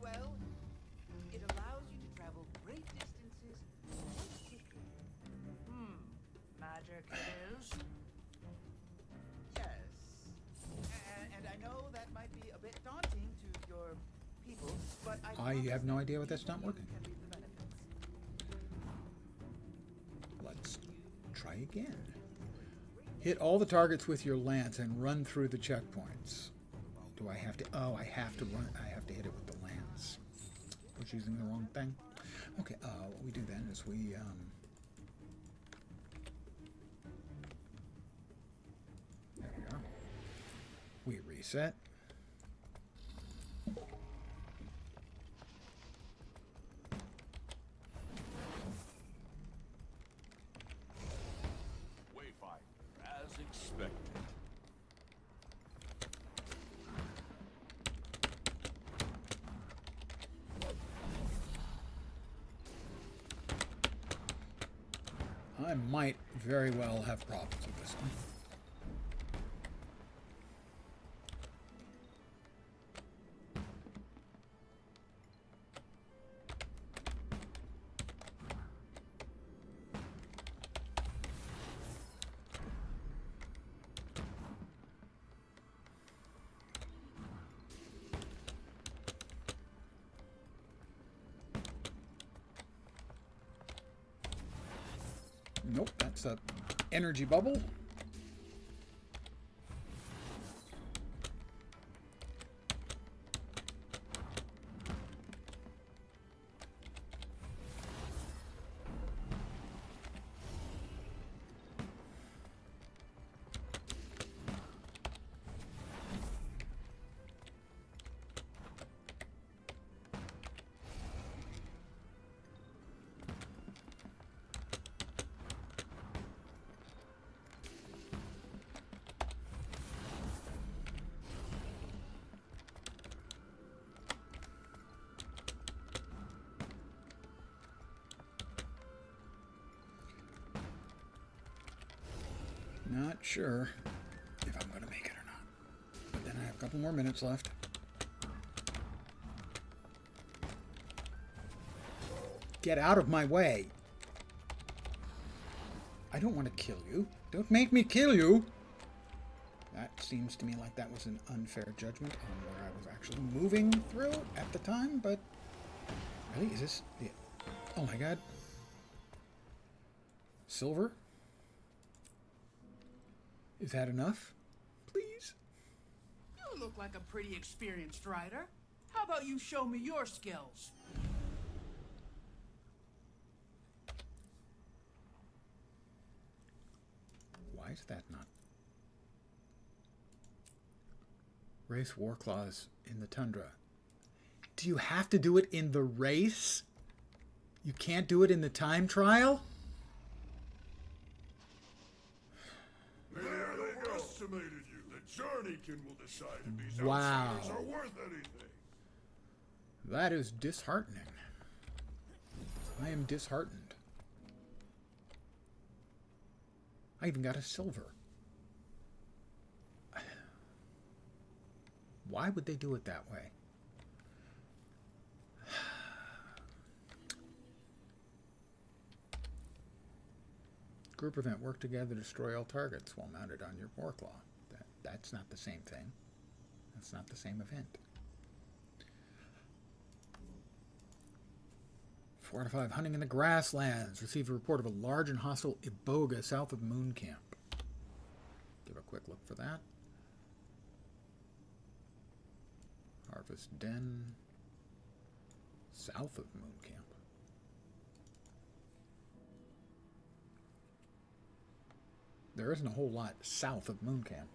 well, it allows you to travel great distances quite quickly. Magic it is. Yes. And I know that might be a bit daunting to your people, but I have no idea what that's not working. can reap the benefits. Let's try again. Hit all the targets with your lance and run through the checkpoints. Do I have to? Oh, I have to run. I have to hit it with the lance. I was using the wrong thing. Okay. What we do then is we there we are. We reset. Wayfinder, as expected. I might very well have problems with this one. Nope, that's a energy bubble. Not sure if I'm going to make it or not. But then I have a couple more minutes left. Get out of my way. I don't want to kill you. Don't make me kill you. That seems to me like that was an unfair judgment on where I was actually moving through at the time, but really, is this... Yeah. Oh my god. Silver? Is that enough? Please? You look like a pretty experienced rider. How about you show me your skills? Why is that not? Race war clause in the tundra. Do you have to do it in the race? You can't do it in the time trial? They overestimated you. The journeykin will decide if these Wow. outsiders are worth anything. That is disheartening. I am disheartened. I even got a silver. Why would they do it that way? Group event. Work together to destroy all targets while mounted on your war claw. That's not the same thing. That's not the same event. 4 to 5. Hunting in the grasslands. Receive a report of a large and hostile iboga south of Moon Camp. Give a quick look for that. Harvest Den. South of Moon Camp. There isn't a whole lot south of Moon Camp.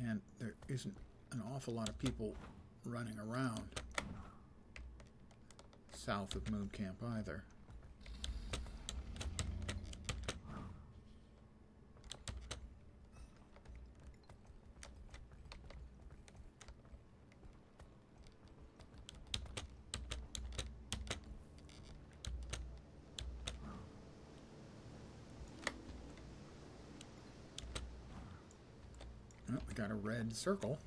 And there isn't an awful lot of people running around south of Moon Camp either. Well, we got a red circle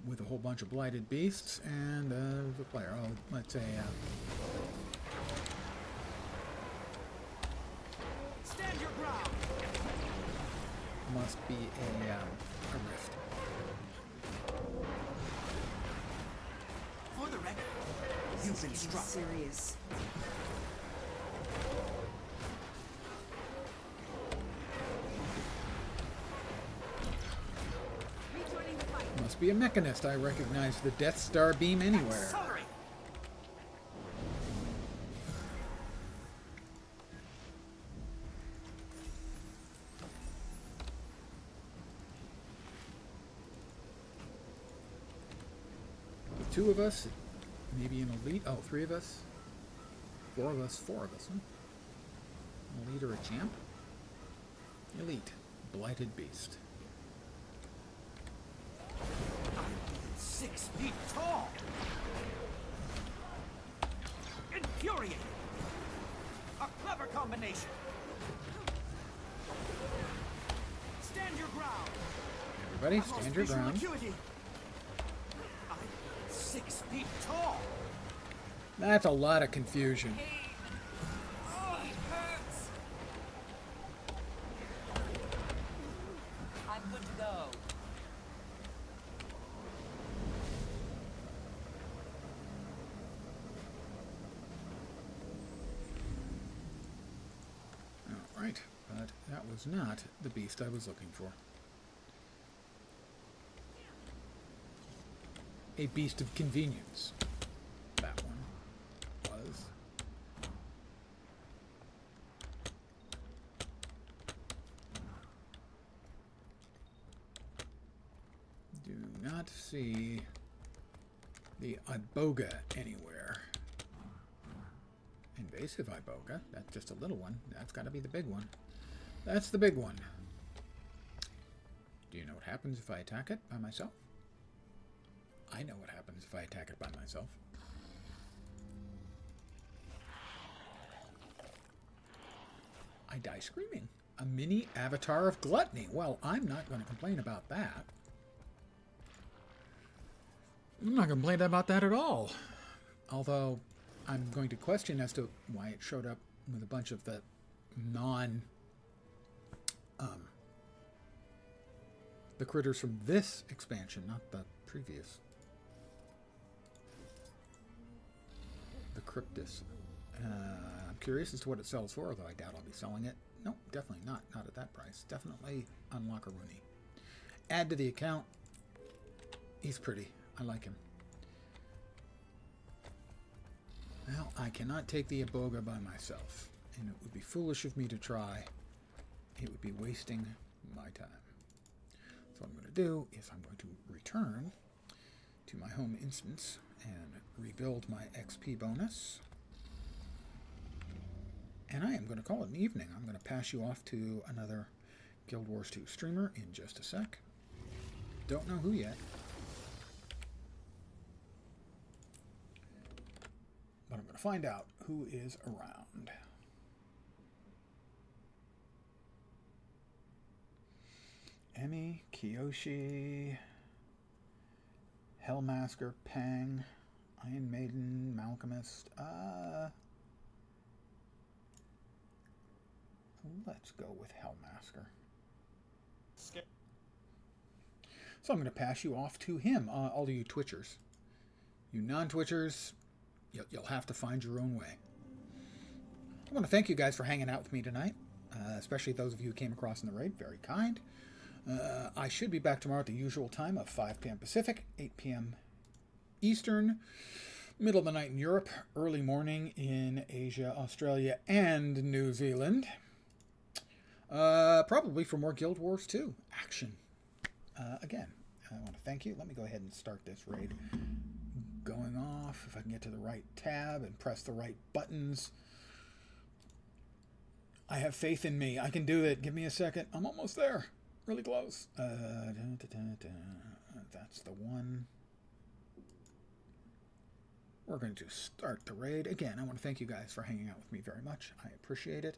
with a whole bunch of blighted beasts and the player. Oh, let's say Stand your ground. must be a rift. For the record, you've been struck. Serious. Must be a mechanist. I recognize the Death Star beam anywhere. Accelerate. The two of us, maybe an elite. Oh, 3 of us. 4 of us. 4 of us. Huh? An elite or a champ? Elite. Blighted beast. 6 feet tall. Infuriating. A clever combination. Stand your ground. Everybody, stand your Visual ground. acuity. I'm 6 feet tall. That's a lot of confusion. Oh, it hurts. I'm good to go. Alright, but that was not the beast I was looking for. A beast of convenience. That one was. Do not see the iboga anywhere. Invasive iboga. That's just a little one. That's got to be the big one. That's the big one. Do you know what happens if I attack it by myself? I know what happens if I attack it by myself. I die screaming. A mini avatar of gluttony. Well, I'm not going to complain about that. I'm not going to complain about that at all. Although, I'm going to question as to why it showed up with a bunch of the the critters from this expansion, not the previous. The Cryptus. I'm curious as to what it sells for, although I doubt I'll be selling it. No, definitely not. Not at that price. Definitely unlock a Rooney. Add to the account. He's pretty. I like him. Well, I cannot take the Iboga by myself, and it would be foolish of me to try. It would be wasting my time. So what I'm going to do is I'm going to return to my home instance and rebuild my XP bonus. And I am going to call it an evening. I'm going to pass you off to another Guild Wars 2 streamer in just a sec. Don't know who yet. But I'm going to find out who is around. Emmy, Kiyoshi, Hellmasker, Pang, Iron Maiden, Malcolmist. Let's go with Hellmasker. So I'm going to pass you off to him, all of you Twitchers. You non-Twitchers, you'll have to find your own way. I want to thank you guys for hanging out with me tonight, especially those of you who came across in the raid. Very kind. I should be back tomorrow at the usual time of 5 p.m. Pacific, 8 p.m. Eastern, middle of the night in Europe, early morning in Asia, Australia, and New Zealand. Probably for more Guild Wars 2 action. Again, I want to thank you. Let me go ahead and start this raid going off. If I can get to the right tab and press the right buttons. I have faith in me. I can do it. Give me a second. I'm almost there. Really close. That's the one. We're going to start the raid. Again, I want to thank you guys for hanging out with me very much. I appreciate it.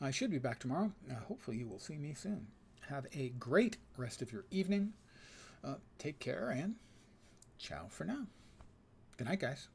I should be back tomorrow. Hopefully you will see me soon. Have a great rest of your evening. Take care and ciao for now. Good night, guys.